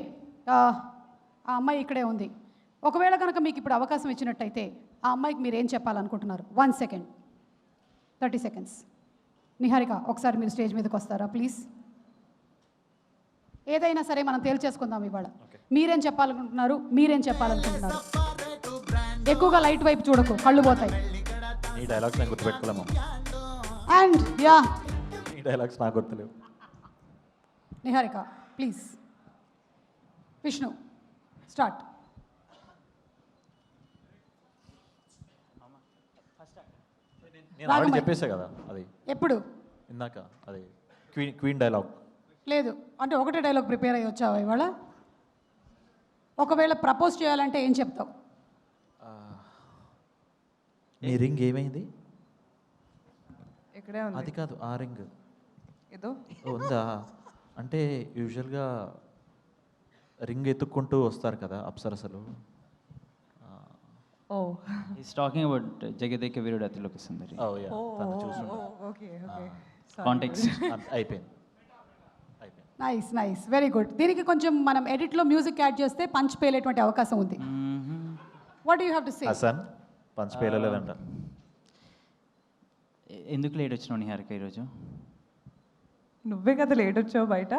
ఆ అమ్మాయి ఇక్కడే ఉంది. ఒకవేళ కనుక మీకు ఇప్పుడు అవకాశం ఇచ్చినట్టయితే ఆ అమ్మాయికి మీరు ఏం చెప్పాలనుకుంటున్నారు? 1 second, 30 seconds. నిహారిక, ఒకసారి మీరు స్టేజ్ మీదకి వస్తారా ప్లీజ్? ఏదైనా సరే మనం తేల్చేసుకుందాం ఇవాళ. మీరేం చెప్పాలనుకుంటున్నారు? ఎక్కువగా లైట్ వైపు చూడకు, కళ్ళు పోతాయి. ఈ డైలాగ్స్ నేను గుర్తుపెట్టుకోలేము. అండ్ యా, ఈ డైలాగ్స్ నాకు గుర్తులేవు. నిహారిక ప్లీజ్. విష్ణు స్టార్ట్. నేను ఆల్రెడీ చెప్పేసా కదా అది. ఎప్పుడు? ఇందాక అది క్వీన్ డైలాగ్. లేదు అంటే ఒకటే డైలాగ్ ప్రిపేర్ అయ్యి వచ్చావా ఇవాళ? ఒకవేళ ప్రపోజ్ చేయాలంటే ఏం చెప్తావు? నీ రింగ్ ఏమైంది? ఇక్కడే ఉంది. అది కాదు, ఆ రింగ్ ఏదో ఉందా అంటే యూజువల్గా రింగ్ ఎత్తుక్కుంటూ వస్తారు కదా అప్సరసలు. Is talking about Jagadeka Veerudu Athiloka Sundari. Context అయిపోయింది. Nice, very good. దీనికి కొంచెం మనం ఎడిట్లో మ్యూజిక్ యాడ్ చేస్తే పంచ్ పేలేటువంటి అవకాశం ఉంది. What you have to say? Hasan punch పేలలేదంట. ఎందుకు లేట్ వచ్చినావు నిహారిక ఈరోజు? నువ్వే కదా లేట్ వచ్చావు బయట.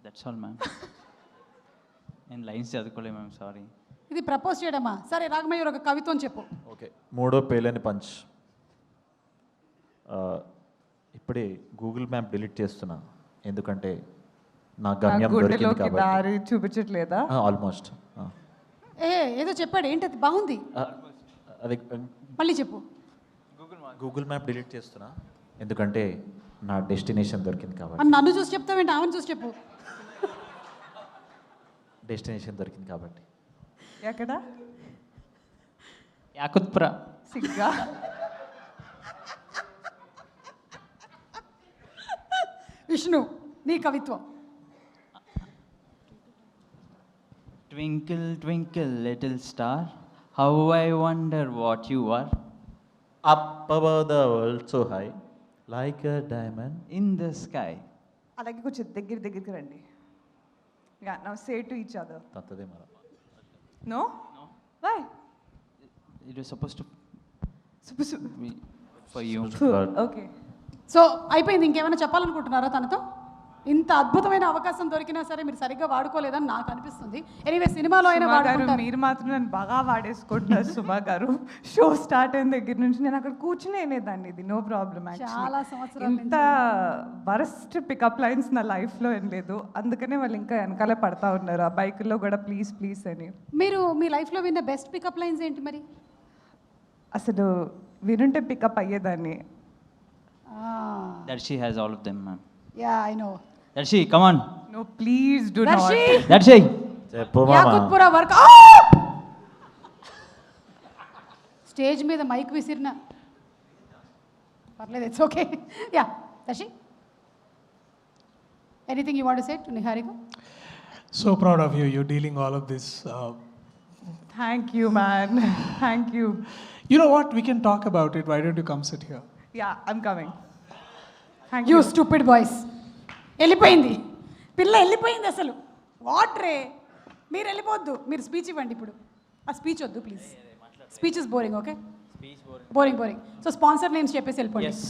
That's all ma'am. నేను లైన్స్ చదువుకోలే మ్యామ్, సారీ. ఇది ప్రపోజ్ చేయడమా? సరే రాగమయూర్, ఒక కవిత్వం చెప్పు. ఓకే, 3వ పేలని పంచ్. ఇప్పుడే గూగుల్ మ్యాప్ డిలీట్ చేస్తున్నా, ఎందుకంటే నా గమ్యం దొరికింది కాబట్టి. దారి చూపించట్లేదా? ఆల్మోస్ట్. ఏదో చెప్పాడు, ఏంటది? బాగుంది, అది మళ్ళీ చెప్పు. గూగుల్ మ్యాప్ డిలీట్ చేస్తున్నా, ఎందుకంటే నా డెస్టినేషన్ దొరికింది కాబట్టి. అని నన్ను చూసి చెప్తావేంటి, ఆమెను చూసి చెప్పు. డెస్టినేషన్ దొరికింది కాబట్టి. ఎక్కడ? యాకుత్పుర. సిగ్గా. విష్ణు, నీ కవిత్వం. Twinkle, twinkle, little star, how I wonder what you are. Up above the world so high, like a diamond in the sky. అలాగే కొంచెం దగ్గరికి రండి. Yeah, now say to each other. తత్తదే మర. No? Why? It was supposed to be for you. Okay. So అయిపోయింది. ఇంకేమైనా చెప్పాలనుకుంటున్నారా తనతో? ఇంత అద్భుతమైన అవకాశం దొరికినా సరే మీరు సరిగ్గా వాడుకోలేదని నాకు అనిపిస్తుంది. ఎనీవే, సినిమాలో అయినా సుమా గారు, వాడుకుంటారు. మీరు మాత్రం నన్ను బాగా వాడేసుకుంటున్నారు సుమా గారు. షో స్టార్ట్ అయిన దగ్గర నుంచి నేను అక్కడ కూర్చుని వినేదాన్ని. ఇది నో ప్రాబ్లం. చాలా సంవత్సరాల ఇంత వరస్ట్ పికప్ లైన్స్ నా లైఫ్లో ఏం లేదు. అందుకనే వాళ్ళు ఇంకా వెనకాలే పడతా ఉన్నారు ఆ బైకుల్లో కూడా ప్లీజ్ ప్లీజ్ అని. మీరు మీ లైఫ్లో విన్న బెస్ట్ పికప్ లైన్స్ ఏంటి మరి? అసలు వినుంటే పికప్ అయ్యేదాన్ని. Darshi has all of them, ma'am. Yeah, I know. Darshi, come on. No, please do not. Darshi. చెప్పు మామ. యాకుత్పుర వర్క్. స్టేజ్ మీద మైక్ విసిరిన పర్లేదు, it's okay. Ya, Darshi, anything you want to say to Niharika? So proud of you. You're dealing all of this. Thank you, man. Thank you. You know what? We can talk about it. Why don't you come sit here? Yeah, I'm coming. Thank you you. Stupid boys. వెళ్ళిపోయింది పిల్ల, వెళ్ళిపోయింది అసలు. What రే, మీరు వెళ్ళిపోవద్దు. మీరు speech ఇవ్వండి ఇప్పుడు. ఆ speech వద్దు please. Speech is boring. Okay, boring. So sponsor names చెప్పేసి వెళ్ళిపోండి. Yes.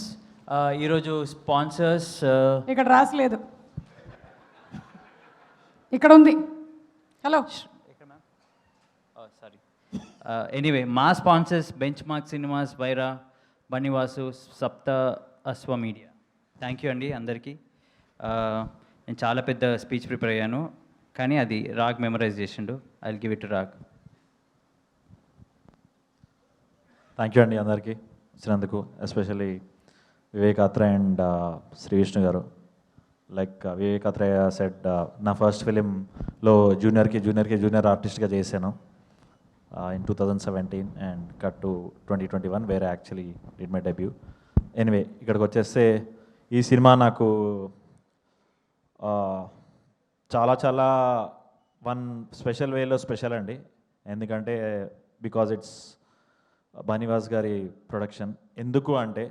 ఈరోజు స్పాన్సర్స్ ఇక్కడ రాసలేదు, ఇక్కడ ఉంది. హలో. సారీ. ఎనీవే, మా sponsors benchmark cinemas, Vyra, Bunny Vasu, Saptha Ashwa media. Thank you అండి అందరికీ. నేను చాలా పెద్ద స్పీచ్ ప్రిపేర్ అయ్యాను, కానీ అది రాగ్ మెమరైజ్ చేసిండు. I will give it to Rag. Thank you అండి అందరికీ వచ్చినందుకు, ఎస్పెషల్లీ వివేక్ అత్రే అండ్ శ్రీ విష్ణు గారు. లైక్ వివేక్ అత్రే సెడ్, నా ఫస్ట్ ఫిలింలో జూనియర్ ఆర్టిస్ట్గా చేశాను in 2017 and cut to 2021 where I actually did my debut. Anyway, ఇక్కడికి వచ్చేస్తే ఈ సినిమా నాకు చాలా వన్ స్పెషల్ వేలో స్పెషల్ అండి. ఎందుకంటే బికాజ్ ఇట్స్ బన్నీవాస్ గారి ప్రొడక్షన్. ఎందుకు అంటే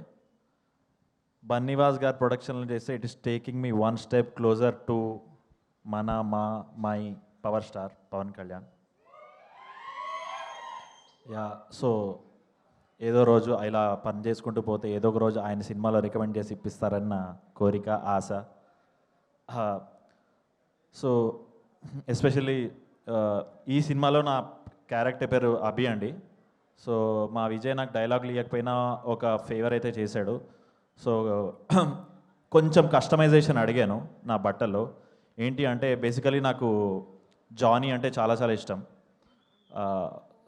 బన్నీవాస్ గారి ప్రొడక్షన్లో చేస్తే it is taking me one step closer to my power star Pawan Kalyan. Yeah, so ఏదో రోజు ఇలా పని చేసుకుంటూ పోతే ఏదో ఒక రోజు ఆయన సినిమాలో రికమెండ్ చేసి ఇప్పిస్తారన్న కోరిక, ఆశ. సో ఎస్పెషల్లీ ఈ సినిమాలో నా క్యారెక్టర్ పేరు అభి అండి. సో మా విజయ్ నాకు డైలాగులు ఇవ్వకపోయినా ఒక ఫేవర్ అయితే చేశాడు. సో కొంచెం కస్టమైజేషన్ అడిగాను నా బట్టల్లో. ఏంటి అంటే బేసికలీ నాకు జానీ అంటే చాలా ఇష్టం.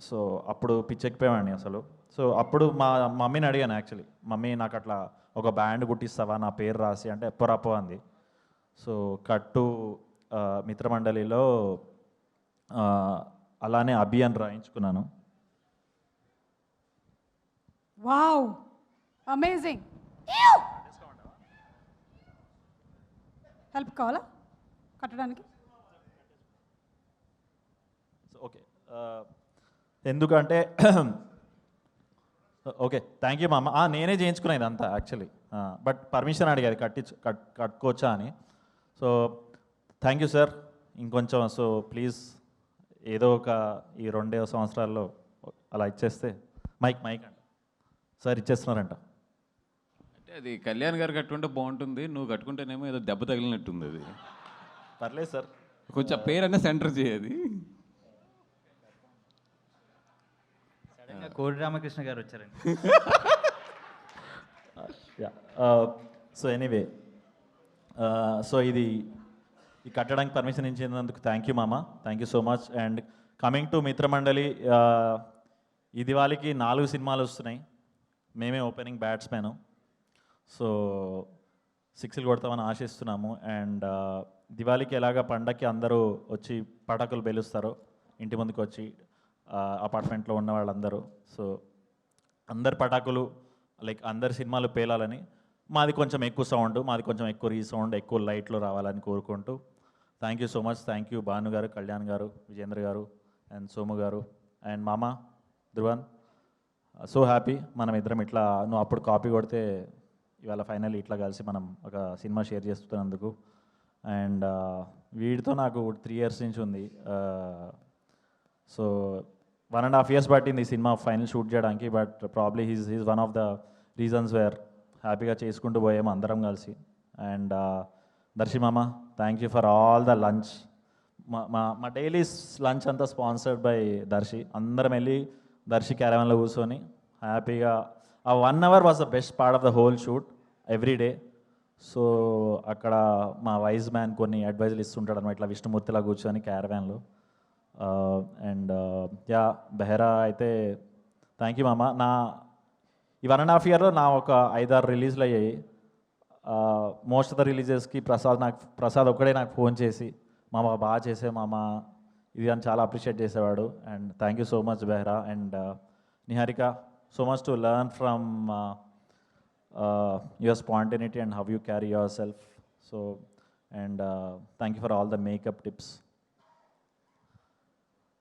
సో అప్పుడు పిచ్చెక్కిపోయామండి అసలు. సో అప్పుడు మా మమ్మీని అడిగాను యాక్చువల్లీ, మమ్మీ నాకు అట్లా ఒక బ్యాండ్ కుట్టిస్తావా నా పేరు రాసి అంటే ఎప్పరప్పో అంది. సో కట్టు మిత్రమండలిలో అలానే అభి అని రాయించుకున్నాను. Wow, amazing. హెల్ప్ కావాలా కట్టడానికి? ఓకే, ఎందుకంటే ఓకే, థ్యాంక్ యూ మామ. నేనే చేయించుకున్నాను ఇదంతా యాక్చువల్లీ, బట్ పర్మిషన్ అడిగేది కట్టుకోవచ్చా అని. So thank you sir. ఇంకొంచెం సో ప్లీజ్ ఏదో ఒక ఈ 2 సంవత్సరాల్లో అలా ఇచ్చేస్తే. మైక్ అంట సార్ ఇచ్చేస్తున్నారంట. అంటే అది కళ్యాణ్ గారు కట్టుకుంటే బాగుంటుంది, నువ్వు కట్టుకుంటేనేమో ఏదో దెబ్బ తగిలినట్టుంది. అది పర్లేదు సార్, కొంచెం పేరన్నా సెంటర్ చేయది. కోడి రామకృష్ణ గారు వచ్చారండి. సో ఎనీవే, సో ఇది ఈ కట్టడానికి పర్మిషన్ ఇచ్చినందుకు థ్యాంక్ యూ మామ, thank you so much. And coming to Mithra Mandali, ఇది వాళ్ళకి 4 సినిమాలు వస్తున్నాయి. మేమే ఓపెనింగ్ బ్యాట్స్మెన్. సో సిక్స్లు కొడతామని ఆశిస్తున్నాము. అండ్ దివాళీకి ఎలాగ పండగకి అందరూ వచ్చి పటాకులు పేలుస్తారో ఇంటి ముందుకు వచ్చి అపార్ట్మెంట్లో ఉన్న వాళ్ళందరూ, సో అందరి పటాకులు లైక్ అందరి సినిమాలు పేలాలని, మాది కొంచెం ఎక్కువ సౌండ్, మాది కొంచెం ఎక్కువ రీసౌండ్, ఎక్కువ లైట్లు రావాలని కోరుకుంటూ thank you so much. Thank you Bhanu గారు, కళ్యాణ్ గారు, విజేంద్ర గారు అండ్ సోము గారు అండ్ మామ ధ్రువన్. సో హ్యాపీ మనం ఇద్దరం ఇట్లా, నువ్వు అప్పుడు కాపీ కొడితే ఇవాళ ఫైనల్ ఇట్లా కలిసి మనం ఒక సినిమా షేర్ చేస్తున్నందుకు. అండ్ వీడితో నాకు 3 years నుంచి ఉంది. సో 1.5 years పట్టింది ఈ సినిమా ఫైనల్ షూట్ చేయడానికి. But probably he's one of the reasons where హ్యాపీగా చేసుకుంటూ పోయాము అందరం కలిసి. అండ్ దర్శి మామ, thank you for all the lunch. మా డైలీ లంచ్ అంతా స్పాన్సర్డ్ బై దర్శి. అందరం వెళ్ళి దర్శి క్యారవాన్లో కూర్చొని హ్యాపీగా ఆ 1 hour was the best part of the whole shoot every day. So అక్కడ మా వైజ్ మ్యాన్ కొన్ని అడ్వైజులు ఇస్తుంటాడు అనమాట, ఇట్లా విష్ణుమూర్తిలా కూర్చొని క్యారవాన్లో. అండ్ యా బెహరా అయితే థ్యాంక్ యూ మామ. ఈ 1.5 yearలో నా ఒక 5-6 రిలీజ్లు అయ్యాయి. మోస్ట్ ఆఫ్ ద రిలీజెస్కి ప్రసాద్ ఒక్కడే నాకు ఫోన్ చేసి మామ బాగా చేసే మామ ఇది అని చాలా అప్రిషియేట్ చేసేవాడు. And thank you so much Behera. And Niharika, so much to learn from your spontaneity and how you carry yourself. So, and thank you for all the makeup tips.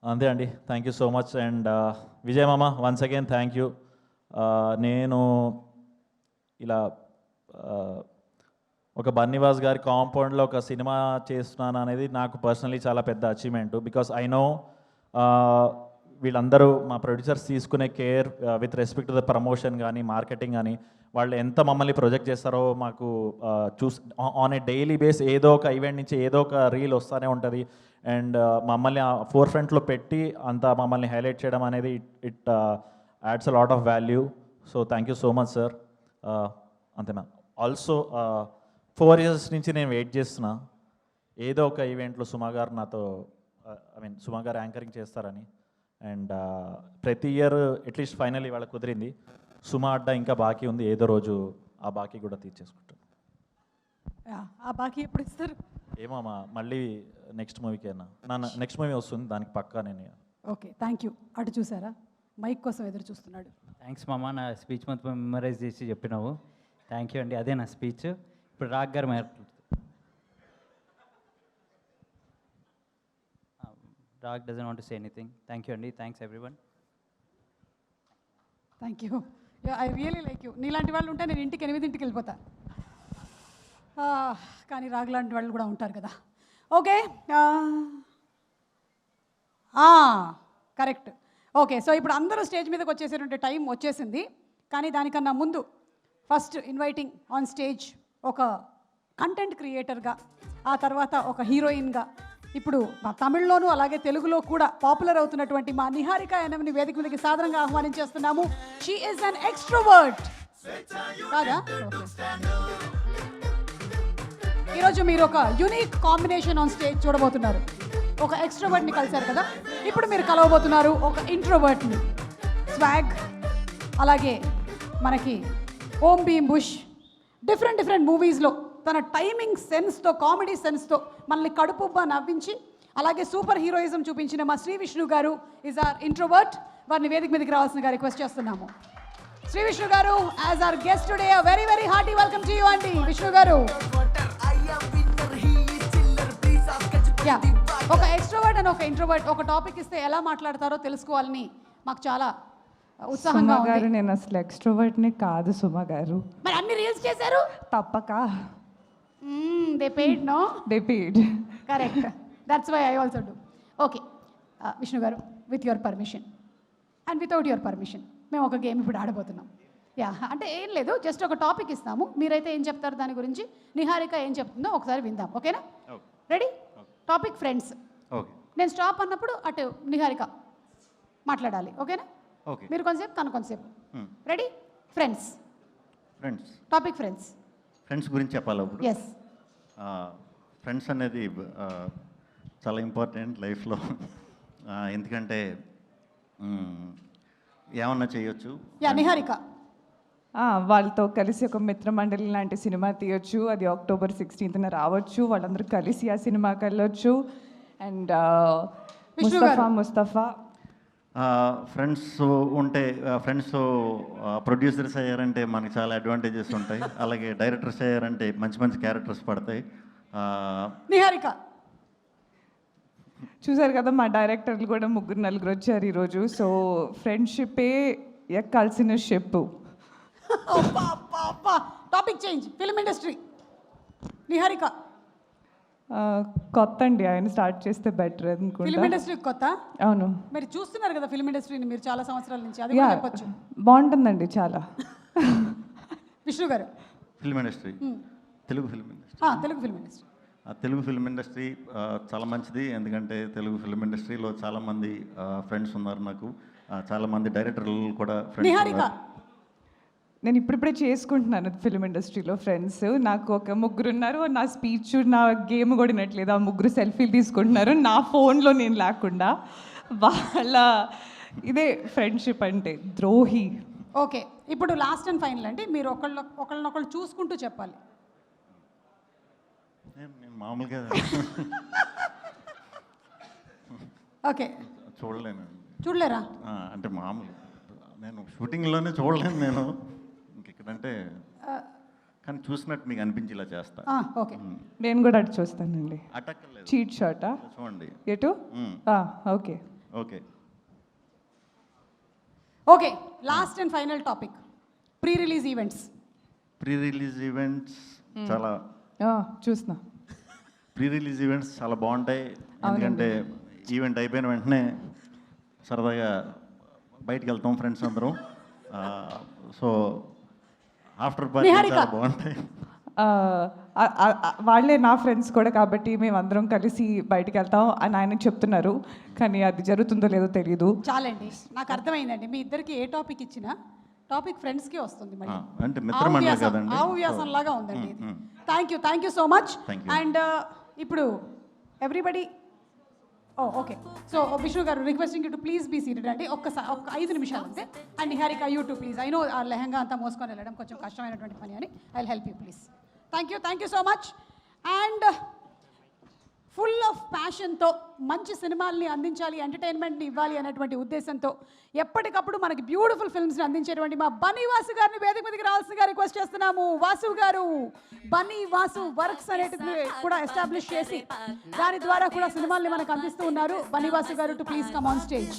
అంతే అండి, thank you so much. And Vijay మామ, once again thank you. నేను ఇలా ఒక బన్నీవాస్ గారి కాంపౌండ్లో ఒక cinema చేస్తున్నాను అనేది నాకు పర్సనలీ చాలా పెద్ద అచీవ్మెంట్. బికాస్ ఐ నో వీళ్ళందరూ మా ప్రొడ్యూసర్స్ తీసుకునే care with respect to the promotion కానీ మార్కెటింగ్ కానీ వాళ్ళు ఎంత మమ్మల్ని ప్రొజెక్ట్ చేస్తారో మాకు ఆన్ ఏ డైలీ బేస్ ఏదో ఒక ఈవెంట్ నుంచి ఏదో ఒక రీల్ వస్తూనే ఉంటుంది. అండ్ మమ్మల్ని ఆ ఫోర్ ఫ్రంట్లో పెట్టి అంత మమ్మల్ని హైలైట్ చేయడం అనేది it adds a lot of value. So thank you so much sir. అంతే మ్యామ్. ఆల్సో 4 years నుంచి నేను వెయిట్ చేస్తున్నా ఏదో ఒక ఈవెంట్లో సుమా గారు నాతో సుమా గారు యాంకరింగ్ చేస్తారని. అండ్ ప్రతి ఇయర్ అట్లీస్ట్ ఫైనల్ ఇవాళ కుదిరింది. సుమా అడ్డా ఇంకా బాకీ ఉంది, ఏదో రోజు ఆ బాకీ కూడా తీర్చేసుకుంటాను. ఆ బాకీ ఎప్పుడు ఇస్తారు ఏమో మళ్ళీ నెక్స్ట్ మూవీకి అయినా నెక్స్ట్ మూవీ వస్తుంది, దానికి పక్కా నేను. Okay, thank you. అటు చూసారా, మైక్ కోసం ఎదురు చూస్తున్నాడు. థ్యాంక్స్ మామ, నా స్పీచ్ మొత్తం మెమరైజ్ చేసి చెప్పినావు. థ్యాంక్ యూ అండి. అదే నా స్పీచ్. ఇప్పుడు రాగ్ గారు Raag doesn't want to say anything. Thank you అండి. Thanks everyone. Thank you. I really like you. నీలాంటి వాళ్ళు ఉంటే నేను ఇంటికి 8ంటికి వెళ్ళిపోతా. కానీ రాగ్ లాంటి వాళ్ళు కూడా ఉంటారు కదా. Okay, correct. ఓకే, సో ఇప్పుడు అందరూ స్టేజ్ మీదకి వచ్చేసేటువంటి టైం వచ్చేసింది. కానీ దానికన్నా ముందు ఫస్ట్ ఇన్వైటింగ్ ఆన్ స్టేజ్ ఒక కంటెంట్ క్రియేటర్గా, ఆ తర్వాత ఒక హీరోయిన్గా, ఇప్పుడు మా తమిళ్లోనూ అలాగే తెలుగులో కూడా పాపులర్ అవుతున్నటువంటి మా నిహారిక ఎనమ్ని వేదిక మీదకి సాధారణంగా ఆహ్వానించేస్తున్నాము. షీ ఈజ్ అన్ ఎక్స్ట్రోవర్ట్ కాదా? ఈరోజు మీరు ఒక యూనిక్ కాంబినేషన్ ఆన్ స్టేజ్ చూడబోతున్నారు. ఒక ఎక్స్ట్రోవర్ట్ని కలిశారు కదా, ఇప్పుడు మీరు కలవబోతున్నారు ఒక ఇంట్రోవర్ట్ని. స్వాగ్, అలాగే మనకి ఓం భీమ్ బుష్ డిఫరెంట్ మూవీస్లో తన టైమింగ్ సెన్స్తో, కామెడీ సెన్స్తో మనల్ని కడుపుబ్బా నవ్వించి, అలాగే సూపర్ హీరోయిజం చూపించిన మా శ్రీ విష్ణు గారు ఈజ్ ఆర్ ఇంట్రోవర్ట్. వారిని వేదిక మీదకి రావాల్సిందిగా రిక్వెస్ట్ చేస్తున్నాము. శ్రీ విష్ణు గారు as our guest today, very very hearty welcome to you అండి. విష్ణు గారు, యా, ఒక ఎక్స్ట్రోవర్ట్ అండ్ ఒక ఇంట్రోవర్ట్ ఒక టాపిక్ ఇస్తే ఎలా మాట్లాడతారో తెలుసుకోవాలని మాకు చాలా ఉత్సాహంగా ఉంది. గారు, నేను అసలు ఎక్స్ట్రోవర్ట్ని కాదు సుమా గారు. మరి అన్ని రీల్స్ చేశారు తప్పక. They paid no, they paid. Correct, that's why I also do. Okay Vishnu గారు, with your permission and without your permission మేము ఒక గేమ్ ఇప్పుడు ఆడబోతున్నాం. యా, అంటే ఏం లేదు, జస్ట్ ఒక టాపిక్ ఇస్తాము, మీరైతే ఏం చెప్తారు దాని గురించి, నిహారిక ఏం చెప్తుందో ఒకసారి విందాం. ఓకేనా? రెడీ? Topic friends. నేను స్టాప్ అన్నప్పుడు అటు నిహారిక మాట్లాడాలి. ఓకేనా? మీరు కొంతసేపు, తను కొంతసేపు. Ready? Friends. Topic friends. Friends గురించి చెప్పాలి ఇప్పుడు. ఎస్. ఫ్రెండ్స్ అనేది చాలా ఇంపార్టెంట్ లైఫ్లో. ఎందుకంటే ఏమన్నా చేయొచ్చు. యా, నిహారిక. వాళ్ళతో కలిసి ఒక మిత్రమండలి లాంటి సినిమా తీయొచ్చు. అది October 16th రావచ్చు. వాళ్ళందరూ కలిసి ఆ సినిమాకి వెళ్ళొచ్చు. అండ్ ముస్తఫా ఫ్రెండ్స్ ఉంటే ఫ్రెండ్స్ ప్రొడ్యూసర్స్ అయ్యారంటే మనకి చాలా అడ్వాంటేజెస్ ఉంటాయి. అలాగే డైరెక్టర్స్ అయ్యారంటే మంచి మంచి క్యారెక్టర్స్ పడతాయి. నిహారిక చూసారు కదా, మా డైరెక్టర్లు కూడా 3-4 వచ్చారు ఈరోజు. సో ఫ్రెండ్షిప్పే ఎక్కాల్సిన ship. Topic change. Film industry. Niharika కొత్త అండి, ఆయన స్టార్ట్ చేస్తే బెటర్ ఫిల్మ్ అనుకుంటా. ఇండస్ట్రీ కొత్త. అవును, మీరు చూస్తున్నారు కదా ఫిల్మ్ ఇండస్ట్రీని మీరు చాలా సంవత్సరాల నుంచి, అది కూడా చెప్పొచ్చు. బాగుంటుందండి చాలా. విష్ణు గారు. Film industry, Telugu film industry. Telugu film industry. Telugu film industry చాలా మంచిది. ఎందుకంటే తెలుగు ఫిల్మ్ ఇండస్ట్రీలో చాలామంది ఫ్రెండ్స్ ఉన్నారు నాకు. చాలామంది డైరెక్టర్లు కూడా ఫ్రెండ్స్ నిహారిక. ఉన్నారు. నేను ఇప్పుడిప్పుడే చేసుకుంటున్నాను ఫిల్మ్ ఇండస్ట్రీలో ఫ్రెండ్స్. నాకు ఒక 3 ఉన్నారు. నా స్పీచ్, నా గేమ్ కూడా వినట్లేదు. ఆ 3 సెల్ఫీలు తీసుకుంటున్నారు నా ఫోన్లో, నేను లేకుండా. వాళ్ళ ఇదే ఫ్రెండ్షిప్ అంటే, ద్రోహి. ఓకే, ఇప్పుడు లాస్ట్ అండ్ ఫైనల్ అండి. మీరు ఒకళ్ళనొకళ్ళు చూసుకుంటూ చెప్పాలి. నేను మామూలుగా ఓకే. చూడలేను. చూడలేరా? అంటే మామూలు నేను షూటింగ్లోనే చూడలేను నేను. ఇంకెక్కడంటే కానీ చూసినట్టు మీకు అనిపించేలా చేస్తా. ఓకే, నేను కూడా అటు చూస్తానండి. అటక్కర్లేదు. చీట్ షాటా? చూడండి. ఎటు? Okay okay okay. Last and final topic, pre release events. Pre release events చాలా చూస్తున్నా. ప్రీ రిలీజ్ ఈవెంట్స్ చాలా బాగుంటాయి. ఎందుకంటే ఈవెంట్ అయిపోయిన వెంటనే సరదాగా బయటికి వెళ్తాం ఫ్రెండ్స్ అందరం. సో ఆఫ్టర్ పార్టీ చాలా బాగుంటాయి. వాళ్ళే నా ఫ్రెండ్స్ కూడా, కాబట్టి మేము అందరం కలిసి బయటికి వెళ్తాం అని ఆయన చెప్తున్నారు. కానీ అది జరుగుతుందో లేదో తెలియదు. చాలండి, నాకు అర్థమైందండి. మీ ఇద్దరికి ఏ టాపిక్ ఇచ్చినా టాపిక్ ఫ్రెండ్స్కే వస్తుంది. మళ్ళీ అంటే మిత్రమండలి కదండి. ఆవు వ్యాసం లాగా ఉందండి ఇది. Thank you so much. And ఇప్పుడు ఎవ్రీబడి ఓకే. సో విష్ణు గారు, requesting you to please be seated అండి. ఒక 5 నిమిషాలు అంతే. And Niharika, you to please. I know ఆ లెహంగా అంతా మోసుకొని వెళ్ళడం కొంచెం కష్టమైనటువంటి పని అని. I will help you please. Thank you so much. And full of ప్యాషన్తో మంచి సినిమాల్ని అందించాలి, ఎంటర్టైన్మెంట్ని ఇవ్వాలి అనేటువంటి ఉద్దేశంతో ఎప్పటికప్పుడు మనకి బ్యూటిఫుల్ ఫిల్మ్స్ని అందించేటువంటి మా బన్నీ వాసు గారిని వేదిక మీదకి రావాల్సిందిగా రిక్వెస్ట్ చేస్తున్నాము. వాసు గారు బన్నీ వాసు వర్క్స్ అనేటిది కూడా ఎస్టాబ్లిష్ చేసి దాని ద్వారా కూడా సినిమాల్ని మనకు అందిస్తూ ఉన్నారు. బన్నీ వాసు గారు to please come on stage.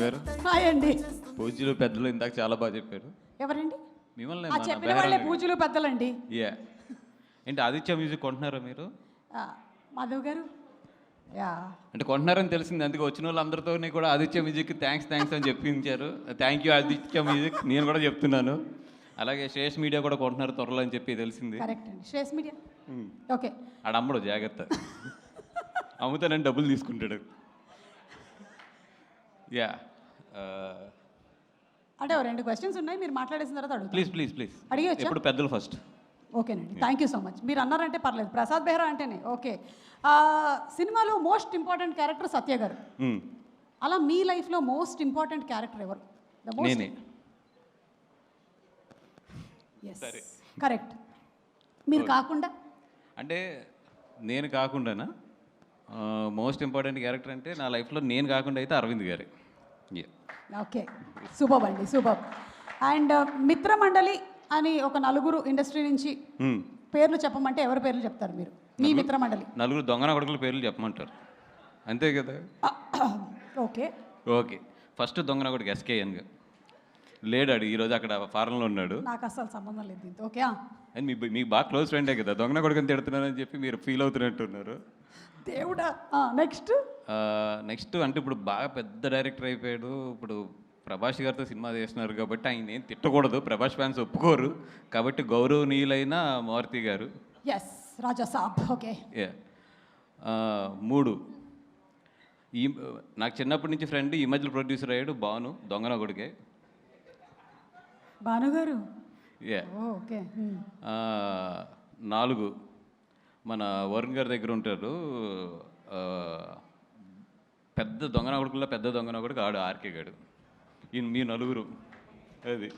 గారు. హాయ్ అండి. పూజలు పెద్దలు ఇందాక చాలా బాగా చెప్పారు. ఎవరండి? మిమ్మల్ని చెప్పిన వాళ్ళే పూజలు పెద్దలండి. ఏంటి ఆదిత్య మ్యూజిక్ కొంటున్నారా మీరు? మాధవ్ గారు. అంటే కొంటున్నారని తెలిసింది, అందుకే వచ్చిన వాళ్ళందరితో కూడా ఆదిత్య మ్యూజిక్ థ్యాంక్స్ అని చెప్పించారు. Thank you Aditya music. నేను కూడా చెప్తున్నాను. అలాగే శ్రేష్ మీడియా కూడా కొంటున్నారు త్వరలో అని చెప్పి తెలిసింది. కరెక్ట్ అండి, శ్రేష్ మీడియా. ఓకే. ఆడ అమ్మడు జాగ్రత్త, అమ్ముతానని డబ్బులు తీసుకుంటాడు. అంటే 2 క్వశ్చన్స్ ఉన్నాయి, మీరు మాట్లాడేసిన తర్వాత అడుగుతాను. ప్లీజ్ అడిగేయచ్చా? ఇప్పుడు పెద్దలు ఫస్ట్. ఓకేనండి, థ్యాంక్ యూ సో మచ్. మీరు అన్నారంటే పర్లేదు. ప్రసాద్ బెహ్రా అంటేనే ఓకే. సినిమాలో మోస్ట్ ఇంపార్టెంట్ క్యారెక్టర్ సత్య గారు. అలా మీ లైఫ్లో మోస్ట్ ఇంపార్టెంట్ క్యారెక్టర్ ఎవరు? నేనే. కరెక్ట్. మీరు కాకుండా అంటే నేను కాకుండానా? మోస్ట్ ఇంపార్టెంట్ క్యారెక్టర్ అంటే నా లైఫ్లో నేను కాకుండా అయితే అరవింద్ గారే. ఓకే, సూపర్ అండి, సూపర్. అండ్ మిత్రమండలి అని ఒక 4 ఇండస్ట్రీ నుంచి పేర్లు చెప్పమంటే ఎవరి పేర్లు చెప్తారు మీరు? మీ మిత్రమండలి 4 దొంగన కొడుకుల పేర్లు చెప్పమంటారు, అంతే కదా? ఓకే. ఫస్ట్ దొంగన కొడుకు ఎస్కేఎన్ గారు లేడాడు, ఈరోజు అక్కడ ఫారెన్లో ఉన్నాడు. నాకు అసలు సంబంధం లేదు దీంతో. ఓకే. అని మీకు బాగా క్లోజ్ ఫ్రెండే కదా, దొంగన కొడుకుని తిడుతున్నానని చెప్పి మీరు ఫీల్ అవుతున్నట్టున్నారు. దేవుడా. నెక్స్ట్ అంటే ఇప్పుడు బాగా పెద్ద డైరెక్టర్ అయిపోయాడు. ఇప్పుడు ప్రభాస్ గారితో సినిమా చేస్తున్నారు కాబట్టి ఆయన ఏం తిట్టకూడదు, ప్రభాస్ ఫ్యాన్స్ ఒప్పుకోరు. కాబట్టి గౌరవనీయులైన మారుతి గారు. రాజా సాబ్. ఓకే. 3 నాకు చిన్నప్పటి నుంచి ఫ్రెండ్, ఈ మధ్యలో ప్రొడ్యూసర్ అయ్యాడు భాను, దొంగన కొడుకే. భాను గారు. 4 మన వరుణ్ గారి దగ్గర ఉంటారు, పెద్ద దొంగన కొడుకుల్లో పెద్ద దొంగన కొడుకు ఆడు ఆర్కే గారు. మీ నలుగురు అది.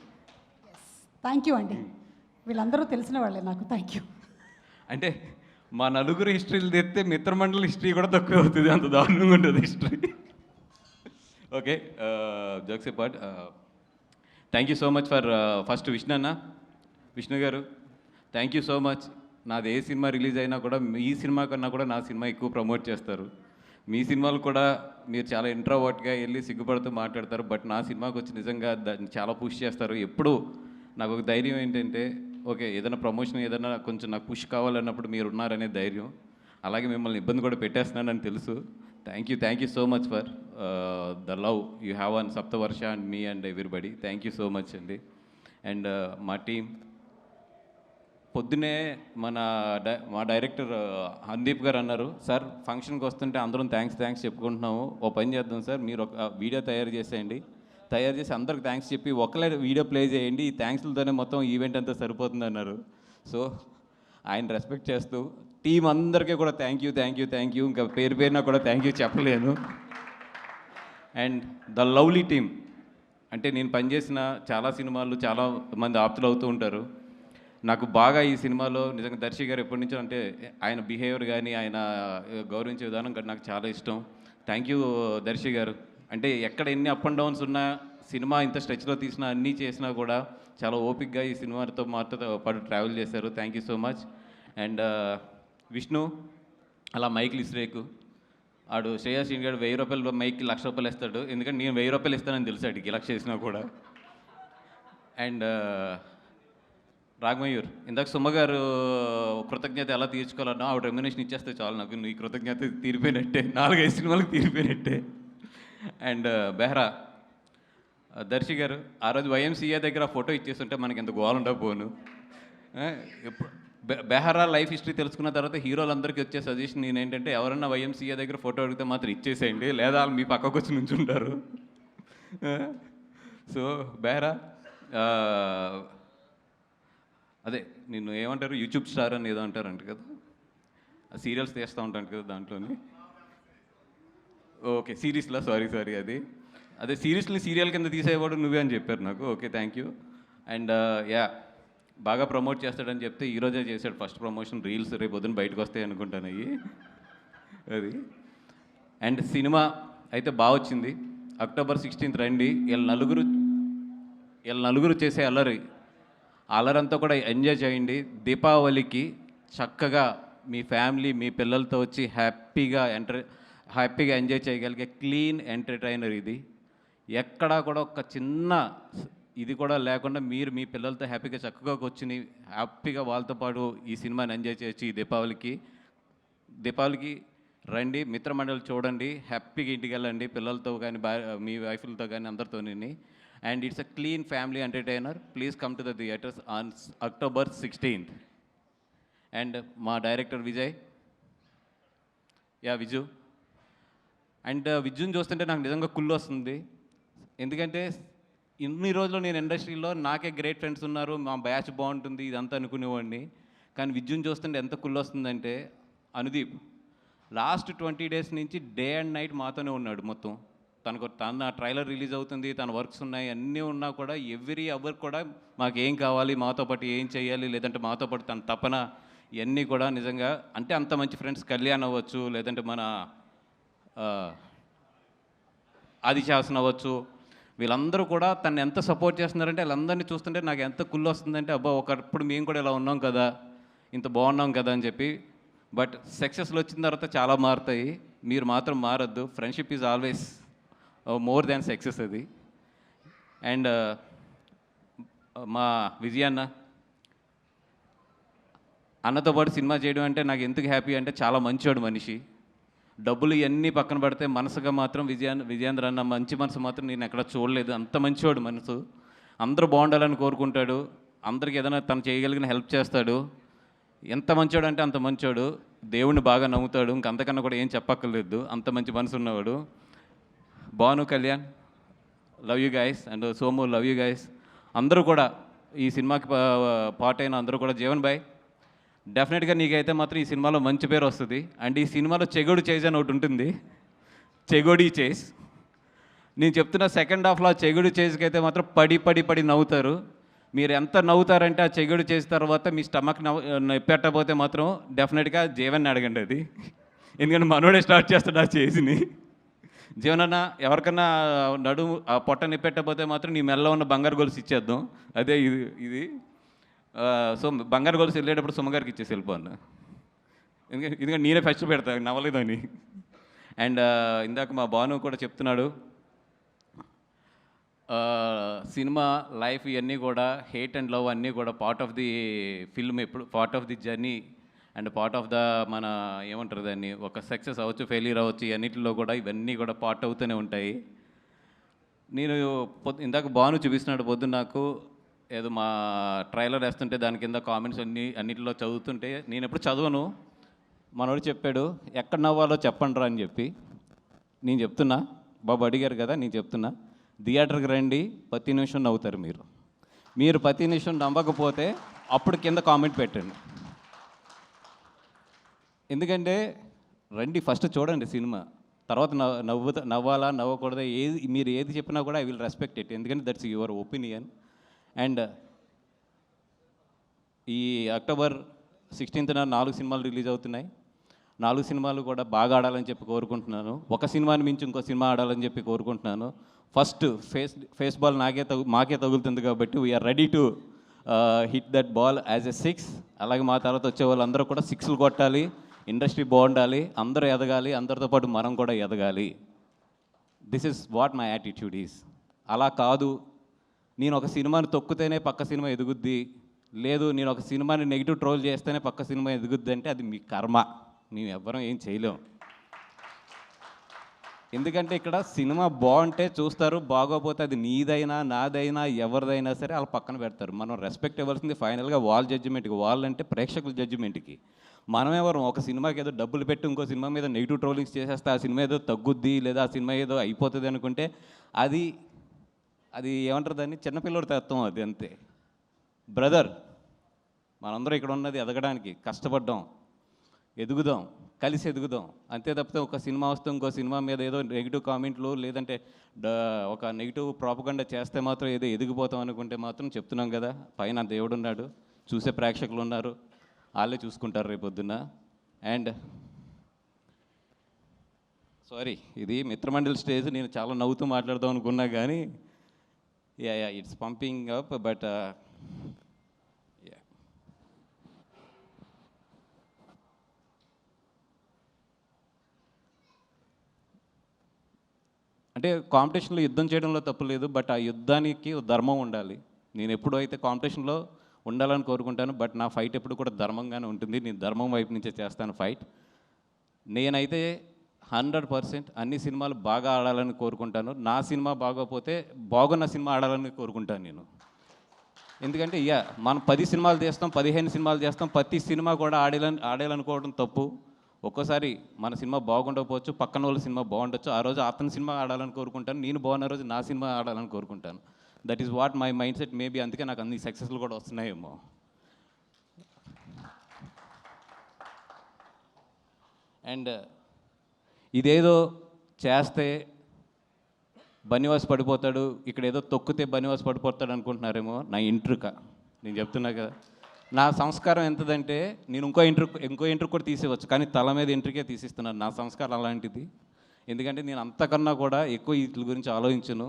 థ్యాంక్ యూ అండి, వీళ్ళందరూ తెలిసిన వాళ్ళే నాకు. Thank you. అంటే మా నలుగురు హిస్టరీలు తెస్తే మిత్రమండలి హిస్టరీ కూడా తక్కువ అవుతుంది, అంత దారుణంగా ఉంటుంది history. Okay, jokes apart, thank you so much for first Vishnu గారు థ్యాంక్ యూ సో మచ్. నాది ఏ సినిమా రిలీజ్ అయినా కూడా మీ సినిమా కన్నా కూడా నా సినిమా ఎక్కువ ప్రమోట్ చేస్తారు. మీ సినిమాలు కూడా మీరు చాలా ఇంట్రోవర్ట్గా వెళ్ళి సిగ్గుపడుతూ మాట్లాడతారు, బట్ నా సినిమాకి వచ్చి నిజంగా చాలా పుష్ చేస్తారు. ఎప్పుడు నాకు ఒక ధైర్యం ఏంటంటే, ఓకే ఏదైనా ప్రమోషన్ ఏదైనా కొంచెం నాకు పుష్ కావాలన్నప్పుడు మీరు ఉన్నారనే ధైర్యం. అలాగే మిమ్మల్ని ఇబ్బంది కూడా పెట్టేస్తున్నానని తెలుసు. Thank you so much for the love you have on సప్తవర్ష అండ్ మీ and everybody. Thank you so much అండి. అండ్ మా టీం పొద్దునే మా డైరెక్టర్ హందీప్ గారు అన్నారు, సార్ ఫంక్షన్కి వస్తుంటే అందరం థ్యాంక్స్ చెప్పుకుంటున్నాము, ఓ పని చేద్దాం సార్, మీరు ఒక వీడియో తయారు చేసేయండి, తయారు చేసి అందరికి థ్యాంక్స్ చెప్పి ఒకలే వీడియో ప్లే చేయండి, ఈ థ్యాంక్స్లతోనే మొత్తం ఈవెంట్ అంతా సరిపోతుంది అన్నారు. సో ఆయన రెస్పెక్ట్ చేస్తూ టీం అందరికీ కూడా థ్యాంక్ యూ, ఇంకా పేరున కూడా థ్యాంక్ యూ చెప్పలేను. అండ్ ద లవ్లీ టీమ్, అంటే నేను పనిచేసిన చాలా సినిమాలు చాలా మంది ఆప్తులు అవుతూ ఉంటారు. నాకు బాగా ఈ సినిమాలో నిజంగా దర్శి గారు ఎప్పటి నుంచో అంటే ఆయన బిహేవియర్ కానీ ఆయన గౌరవించే విధానం కానీ నాకు చాలా ఇష్టం. థ్యాంక్ యూ దర్శి గారు. అంటే ఎక్కడ ఎన్ని అప్ అండ్ డౌన్స్ ఉన్నా, సినిమా ఇంత స్ట్రెచ్లో తీసినా అన్నీ చేసినా కూడా చాలా ఓపిక్గా ఈ సినిమాతో మాతో పాటు ట్రావెల్ చేశారు. Thank you so much. And Vishnu అలా మైక్లు ఇస్రేకు ఆడు శ్రేయస్ శ్రీని గారు 1000 రూపాయలు మైక్కి 1,00,000 రూపాయలు ఇస్తాడు, ఎందుకంటే నేను 1000 రూపాయలు ఇస్తానని తెలుసు అడిగి 1,00,000 చేసినా కూడా. అండ్ రాఘమయూర్, ఇందాక సుమ గారు కృతజ్ఞత ఎలా తీర్చుకోవాలన్నా ఆవిడ రెమ్యునేషన్ ఇచ్చేస్తే చాలు, నాకు నీ కృతజ్ఞత తీరిపోయినట్టే, 4-5 సినిమాలకు తీరిపోయినట్టే. అండ్ బెహ్రా దర్శి గారు, ఆ రోజు YMCA దగ్గర ఫోటో ఇచ్చేస్తుంటే మనకి ఎంత గోల్ ఉండకపోను. బెహ్రా లైఫ్ హిస్టరీ తెలుసుకున్న తర్వాత హీరోలందరికీ వచ్చే సజెషన్ నేనేంటంటే, ఎవరన్నా YMCA దగ్గర ఫోటో అడిగితే మాత్రం ఇచ్చేసేయండి, లేదా వాళ్ళు మీ పక్కకు వచ్చి నుంచుంటారు. సో బెహ్రా అదే నిన్ను ఏమంటారు, యూట్యూబ్ స్టార్ అని ఏదో అంటారంట కదా, సీరియల్స్ తీస్తూ ఉంటాను కదా దాంట్లోని. ఓకే సిరీస్లో సారీ అదే సిరీస్ని సీరియల్ కింద తీసేవాడు నువ్వే అని చెప్పారు నాకు. Okay thank you. And yeah బాగా ప్రమోట్ చేస్తాడని చెప్తే ఈరోజే చేశాడు ఫస్ట్ ప్రమోషన్, రీల్స్ రేపు పొద్దున బయటకు వస్తాయి అనుకుంటాను అవి అది. అండ్ సినిమా అయితే బాగా వచ్చింది. October 16th రండి. వీళ్ళ నలుగురు చేసే అల్లరంతా కూడా ఎంజాయ్ చేయండి. దీపావళికి చక్కగా మీ ఫ్యామిలీ మీ పిల్లలతో వచ్చి హ్యాపీగా ఎంజాయ్ చేయగలిగే క్లీన్ ఎంటర్టైనర్ ఇది. ఎక్కడా కూడా ఒక చిన్న ఇది కూడా లేకుండా మీరు మీ పిల్లలతో హ్యాపీగా చక్కగా కూర్చుని హ్యాపీగా వాళ్ళతో పాటు ఈ సినిమాని ఎంజాయ్ చేయొచ్చు. ఈ దీపావళికి రండి, మిత్రమండలి చూడండి, హ్యాపీగా ఇంటికి వెళ్ళండి పిల్లలతో కానీ మీ వైఫ్లతో కానీ అందరితోని. And it's a clean family entertainer. Please come to the theatres on October 16th. And మా డైరెక్టర్ విజయ్, విజు. అండ్ విజుని చూస్తుంటే నాకు నిజంగా కుళ్ళు వస్తుంది, ఎందుకంటే ఇన్ని రోజులు నేను ఇండస్ట్రీలో నాకే గ్రేట్ ఫ్రెండ్స్ ఉన్నారు, మా బ్యాచ్ బాగుంటుంది ఇదంతా అనుకునేవాడిని. కానీ విజుని చూస్తుంటే ఎంత కుళ్ళు వస్తుందంటే, అనుదీప్ లాస్ట్ 20 days నుంచి డే అండ్ నైట్ మాతోనే ఉన్నాడు మొత్తం. తన ట్రైలర్ రిలీజ్ అవుతుంది, తన వర్క్స్ ఉన్నాయి, అన్నీ ఉన్నా కూడా ఎవ్రీ అవర్ కూడా మాకు ఏం కావాలి, మాతో పాటు ఏం చేయాలి, లేదంటే మాతో పాటు తన తపన, ఇవన్నీ కూడా నిజంగా అంటే అంత మంచి ఫ్రెండ్స్. కళ్యాణ్ అవ్వచ్చు, లేదంటే మన ఆదిశాసన్ అవ్వచ్చు, వీళ్ళందరూ కూడా తను ఎంత సపోర్ట్ చేస్తున్నారంటే వీళ్ళందరినీ చూస్తుంటే నాకు ఎంత కుళ్ళు వస్తుందంటే, అబ్బా ఒకప్పుడు మేము కూడా ఇలా ఉన్నాం కదా, ఇంత బాగున్నాం కదా అని చెప్పి. బట్ సక్సెస్లు వచ్చిన తర్వాత చాలా మారుతాయి, మీరు మాత్రం మారద్దు. Friendship is always more than success అది. అండ్ మా అన్నతో పాటు సినిమా చేయడం అంటే నాకు ఎందుకు హ్యాపీ అంటే, చాలా మంచివాడు మనిషి. డబ్బులు ఇవన్నీ పక్కన పడితే మనసుగా మాత్రం విజయేంద్ర అన్న మంచి మనసు మాత్రం నేను ఎక్కడ చూడలేదు. అంత మంచివాడు మనసు, అందరూ బాగుండాలని కోరుకుంటాడు, అందరికి ఏదైనా తను చేయగలిగిన హెల్ప్ చేస్తాడు. ఎంత మంచివాడు అంటే అంత మంచివాడు, దేవుణ్ణి బాగా నమ్ముతాడు, ఇంకంతకన్నా కూడా ఏం చెప్పక్కర్లేదు, అంత మంచి మనసు ఉన్నవాడు. Bhanu, Kalyan, love you guys. And Somu, love you guys. అందరూ కూడా ఈ సినిమాకి పార్ట్ అయిన అందరూ కూడా, జీవన్ బాయ్ డెఫినెట్గా నీకైతే మాత్రం ఈ సినిమాలో మంచి పేరు వస్తుంది. అండ్ ఈ సినిమాలో చెగోడి చేజ్ అని ఒకటి ఉంటుంది, చెగోడి చేజ్. నేను చెప్తున్న సెకండ్ హాఫ్లో ఆ చెగుడు చేసికైతే మాత్రం పడి నవ్వుతారు. మీరు ఎంత నవ్వుతారంటే ఆ చెగుడు చేసిన తర్వాత మీ స్టమక్ పెట్టకపోతే మాత్రం డెఫినెట్గా జీవన్ని అడగండి అది. ఎందుకంటే మనోడే స్టార్ట్ చేస్తాడు ఆ చేసిని. జీవనన్న ఎవరికన్నా నడుము ఆ పొట్ట నిప్పెట్టకపోతే మాత్రం నీ మెల్ల ఉన్న బంగారు గొలుసు ఇచ్చేద్దాం. అదే ఇది సో బంగారు గొలుసు వెళ్ళేటప్పుడు సుమ్మగారికి ఇచ్చేసి వెళ్ళిపోను. ఎందుకంటే నేనే ఫస్ట్ పెడతాను నవ్వలేదని. అండ్ ఇందాక మా భాను కూడా చెప్తున్నాడు, సినిమా లైఫ్ ఇవన్నీ కూడా హేట్ అండ్ లవ్ అన్నీ కూడా పార్ట్ ఆఫ్ ది ఫిల్మ్, ఎప్పుడు part of the journey and part of the మన ఏమంటారు దాన్ని, ఒక సక్సెస్ అవ్వచ్చు, ఫెయిల్యూర్ అవ్వచ్చు, ఇవన్నిటిలో కూడా ఇవన్నీ కూడా పార్ట్ అవుతూనే ఉంటాయి. నేను ఇందాక భాను చూపిస్తున్నాడు పొద్దున్న నాకు ఏదో మా ట్రైలర్ వేస్తుంటే దాని కింద కామెంట్స్ అన్నిటిలో చదువుతుంటే నేను ఎప్పుడు చదవను. మనోడు చెప్పాడు ఎక్కడ నవ్వాలో చెప్పండి రా అని చెప్పి. నేను చెప్తున్నా, బాబు అడిగారు కదా, నేను చెప్తున్నా, థియేటర్కి రండి, ప్రతి నిమిషం నవ్వుతారు. మీరు ప్రతి నిమిషం నవ్వకపోతే అప్పుడు కింద కామెంట్ పెట్టండి. ఎందుకంటే రండి ఫస్ట్ చూడండి సినిమా, తర్వాత నవ్వాలా నవ్వకూడదా మీరు ఏది చెప్పినా కూడా ఐ విల్ రెస్పెక్ట్ ఇట్, ఎందుకంటే దట్స్ యువర్ ఒపీనియన్. అండ్ ఈ అక్టోబర్ 16th 4 సినిమాలు రిలీజ్ అవుతున్నాయి. 4 సినిమాలు కూడా బాగా ఆడాలని చెప్పి కోరుకుంటున్నాను. ఒక సినిమాని మించి ఇంకో సినిమా ఆడాలని చెప్పి కోరుకుంటున్నాను. ఫస్ట్ ఫేస్ బాల్ మాకే తగులుతుంది కాబట్టి we're ready to hit that ball as a 6. అలాగే మా తర్వాత వచ్చే వాళ్ళందరూ కూడా 6లు కొట్టాలి, ఇండస్ట్రీ బాగుండాలి, అందరూ ఎదగాలి, అందరితో పాటు మనం కూడా ఎదగాలి. This is what my attitude is. అలా కాదు నేను ఒక సినిమాని తొక్కితేనే పక్క సినిమా ఎదుగుద్ది, లేదు నేను ఒక సినిమాని నెగిటివ్ ట్రోల్ చేస్తేనే పక్క సినిమా ఎదుగుద్ది అంటే అది మీ కర్మ, మేము ఎవ్వరం ఏం చేయలేం. ఎందుకంటే ఇక్కడ సినిమా బాగుంటే చూస్తారు, బాగోపోతే అది నీదైనా నాదైనా ఎవరిదైనా సరే వాళ్ళు పక్కన పెడతారు. మనం రెస్పెక్ట్ ఇవ్వాల్సింది ఫైనల్గా వాళ్ళ జడ్జిమెంట్కి, వాళ్ళంటే ప్రేక్షకుల జడ్జిమెంట్కి. మనం ఎవరు ఒక సినిమాకి ఏదో డబ్బులు పెట్టి ఇంకో సినిమా మీద నెగిటివ్ ట్రోలింగ్స్ చేసేస్తే ఆ సినిమా ఏదో తగ్గుద్ది లేదా ఆ సినిమా ఏదో అయిపోతుంది అనుకుంటే అది ఏమంటారు దాన్ని, చిన్నపిల్లడి తత్వం అది, అంతే. బ్రదర్, మనందరం ఇక్కడ ఉన్నది ఎదగడానికి, కష్టపడ్డాం, ఎదుగుదాం, కలిసి ఎదుగుదాం, అంతే తప్పితే ఒక సినిమా వస్తే ఇంకో సినిమా మీద ఏదో నెగిటివ్ కామెంట్లు లేదంటే ఒక నెగిటివ్ ప్రాపగండా చేస్తే మాత్రం ఏదో ఎదిగిపోతాం అనుకుంటే మాత్రం చెప్తున్నాం కదా, పైన దేవుడు ఉన్నాడు, చూసే ప్రేక్షకులు ఉన్నారు, వాళ్ళే చూసుకుంటారు రేపొద్దున్న. అండ్ సారీ, ఇది మిత్రమండలి స్టేజ్, నేను చాలా నవ్వుతూ మాట్లాడదాం అనుకున్నా కానీ ఇట్స్ పంపింగ్ అప్, బట్ అంటే కాంపిటీషన్లో యుద్ధం చేయడంలో తప్పు లేదు, బట్ ఆ యుద్ధానికి ధర్మం ఉండాలి. నేను ఎప్పుడు అయితే కాంపిటీషన్లో ఉండాలని కోరుకుంటాను, బట్ నా ఫైట్ ఎప్పుడు కూడా ధర్మంగానే ఉంటుంది. నేను ధర్మం వైపు నుంచే చేస్తాను ఫైట్. నేనైతే 100% అన్ని సినిమాలు బాగా ఆడాలని కోరుకుంటాను. నా సినిమా బాగోపోతే బాగున్న సినిమా ఆడాలని కోరుకుంటాను నేను. ఎందుకంటే మనం 10 సినిమాలు చేస్తాం, 15 సినిమాలు చేస్తాం, ప్రతి సినిమా కూడా ఆడాలనుకోవడం తప్పు. ఒక్కోసారి మన సినిమా బాగుండకపోవచ్చు, పక్కన వాళ్ళ సినిమా బాగుండొచ్చు, ఆ రోజు అతని సినిమా ఆడాలని కోరుకుంటాను, నేను బాగున్న రోజు నా సినిమా ఆడాలని కోరుకుంటాను. That is what my mind set. Maybe అందుకే నాకు అన్ని సక్సెస్లు కూడా వస్తున్నాయేమో. అండ్ ఇదేదో చేస్తే బన్నివాస్ పడిపోతాడు, ఇక్కడ ఏదో తొక్కితే బన్నివాస్ పడిపోతాడు అనుకుంటున్నారేమో. నా ఇంట్రుక, నేను చెప్తున్నా కదా, నా సంస్కారం ఎంతదంటే నేను ఇంకో ఇంట్రుకు కూడా తీసేవచ్చు, కానీ తల మీద ఇంట్రుకే తీసిస్తున్నాను. నా సంస్కారం అలాంటిది. ఎందుకంటే నేను అంతకన్నా కూడా ఎక్కువ వీటి గురించి ఆలోచించను.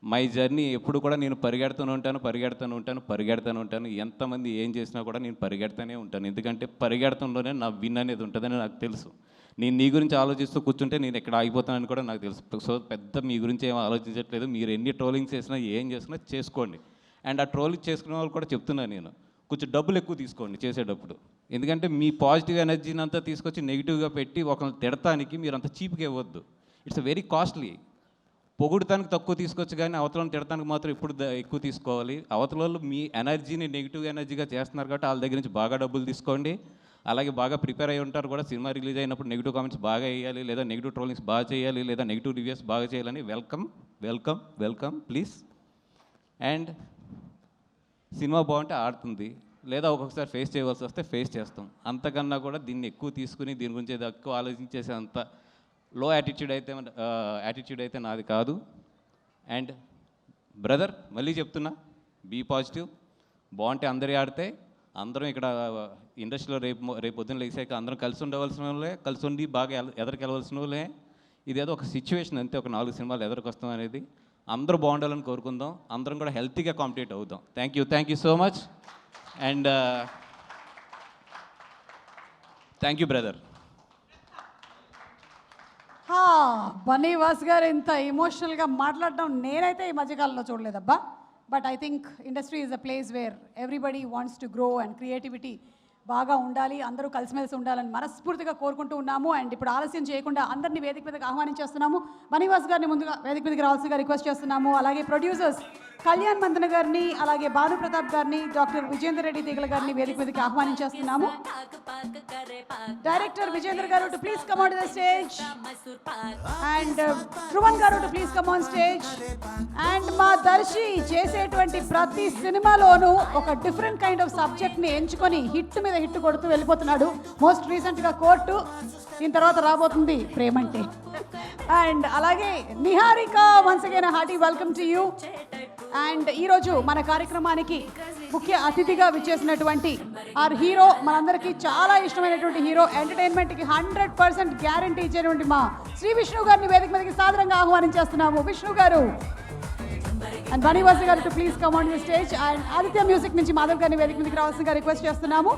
మై జర్నీ ఎప్పుడు కూడా నేను పరిగెడుతూనే ఉంటాను. ఎంతమంది ఏం చేసినా కూడా నేను పరిగెడుతూనే ఉంటాను. ఎందుకంటే పరిగెడతంలోనే నా విన్ అనేది ఉంటుందని నాకు తెలుసు. నేను నీ గురించి ఆలోచిస్తూ కూర్చుంటే నేను ఎక్కడ ఆగిపోతానని కూడా నాకు తెలుసు. సో పెద్ద మీ గురించి ఏం ఆలోచించట్లేదు. మీరు ఎన్ని ట్రోలింగ్స్ చేసినా ఏం చేసినా చేసుకోండి. అండ్ ఆ ట్రోలింగ్ చేసుకునే వాళ్ళు కూడా చెప్తున్నాను నేను, కొంచెం డబ్బులు ఎక్కువ తీసుకోండి చేసేటప్పుడు. ఎందుకంటే మీ పాజిటివ్ ఎనర్జీని అంతా తీసుకొచ్చి నెగిటివ్గా పెట్టి ఒకరిని తిడటానికి మీరు అంత చీప్గా ఇవ్వద్దు. It's very costly. పొగుడుతానికి తక్కువ తీసుకోవచ్చు, కానీ అవతలను తిడటానికి మాత్రం ఇప్పుడు ఎక్కువ తీసుకోవాలి. అవతల వాళ్ళు మీ ఎనర్జీని నెగిటివ్ ఎనర్జీగా చేస్తున్నారు కాబట్టి వాళ్ళ దగ్గర నుంచి బాగా డబ్బులు తీసుకోండి. అలాగే బాగా ప్రిపేర్ అయి ఉంటారు కూడా, సినిమా రిలీజ్ అయినప్పుడు నెగిటివ్ కామెంట్స్ బాగా వేయాలి, లేదా నెగిటివ్ ట్రోలింగ్స్ బాగా చేయాలి, లేదా నెగిటివ్ రివ్యూస్ బాగా చేయాలని వెల్కమ్ ప్లీజ్. అండ్ సినిమా బాగుంటే ఆడుతుంది, లేదా ఒక్కొక్కసారి ఫేస్ చేయవలసి వస్తే ఫేస్ చేస్తాం. అంతకన్నా కూడా దీన్ని ఎక్కువ తీసుకుని దీని గురించి ఎక్కువ ఆలోచించేసే అంత యాటిట్యూడ్ అయితే నాది కాదు. అండ్ బ్రదర్ మళ్ళీ చెప్తున్నా, బీ పాజిటివ్. బాగుంటే అందరి ఆడితే అందరం ఇక్కడ ఇండస్ట్రీలో రేపు పొద్దున్న లేచాక అందరం కలిసి ఉండవలసిన వాళ్ళే, కలిసి ఉండి బాగా ఎదరికెళ్ళవలసిన వాళ్ళే. ఇదేదో ఒక సిచ్యువేషన్ అంతే, ఒక 4 సినిమాలు ఎదరికొస్తాం అనేది. అందరూ బాగుండాలని కోరుకుందాం, అందరం కూడా హెల్తీగా కాంపిటేట్ అవుదాం. Thank you so much. And thank you brother. Bunny Vas గారు ఇంత ఎమోషనల్గా మాట్లాడడం నేనైతే ఈ మధ్యకాలంలో చూడలేదబ్బా. But I think industry is a place where everybody wants to grow and creativity బాగా ఉండాలి, అందరూ కలిసిమెలిసి ఉండాలని మనస్ఫూర్తిగా కోరుకుంటూ ఉన్నాము. అండ్ ఇప్పుడు ఆలస్యం చేయకుండా అందరినీ వేదిక మీదకి ఆహ్వానించేస్తున్నాము. బన్నీవాస్ గారిని ముందుగా వేదిక మీదకి రావాల్సిందిగా రిక్వెస్ట్ చేస్తున్నాము. అలాగే ప్రొడ్యూసర్స్ కళ్యాణ్ మందన గారిని, అలాగే భాను ప్రతాప్ గారిని, డాక్టర్ విజేందర్ రెడ్డి తీగల గారిని వేదిక మీదకి ఆహ్వానించేస్తున్నాము. డైరెక్టర్ విజేందర్ గారు to please come on to the stage, and Dhruvan గారు to please come on stage. And మా దర్శి చేసేటువంటి ప్రతి సినిమాలోనూ ఒక డిఫరెంట్ కైండ్ ఆఫ్ సబ్జెక్ట్ని ఎంచుకొని హిట్ మీద హిట్ కొడుతూ వెళ్ళిపోతున్నాడు. మోస్ట్ రీసెంట్గా కోర్టు, దీని తర్వాత రాబోతుంది ప్రేమంటే. అండ్ అలాగే Niharika, once again hearty welcome to you. And ఈరోజు మన కార్యక్రమానికి ముఖ్య అతిథిగా విచ్చేసినటువంటి ఆర్ హీరో, మనందరికీ చాలా ఇష్టమైనటువంటి హీరో, ఎంటర్టైన్మెంట్కి 100% గ్యారంటీ ఇచ్చేటువంటి మా శ్రీ విష్ణు గారిని వేదిక మీదకి సాదరంగా ఆహ్వానించేస్తున్నాము. విష్ణు గారు అండ్ బన్నీవాస్ గారు to please come on the stage. And Aditya music నుంచి మాధవ్ గారిని వేదిక మీదకి రావాల్సిందిగా రిక్వెస్ట్ చేస్తున్నాము.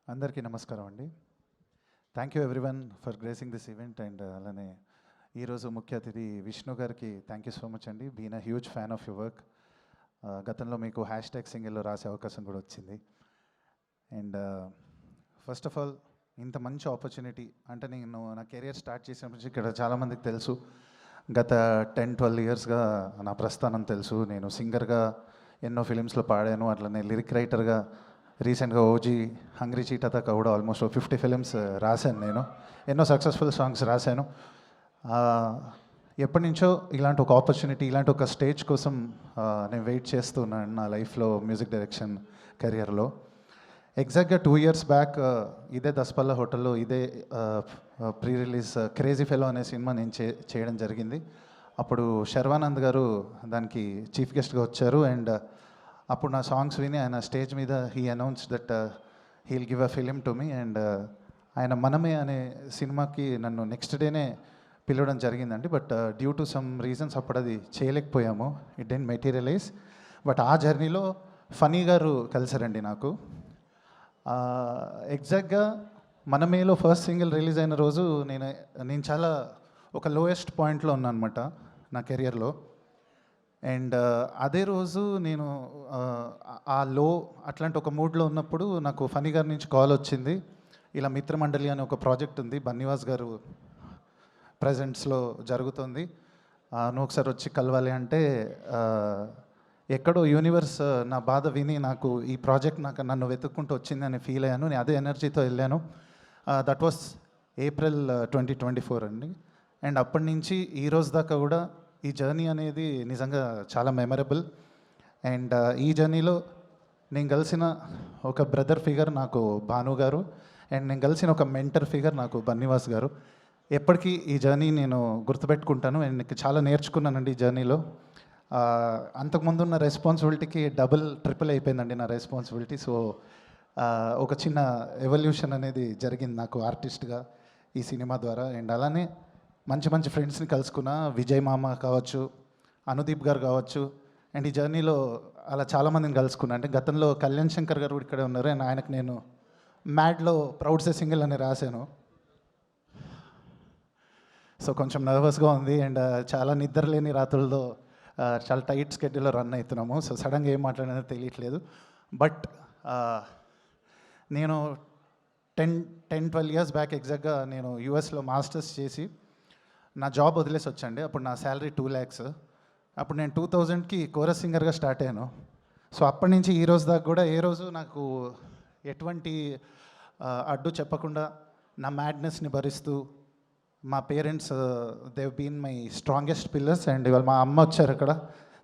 అందరికీ నమస్కారం అండి. Thank you everyone for gracing this event. And అలానే ఈరోజు ముఖ్య అతిథి విష్ణు గారికి థ్యాంక్ యూ సో మచ్ అండి. Been a huge fan of your work. గతంలో మీకు #సింగిల్లో రాసే అవకాశం కూడా వచ్చింది. అండ్ ఫస్ట్ ఆఫ్ ఆల్ ఇంత మంచి ఆపర్చునిటీ అంటే నేను నా కెరియర్ స్టార్ట్ చేసినప్పటి నుంచి ఇక్కడ చాలామందికి తెలుసు. గత 10-12 ఇయర్స్గా నా ప్రస్థానం తెలుసు. నేను సింగర్గా ఎన్నో ఫిలిమ్స్లో పాడాను, అట్లనే లిరిక్ రైటర్గా రీసెంట్గా ఓజీ, హంగ్రీ చీటా దాకా కూడా ఆల్మోస్ట్ 50 ఫిలిమ్స్ రాశాను. నేను ఎన్నో సక్సెస్ఫుల్ సాంగ్స్ రాశాను. ఎప్పటి నుంచో ఇలాంటి ఒక ఆపర్చునిటీ, ఇలాంటి ఒక స్టేజ్ కోసం నేను వెయిట్ చేస్తున్నాను నా లైఫ్లో, మ్యూజిక్ డైరెక్షన్ కెరియర్లో. ఎగ్జాక్ట్గా 2 ఇయర్స్ బ్యాక్ ఇదే దస్పల్లా హోటల్లో ఇదే ప్రీ రిలీజ్ క్రేజీ ఫెలో అనే సినిమా నేను చేయడం జరిగింది. అప్పుడు శర్వానంద్ గారు దానికి చీఫ్ గెస్ట్గా వచ్చారు. అండ్ అప్పుడు నా సాంగ్స్ విని ఆయన స్టేజ్ మీద he announce that heal give a film to me. And ఆయన మనమే అనే సినిమాకి నన్ను నెక్స్ట్ డేనే పిలవడం జరిగిందండి. But due to some reasons అప్పుడు అది చేయలేకపోయాము, ఇట్ డెంట్ మెటీరియలైజ్. బట్ ఆ జర్నీలో ఫనీ గారు కలిసారండి నాకు. ఎగ్జాక్ట్గా మనమేలో ఫస్ట్ సింగిల్ రిలీజ్ అయిన రోజు నేను చాలా ఒక లోయెస్ట్ పాయింట్లో ఉన్నాను అనమాట నా కెరియర్లో. అండ్ అదే రోజు నేను ఆ అట్లాంటి ఒక మూడ్లో ఉన్నప్పుడు నాకు ఫనీ గారి నుంచి కాల్ వచ్చింది. ఇలా మిత్రమండలి అనే ఒక ప్రాజెక్ట్ ఉంది, బన్నీవాస్ గారు ప్రజెంట్స్లో జరుగుతుంది, నువ్వు ఒకసారి వచ్చి కలవాలి అంటే, ఎక్కడో యూనివర్స్ నా బాధ విని నాకు ఈ ప్రాజెక్ట్ నన్ను వెతుక్కుంటూ వచ్చింది అని ఫీల్ అయ్యాను. నేను అదే ఎనర్జీతో వెళ్ళాను. దట్ వాస్ ఏప్రిల్ 2024 అండి. అండ్ అప్పటి నుంచి ఈ రోజు దాకా కూడా ఈ జర్నీ అనేది నిజంగా చాలా మెమరబుల్. అండ్ ఈ జర్నీలో నేను కలిసిన ఒక బ్రదర్ ఫిగర్ నాకు భాను గారు, అండ్ నేను కలిసిన ఒక మెంటర్ ఫిగర్ నాకు బన్నీవాస్ గారు. ఎప్పటికీ ఈ జర్నీ నేను గుర్తుపెట్టుకుంటాను. అండ్ నేను చాలా నేర్చుకున్నానండి ఈ జర్నీలో. అంతకుముందు ఉన్న రెస్పాన్సిబిలిటీకి ట్రిపుల్ అయిపోయిందండి నా రెస్పాన్సిబిలిటీ. సో ఒక చిన్న ఎవల్యూషన్ అనేది జరిగింది నాకు ఆర్టిస్ట్గా ఈ సినిమా ద్వారా. అండ్ అలానే మంచి మంచి ఫ్రెండ్స్ని కలుసుకున్న, విజయ్ మామ కావచ్చు, అనుదీప్ గారు కావచ్చు. అండ్ ఈ జర్నీలో అలా చాలామందిని కలుసుకున్నా. అంటే గతంలో కళ్యాణ్ శంకర్ గారు కూడా ఇక్కడే ఉన్నారు. అండ్ ఆయనకు నేను మ్యాడ్లో ప్రౌడ్ సే సింగిల్ అని రాశాను. సో కొంచెం నర్వస్గా ఉంది. అండ్ చాలా నిద్రలేని రాత్రుల్లో చాలా టైట్ స్కెడ్యూల్లో రన్ అవుతున్నాము. సో సడన్గా ఏం మాట్లాడినో తెలియట్లేదు. బట్ నేను 10-12 ఇయర్స్ బ్యాక్ ఎగ్జాక్ట్గా నేను యూఎస్లో మాస్టర్స్ చేసి నా జాబ్ వదిలేసి వచ్చండి. అప్పుడు నా శాలరీ 2 lakhs. అప్పుడు నేను 2000కి కోరస్ సింగర్గా స్టార్ట్ అయ్యాను. సో అప్పటి నుంచి ఈ రోజు దాకా కూడా ఏ రోజు నాకు ఎటువంటి అడ్డు చెప్పకుండా నా మ్యాడ్నెస్ని భరిస్తూ మా parents they've been my strongest pillars. And ఇవాళ మా అమ్మ వచ్చారు ఇక్కడ.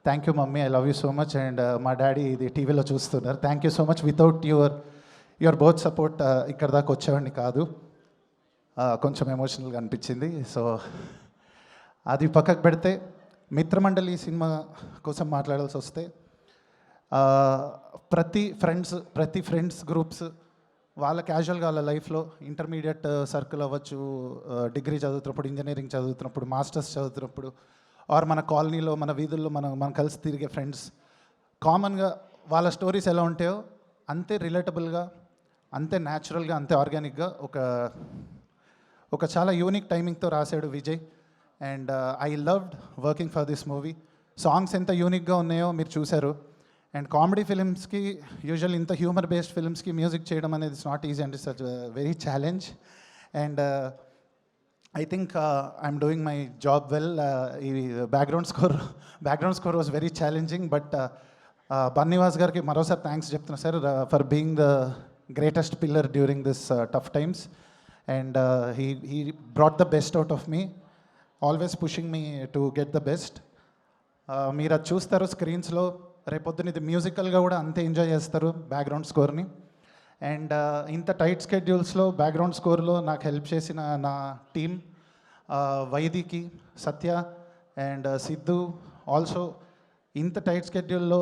Thank you mummy, I love you so much. And మా డాడీ ఇది టీవీలో చూస్తున్నారు. Thank you so much. Without your both support ఇక్కడ దాకా వచ్చేవాడిని కాదు. కొంచెం ఎమోషనల్గా అనిపించింది. సో అది పక్కకు పెడితే మిత్రమండలి సినిమా కోసం మాట్లాడాల్సి వస్తే ప్రతి ఫ్రెండ్స్ గ్రూప్స్ వాళ్ళ క్యాజువల్గా వాళ్ళ లైఫ్లో ఇంటర్మీడియట్ సర్కిల్ అవ్వచ్చు, డిగ్రీ చదువుతున్నప్పుడు, ఇంజనీరింగ్ చదువుతున్నప్పుడు, మాస్టర్స్ చదువుతున్నప్పుడు, ఆర్ మన కాలనీలో మన వీధుల్లో మనం కలిసి తిరిగే ఫ్రెండ్స్ కామన్గా వాళ్ళ స్టోరీస్ ఎలా ఉంటాయో అంతే రిలేటబుల్గా, అంతే న్యాచురల్గా, అంతే ఆర్గానిక్గా ఒక చాలా యూనిక్ టైమింగ్తో రాశాడు Vijay. And I loved working for this movie. Songs ఎంత యూనిక్గా ఉన్నాయో మీరు చూశారు. అండ్ కామెడీ ఫిలిమ్స్కి యూజువల్ ఇంత హ్యూమర్ బేస్డ్ ఫిలిమ్స్కి మ్యూజిక్ చేయడం అనేది it's not easy and it's very challenge. And I think I'm doing my job well. ఈ background score was very challenging. But Bunny Vas గారికి మరోసారి థ్యాంక్స్ చెప్తున్నా sir for being the greatest pillar during this tough times. And he brought the best out of me, always pushing me to get the best. మీరు అది చూస్తారు స్క్రీన్స్లో. రేపొద్దున ఇది మ్యూజికల్గా కూడా అంతే ఎంజాయ్ చేస్తారు బ్యాక్గ్రౌండ్ స్కోర్ని. అండ్ ఇంత టైట్ స్కెడ్యూల్స్లో బ్యాక్గ్రౌండ్ స్కోర్లో నాకు హెల్ప్ చేసిన నా టీమ్ వైదికి, సత్య అండ్ సిద్ధు, ఆల్సో ఇంత టైట్ స్కెడ్యూల్లో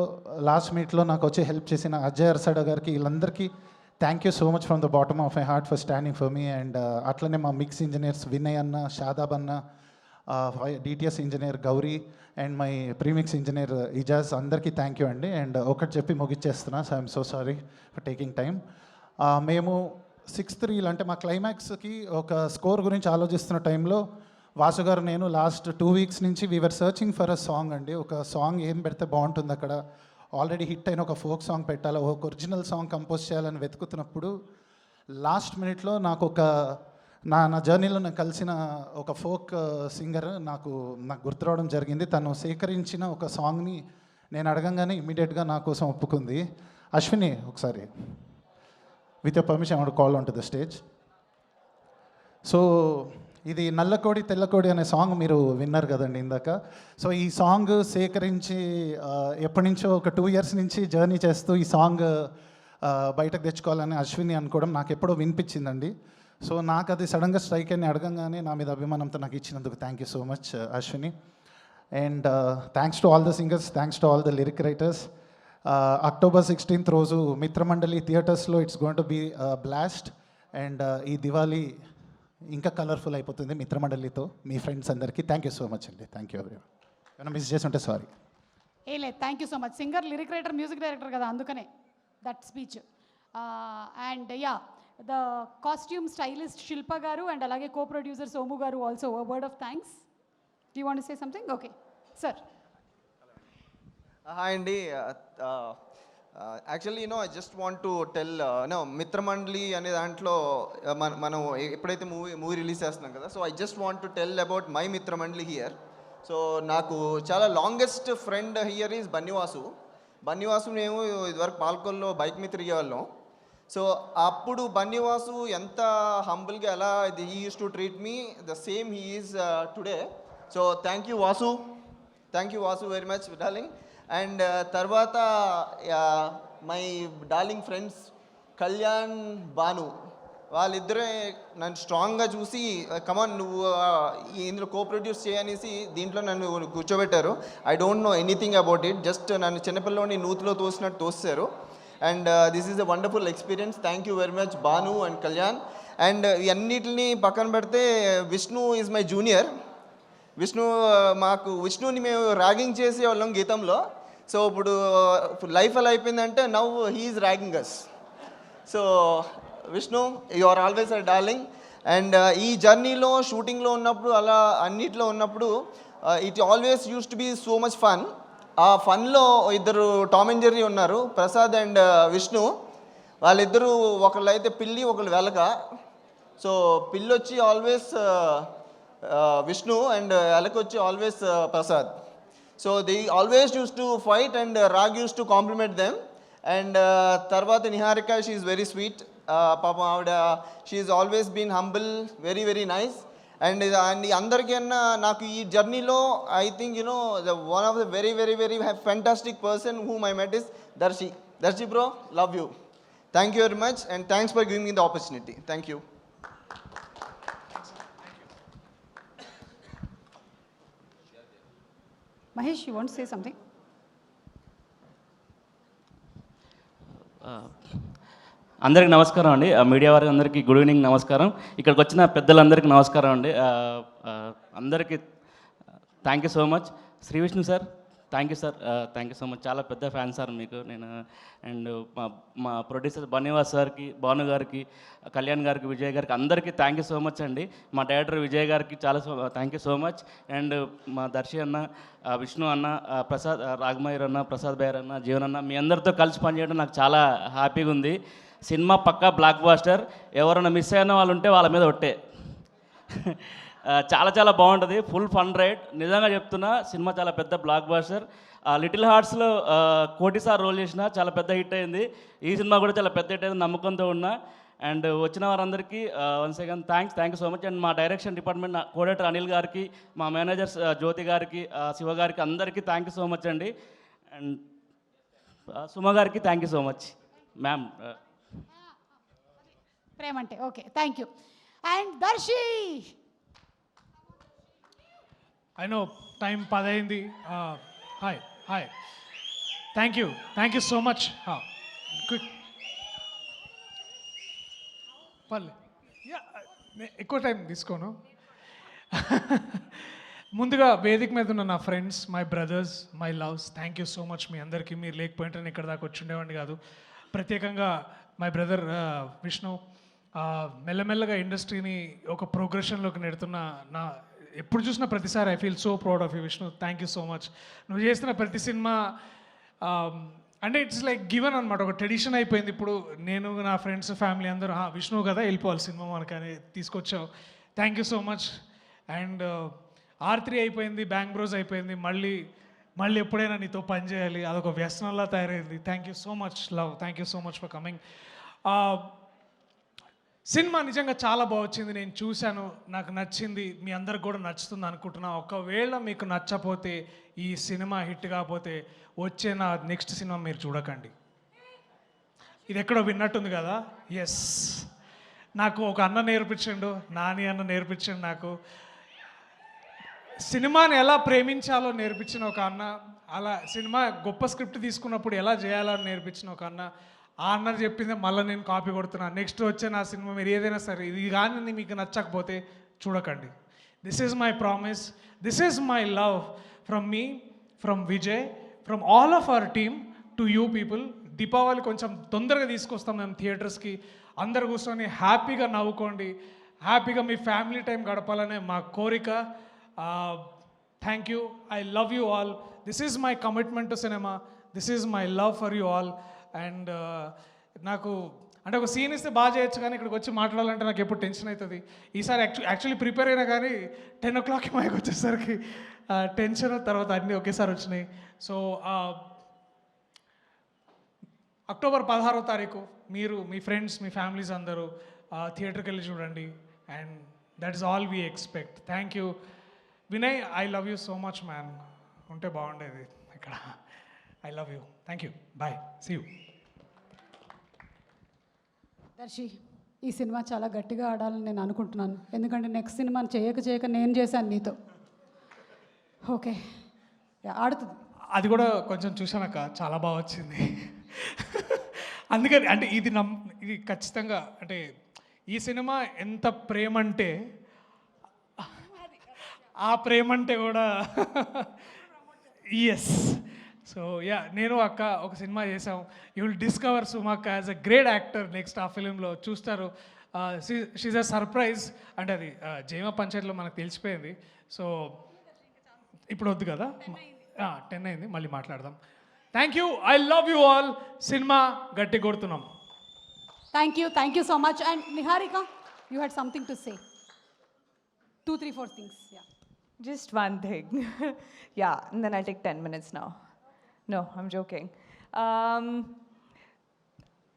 లాస్ట్ మీట్లో నాకు వచ్చి హెల్ప్ చేసిన అజయ్ అర్సడ గారికి, వీళ్ళందరికీ thank you so much from the bottom of my heart for standing for me. And అట్లనే మా మిక్స్ ఇంజనీర్స్ వినయ్ అన్న, షాదాబ్ అన్న, DTS engineer Gauri and my premix engineer Ijaz, అందరికీ థ్యాంక్ యూ అండి. అండ్ ఒకటి చెప్పి ముగిచ్చేస్తున్నా, so I'm so sorry for taking time. మేము 6th రీల్ అంటే మా క్లైమాక్స్కి ఒక స్కోర్ గురించి ఆలోచిస్తున్న టైంలో వాసు గారు నేను లాస్ట్ 2 weeks నుంచి we're searching for a song అండి. ఒక సాంగ్ ఏం పెడితే బాగుంటుంది, అక్కడ ఆల్రెడీ హిట్ అయిన ఒక ఫోక్ సాంగ్ పెట్టాలి, ఒక ఒరిజినల్ సాంగ్ కంపోజ్ చేయాలని వెతుకుతున్నప్పుడు లాస్ట్ మినిట్లో నాకు నా జర్నీలో నాకు కలిసిన ఒక ఫోక్ సింగర్ నాకు గుర్తు రావడం జరిగింది. తను సేకరించిన ఒక సాంగ్ని నేను అడగంగానే ఇమ్మీడియట్గా నా కోసం ఒప్పుకుంది. అశ్విని, ఒకసారి with your permission I want to call on to the stage. So ఇది నల్లకోడి తెల్లకోడి అనే సాంగ్ మీరు విన్నారు కదండి ఇందాక. సో ఈ సాంగ్ సేకరించి ఎప్పటి నుంచో ఒక 2 years నుంచి జర్నీ చేస్తూ ఈ సాంగ్ బయటకు తెచ్చుకోవాలని అశ్విని అనుకోవడం నాకు ఎప్పుడో వినిపించిందండి. సో నాకు అది సడన్గా స్ట్రైక్ అని అడగంగానే నా మీద అభిమానంతో నాకు ఇచ్చినందుకు thank you so much Ashwini. And thanks to all the singers, thanks to all the lyric writers. October 16th రోజు మిత్రమండలి థియేటర్స్లో it's going to be blast. And ఈ దివాళీ ఇంకా కలర్ఫుల్ అయిపోతుంది మిత్రమండలితో మీ ఫ్రెండ్స్ అందరికీ. థ్యాంక్ యూ సో మచ్ అండి. థ్యాంక్ యూ ఎవరి ఏమైనా మిస్ చేసి ఉంటే సారీ. లేదు, thank you so much. Singer, lyric writer, music director కదా, అందుకనే that speech. And yeah, the costume stylist Shilpa గారు అండ్ అలాగే కో ప్రొడ్యూసర్ సోము గారు also word of thanks. Do you want to say something? Okay sir. Hi అండి. Actually I just want to tell Mithra Mandali అనే దాంట్లో మనం ఎప్పుడైతే మూవీ రిలీజ్ చేస్తున్నాం కదా, so I just want to tell about my Mithra Mandali here. సో నాకు చాలా longest friend here is Bunny Vasu. మేము ఇదివరకు పాల్కొల్లో బైక్ మీద తిరిగేవాళ్ళం. సో అప్పుడు బన్నీవాసు ఎంత హంబుల్గా ఎలా he uses to treat me, the same he is today. So thank you Vasu very much darling. And తర్వాత my darling friends Kalyan, Bhanu, వాళ్ళిద్దరే నన్ను స్ట్రాంగ్గా చూసి కమాన్ నువ్వు ఇందులో కో ప్రొడ్యూస్ చేయనేసి దీంట్లో నన్ను కూర్చోబెట్టారు. I don't know anything about it, just నన్ను చిన్నపిల్లని నూతిలో తోసినట్టు తోస్తారు. And this is a wonderful experience. Thank you very much Bhanu and Kalyan. And ఇవన్నిటిని పక్కన పెడితే విష్ణు ఈజ్ మై జూనియర్. విష్ణుని మేము ర్యాగింగ్ చేసేవాళ్ళం గీతంలో. సో ఇప్పుడు లైఫ్ ఎలా అయిపోయిందంటే now he is ragging us. So Vishnu, you are always a darling. And ఈ జర్నీలో షూటింగ్లో ఉన్నప్పుడు అలా అన్నిట్లో ఉన్నప్పుడు it always use to be so much fun. ఆ ఫన్లో ఇద్దరు టామ్ అండ్ జెర్రీ ఉన్నారు, ప్రసాద్ అండ్ విష్ణు. వాళ్ళిద్దరూ ఒకళ్ళు అయితే పిల్లి, ఒకళ్ళు వెలక. సో పిల్లి వచ్చి ఆల్వేస్ విష్ణు అండ్ ఎలక వచ్చి always Prasad. So they always use to fight and rag use to compliment them. And తర్వాత Niharika, she is very sweet. పాపం ఆవిడ, she is always been humble, very very nice. And అందరికన్నా నాకు ఈ జర్నీలో I think one of the very very very fantastic person whom I met is Darshi bro, love you. Thank you very much and thanks for giving me the opportunity. Thank you. Mahesh, you want to say something? అందరికి నమస్కారం అండి, media వారికి అందరికీ good evening, నమస్కారం. ఇక్కడికి వచ్చిన పెద్దలందరికీ నమస్కారం అండి. అందరికీ thank you so much. Shri Vishnu sir, thank you sir, thank you so much. చాలా పెద్ద ఫ్యాన్ సార్ మీకు నేను. అండ్ మా ప్రొడ్యూసర్ బన్నీవాస్ సార్కి, భాను గారికి, కళ్యాణ్ గారికి, విజయ్ గారికి అందరికీ థ్యాంక్ యూ సో మచ్ అండి. మా డైరెక్టర్ విజయ్ గారికి చాలా thank you so much. And మా దర్శి అన్న, విష్ణు అన్న, ప్రసాద్, రాఘమయ్యర్ అన్న, ప్రసాద్ బైర్ అన్న, జీవన్ అన్న, మీ అందరితో కలిసి పనిచేయడం నాకు చాలా హ్యాపీగా ఉంది. సినిమా పక్కా బ్లాక్ బాస్టర్. ఎవరైనా మిస్ అయిన వాళ్ళు ఉంటే వాళ్ళ మీద ఒట్టే. చాలా చాలా బాగుంటుంది, ఫుల్ ఫన్ రైడ్. నిజంగా చెప్తున్నా, సినిమా చాలా పెద్ద బ్లాక్ బాస్టర్. లిటిల్ హార్ట్స్లో కోటిసార్ రోల్ చేసిన చాలా పెద్ద హిట్ అయింది. ఈ సినిమా కూడా చాలా పెద్ద హిట్ అయింది, నమ్మకంతో ఉన్నా. అండ్ వచ్చిన వారందరికీ once again thank you so much. And మా డైరెక్షన్ డిపార్ట్మెంట్ కోడేటర్ అనిల్ గారికి, మా మేనేజర్స్ జ్యోతి గారికి, శివ గారికి అందరికీ థ్యాంక్ యూ సో మచ్ అండి. అండ్ సుమ గారికి thank you so much ma'am. ప్రేమ అంటే okay, thank you. And Darshi, I know time 10 అయింది. Hi thank you so much. Quick పర్లే, ఎక్కువ టైం తీసుకోను. ముందుగా వేదిక మీద ఉన్న నా friends, my brothers, my loves, thank you so much. మీ అందరికీ, మీరు లేకపోయింటే నేను ఇక్కడ దాకా వచ్చి ఉండేవాడిని కాదు. ప్రత్యేకంగా మై బ్రదర్ విష్ణు, మెల్లమెల్లగా ఇండస్ట్రీని ఒక ప్రోగ్రెషన్లోకి నెడుతున్న నా, ఎప్పుడు చూసినా ప్రతిసారి I feel so proud of you Vishnu. Thank you so much. నువ్వు చేస్తున్న ప్రతి సినిమా అంటే ఇట్స్ లైక్ గివెన్ అనమాట, ఒక ట్రెడిషన్ అయిపోయింది. ఇప్పుడు నేను, నా ఫ్రెండ్స్, ఫ్యామిలీ అందరూ విష్ణు కదా వెళ్ళిపోవాలి సినిమా మనకని తీసుకొచ్చావు. Thank you so much. And R3 అయిపోయింది, బ్యాంగ్ బ్రోస్ అయిపోయింది, మళ్ళీ ఎప్పుడైనా నీతో పని చేయాలి, అదొక వ్యసనంలా తయారైంది. Thank you so much love, thank you so much for coming. Cinema నిజంగా చాలా బాగా వచ్చింది, నేను చూశాను, నాకు నచ్చింది, మీ అందరికి కూడా నచ్చుతుంది అనుకుంటున్నా. ఒకవేళ మీకు నచ్చపోతే, ఈ సినిమా హిట్ కాకపోతే వచ్చే నా నెక్స్ట్ సినిమా మీరు చూడకండి. ఇది ఎక్కడో విన్నట్టుంది కదా. ఎస్, నాకు ఒక అన్న నేర్పించండు, నాని అన్న నేర్పించండు నాకు. సినిమాని ఎలా ప్రేమించాలో నేర్పించిన ఒక అన్న, అలా సినిమా గొప్ప స్క్రిప్ట్ తీసుకున్నప్పుడు ఎలా చేయాలో నేర్పించిన ఒక అన్న. ఆ అన్న చెప్పిందే మళ్ళీ నేను కాపీ కొడుతున్నాను. నెక్స్ట్ వచ్చే నా సినిమా మీరు ఏదైనా సరే ఇది కానీ మీకు నచ్చకపోతే చూడకండి. This is my promise, this is my love from me, from Vijay, from all of our team to you people. Deepavali కొంచెం తొందరగా తీసుకొస్తాం మేము థియేటర్స్కి. అందరు కూర్చొని హ్యాపీగా నవ్వుకోండి, హ్యాపీగా మీ ఫ్యామిలీ టైం గడపాలనే మా కోరిక. Thank you, I love you all. This is my commitment to cinema, this is my love for you all. And నాకు అంటే ఒక సీన్ ఇస్తే బాగా చేయొచ్చు, కానీ ఇక్కడికి వచ్చి మాట్లాడాలంటే నాకు ఎప్పుడు టెన్షన్ అవుతుంది. ఈసారి యాక్చువల్లీ ప్రిపేర్ అయినా కానీ 10 o'clock మైకి వచ్చేసరికి టెన్షన్, తర్వాత అన్నీ ఒకేసారి వచ్చినాయి. సో అక్టోబర్ 16వ తారీఖు మీరు, మీ ఫ్రెండ్స్, మీ ఫ్యామిలీస్ అందరూ థియేటర్కి వెళ్ళి చూడండి. And that is all we expect. Thank you Vinay, I love you so much man. ఉంటే బాగుండేది ఇక్కడ. I love you, thank you, bye, see you. Darshi, ఈ సినిమా చాలా గట్టిగా ఆడాలని నేను అనుకుంటున్నాను, ఎందుకంటే నెక్స్ట్ సినిమా చేయక నేను చేశాను నీతో. ఓకే, ఆడుతుంది. అది కూడా కొంచెం చూశానక్క, చాలా బాగా వచ్చింది. అందుకని అంటే ఇది ఖచ్చితంగా అంటే ఈ సినిమా ఎంత ప్రేమ అంటే ఆ ప్రేమ అంటే కూడా ఎస్. సో యా, నేను అక్క ఒక సినిమా చేసాం. యూ విల్ డిస్కవర్ సుమక్క as a great actor next. ఆ ఫిలింలో చూస్తారు. She's a surprise. అంటే అది జైమ పంచాయతీలో మనకు తెలిసిపోయింది. సో ఇప్పుడు వద్దు కదా, 10 అయింది, మళ్ళీ మాట్లాడదాం. Thank you, I love you all. Cinema గట్టి కొడుతున్నాం. Thank you so much. And Niharika, you had something to say. 2, 3, 4 things. Yeah. Just one thing. Yeah, and then I'll take 10 minutes now. No, I'm joking.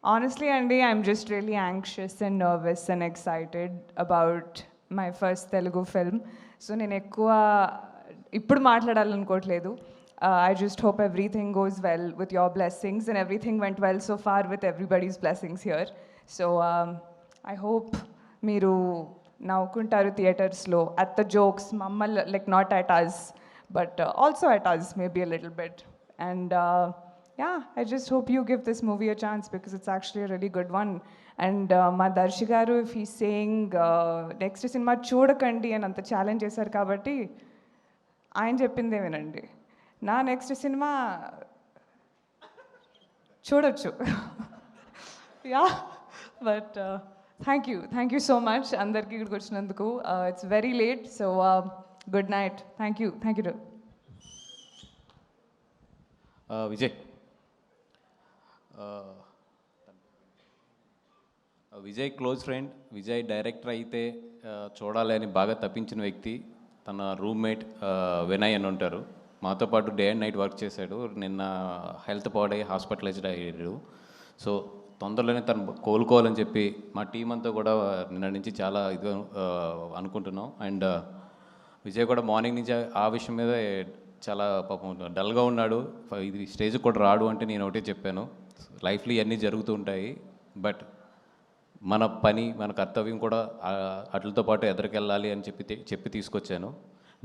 Honestly, Andy, I'm just really anxious and nervous and excited about my first Telugu film. So నేను ఎక్కువ ఇప్పుడు మాట్లాడాలనుకోవట్లేదు. I just hope everything goes well with your blessings, and everything went well so far with everybody's blessings here. So I hope మీరు నవ్వుకుంటారు థియేటర్స్లో at the jokes, మమ్మల్ని like not at us, but also at us maybe a little bit. And yeah, I just hope you give this movie a chance because it's actually a really good one. And మా దర్శి గారు if he's saying next cinema చూడకండి అని అంత challenge చేశారు కాబట్టి ఆయన చెప్పిందే వినండి. నా నెక్స్ట్ సినిమా చూడొచ్చు. Yeah, but thank you so much అందరికీ ఇక్కడికి వచ్చినందుకు. It's very late, so good night. Thank you. Vijay, Vijay close friend. Vijay director అయితే చూడాలి అని బాగా తప్పించిన వ్యక్తి తన రూమ్మేట్ వినయ్ అని ఉంటారు. మాతో పాటు డే అండ్ నైట్ వర్క్ చేశాడు. నిన్న హెల్త్ పాడై హాస్పిటలైజ్డ్ అయ్యాడు. సో తొందరలోనే తను కోలుకోవాలని చెప్పి మా టీం అంతా కూడా నిన్న నుంచి చాలా ఇదిగా అనుకుంటున్నాం. అండ్ విజయ్ కూడా మార్నింగ్ నుంచి ఆ విషయం మీద చాలా పాపం డల్గా ఉన్నాడు. ఇది స్టేజ్కి కూడా రాడు అంటే నేను ఒకటే చెప్పాను, లైఫ్లో ఇవన్నీ జరుగుతూ ఉంటాయి, బట్ మన పని మన కర్తవ్యం కూడా అట్లతో పాటు ఎదరికెళ్ళాలి అని చెప్పి తీసుకొచ్చాను.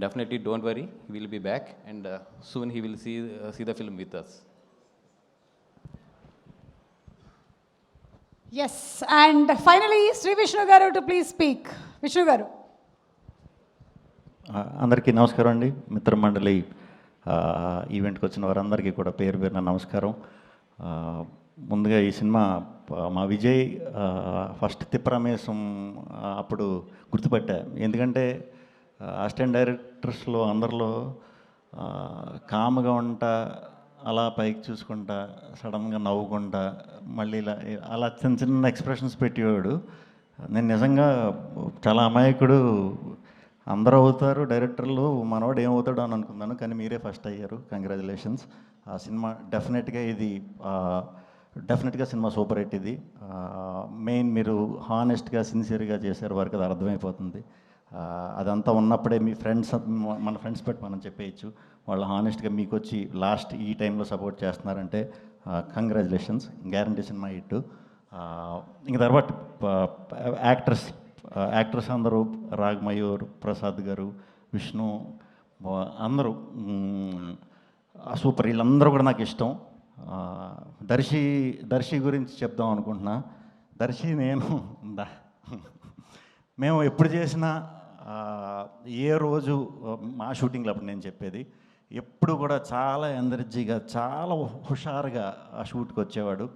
Definitely don't worry, he will be back and soon he will see the film with us. Yes, and finally Sri Vishnu garu to please speak. Vishnu garu. అందరికీ నమస్కారం అండి. మిత్రమండలి ఈవెంట్కి వచ్చిన వారందరికీ కూడా పేరు పేరున నమస్కారం. ముందుగా ఈ సినిమా మా విజయ్ ఫస్ట్ తిప్పరమేశం అప్పుడు గుర్తుపట్టా. ఎందుకంటే అసిస్టెంట్ డైరెక్టర్స్లో అందరిలో కామ్గా ఉంటా, అలా పైకి చూసుకుంటా, సడన్గా నవ్వుకుంటా, మళ్ళీ అలా చిన్న చిన్న ఎక్స్ప్రెషన్స్ పెట్టేవాడు. నేను నిజంగా చాలా అమాయకుడు, అందరూ అవుతారు డైరెక్టర్లు, మనవాడు ఏమవుతాడు అని అనుకున్నాను, కానీ మీరే ఫస్ట్ అయ్యారు. కంగ్రాచులేషన్స్. ఆ సినిమా డెఫినెట్గా సినిమా సూపర్ హిట్. ఇది మెయిన్ మీరు హానెస్ట్గా సిన్సియర్గా చేశారు, వారికి అది అర్థమైపోతుంది. అదంతా ఉన్నప్పుడే మీ ఫ్రెండ్స్, మన ఫ్రెండ్స్ పెట్టి మనం చెప్పేయచ్చు, వాళ్ళు హానెస్ట్గా మీకు వచ్చి లాస్ట్ ఈ టైంలో సపోర్ట్ చేస్తున్నారంటే కంగ్రాచులేషన్స్. Guarantee cinema hit. ఇంక తర్వాత యాక్టర్స్ అందరూ రాగ్మయూర్, ప్రసాద్ గారు, విష్ణు అందరూ సూపర్. వీళ్ళందరూ కూడా నాకు ఇష్టం. దర్శి గురించి చెప్దాం అనుకుంటున్నా. దర్శి మేము ఎప్పుడు చేసినా ఏ రోజు మా షూటింగ్లో అప్పుడు నేను చెప్పేది, ఎప్పుడు కూడా చాలా ఎనర్జీగా, చాలా హుషారుగా ఆ షూట్కి వచ్చేవాడు.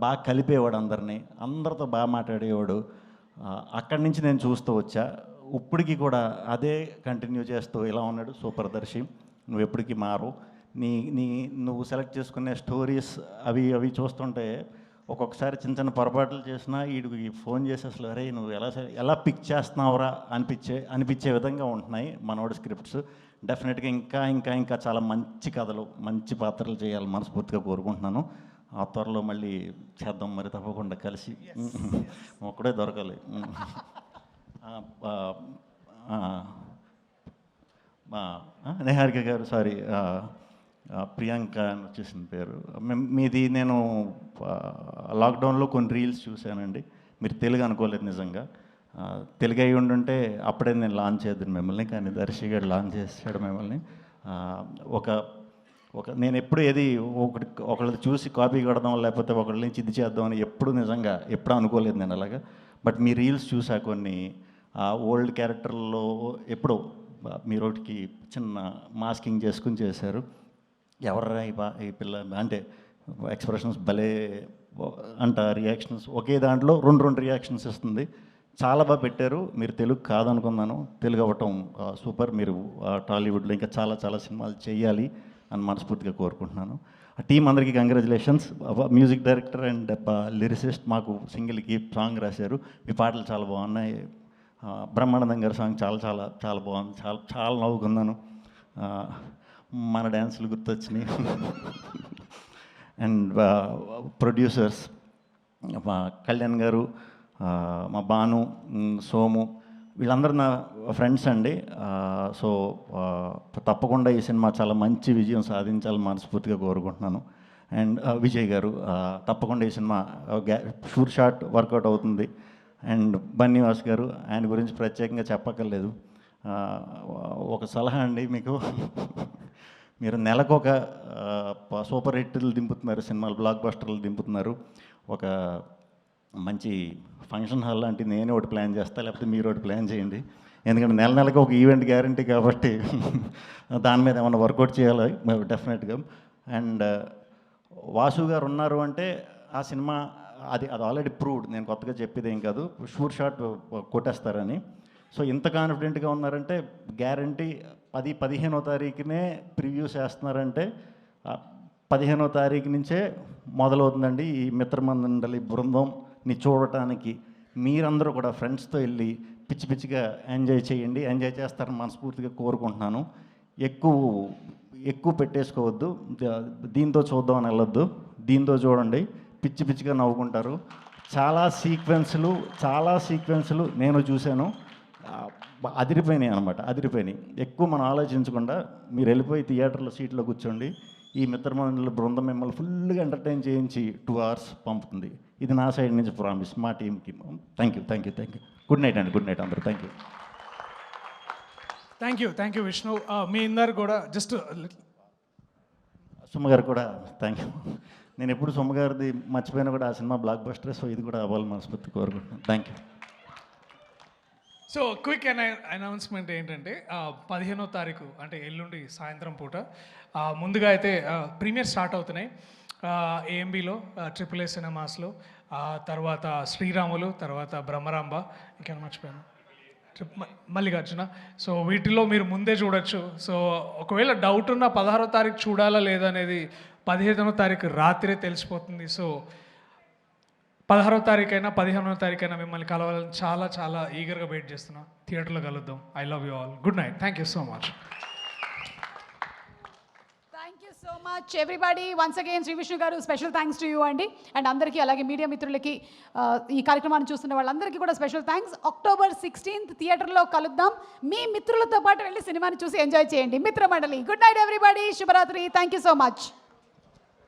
బాగా కలిపేవాడు అందరినీ, అందరితో బాగా మాట్లాడేవాడు. అక్కడి నుంచి నేను చూస్తూ వచ్చా. ఇప్పటికీ కూడా అదే కంటిన్యూ చేస్తూ ఇలా ఉన్నాడు. సూపర్ దర్శి, నువ్వు ఎప్పటికీ మారు. నువ్వు సెలెక్ట్ చేసుకునే స్టోరీస్ అవి చూస్తుంటే ఒక్కొక్కసారి చిన్న చిన్న పొరపాట్లు చేసినా వీడికి ఫోన్ చేసి అసలు అరే నువ్వు ఎలా పిక్ చేస్తున్నావురా అనిపించే విధంగా ఉంటున్నాయి మనోడి స్క్రిప్ట్స్. డెఫినెట్గా ఇంకా చాలా మంచి కథలు, మంచి పాత్రలు చేయాలని మనస్ఫూర్తిగా కోరుకుంటున్నాను. ఆ త్వరలో మళ్ళీ చేద్దాం మరి, తప్పకుండా కలిసి. ఒక్కడే దొరకాలి. నిహారిక గారు, సారీ ప్రియాంక అని వచ్చేసిన పేరు మీది. నేను లాక్డౌన్లో కొన్ని రీల్స్ చూశానండి. మీరు తెలుగు అనుకోలేదు నిజంగా. తెలుగు అయి ఉండుంటే అప్పుడే నేను లాంచ్ చేద్దాను మిమ్మల్ని, కానీ దర్శి గారు లాంచ్ చేసాడు మిమ్మల్ని. నేను ఎప్పుడు ఏది ఒకళ్ళది చూసి కాపీ కొడదాం, లేకపోతే ఒకళ్ళ నుంచి ఇది చేద్దామని ఎప్పుడు అనుకోలేదు నేను అలాగా. బట్ మీ రీల్స్ చూసా కొన్ని ఓల్డ్ క్యారెక్టర్లో ఎప్పుడో మీరు ఒకటికి చిన్న మాస్కింగ్ చేసుకుని చేశారు. ఎవర్రా ఈ పిల్ల అంటే ఎక్స్ప్రెషన్స్ భలే అంట, రియాక్షన్స్ ఒకే దాంట్లో రెండు రియాక్షన్స్ ఇస్తుంది. చాలా బాగా పెట్టారు. మీరు తెలుగు కాదనుకున్నాను, తెలుగు అవ్వటం సూపర్. మీరు టాలీవుడ్లో ఇంకా చాలా సినిమాలు చేయాలి అని మనస్ఫూర్తిగా కోరుకుంటున్నాను. ఆ టీం అందరికీ congratulations. Music director and lyricist మాకు సింగిల్కి సాంగ్ రాశారు. మీ పాటలు చాలా బాగున్నాయి. బ్రహ్మానందం గారి సాంగ్ చాలా బాగుంది. చాలా నవ్వుకున్నాను. మన డ్యాన్సులు గుర్తొచ్చినాయి. అండ్ ప్రొడ్యూసర్స్ మా కళ్యాణ్ గారు, మా భాను, సోము, వీళ్ళందరూ నా ఫ్రెండ్స్ అండి. సో తప్పకుండా ఈ సినిమా చాలా మంచి విజయం సాధించాలని మనస్ఫూర్తిగా కోరుకుంటున్నాను. అండ్ విజయ్ గారు తప్పకుండా ఈ సినిమా షూర్ షాట్ వర్కౌట్ అవుతుంది. అండ్ బన్నీవాస్ గారు, ఆయన గురించి ప్రత్యేకంగా చెప్పక్కర్లేదు. ఒక సలహా అండి మీకు, మీరు నెలకు ఒక సూపర్ హిట్లు దింపుతున్నారు, సినిమాలు బ్లాక్ బస్టర్లు దింపుతున్నారు. ఒక మంచి ఫంక్షన్ హాల్ లాంటి నేనే ఒకటి ప్లాన్ చేస్తా, లేకపోతే మీరు ఒకటి ప్లాన్ చేయండి. ఎందుకంటే నెలకు ఒక ఈవెంట్ గ్యారంటీ కాబట్టి దాని మీద ఏమైనా వర్కౌట్ చేయాలి డెఫినెట్గా. అండ్ వాసు గారు ఉన్నారు అంటే ఆ సినిమా అది ఆల్రెడీ ప్రూవ్డ్, నేను కొత్తగా చెప్పేది ఏం కాదు, షూర్ షాట్ కొట్టేస్తారని. సో ఇంత కాన్ఫిడెంట్గా ఉన్నారంటే గ్యారంటీ 15వ తారీఖునే ప్రివ్యూస్ వేస్తున్నారంటే 15వ తారీఖు నుంచే మొదలవుతుందండి ఈ మిత్రమండలి బృందంని చూడటానికి. మీరందరూ కూడా ఫ్రెండ్స్తో వెళ్ళి పిచ్చి పిచ్చిగా ఎంజాయ్ చేయండి, ఎంజాయ్ చేస్తారని మనస్ఫూర్తిగా కోరుకుంటున్నాను. ఎక్కువ పెట్టేసుకోవద్దు, దీంతో చూద్దామని వెళ్ళొద్దు, దీంతో చూడండి, పిచ్చి పిచ్చిగా నవ్వుకుంటారు. చాలా సీక్వెన్సులు నేను చూశాను, అదిరిపోయినాయి అనమాట, అదిరిపోయినాయి. ఎక్కువ మనం ఆలోచించకుండా మీరు వెళ్ళిపోయి థియేటర్లో సీట్లో కూర్చోండి. ఈ మిత్రమండలి బృందం మిమ్మల్ని ఫుల్గా ఎంటర్టైన్ చేయించి 2 hours పంపుతుంది. ఇది నా సైడ్ నుంచి ప్రామిస్ మా టీంకి. Thank you. గుడ్ నైట్ అండి, గుడ్ నైట్ అందరూ. Thank you Vishnu. మీ అందరు కూడా జస్ట్ సుమ్మగారు కూడా థ్యాంక్ యూ. నేను ఎప్పుడు సుమ్మగారిది మర్చిపోయినా కూడా ఆ సినిమా బ్లాక్ బస్టర్, సో ఇది కూడా అవ్వాలి మనస్ఫూర్తి కోరుకుంటున్నాను. Thank you. So quick announcement ఏంటంటే 15వ తారీఖు అంటే ఎల్లుండి సాయంత్రం పూట ముందుగా అయితే ప్రీమియర్ స్టార్ట్ అవుతున్నాయి ఏఎంబీలో, AAA సినిమాస్లో, తర్వాత శ్రీరాములు, తర్వాత బ్రహ్మరాంబ, ఇంకేమైనా మర్చిపోయాను, మల్లికార్జున. సో వీటిలో మీరు ముందే చూడొచ్చు. సో ఒకవేళ డౌట్ ఉన్న 16వ తారీఖు చూడాలా లేదా అనేది 15వ తారీఖు రాత్రే తెలిసిపోతుంది. సో 16వ తారీఖైనా 15వ తారీఖైనా మిమ్మల్ని కలవాలని చాలా చాలా ఈగర్గా వెయిట్ చేస్తున్నా. థియేటర్లో కలుద్దాం. I love you all. Good night. Thank you so much. Thank you so much everybody. Once again Shri Vishnu గారు స్పెషల్ థ్యాంక్స్ టు యూ అండి. అండ్ అందరికీ, అలాగే మీడియా మిత్రులకి, ఈ కార్యక్రమాన్ని చూస్తున్న వాళ్ళందరికీ కూడా స్పెషల్ థ్యాంక్స్. October 16th థియేటర్లో కలుద్దాం. మీ మిత్రులతో పాటు వెళ్ళి సినిమాని చూసి ఎంజాయ్ చేయండి. మిత్రమండలి. Good night everybody. శుభరాత్రి. Thank you so much.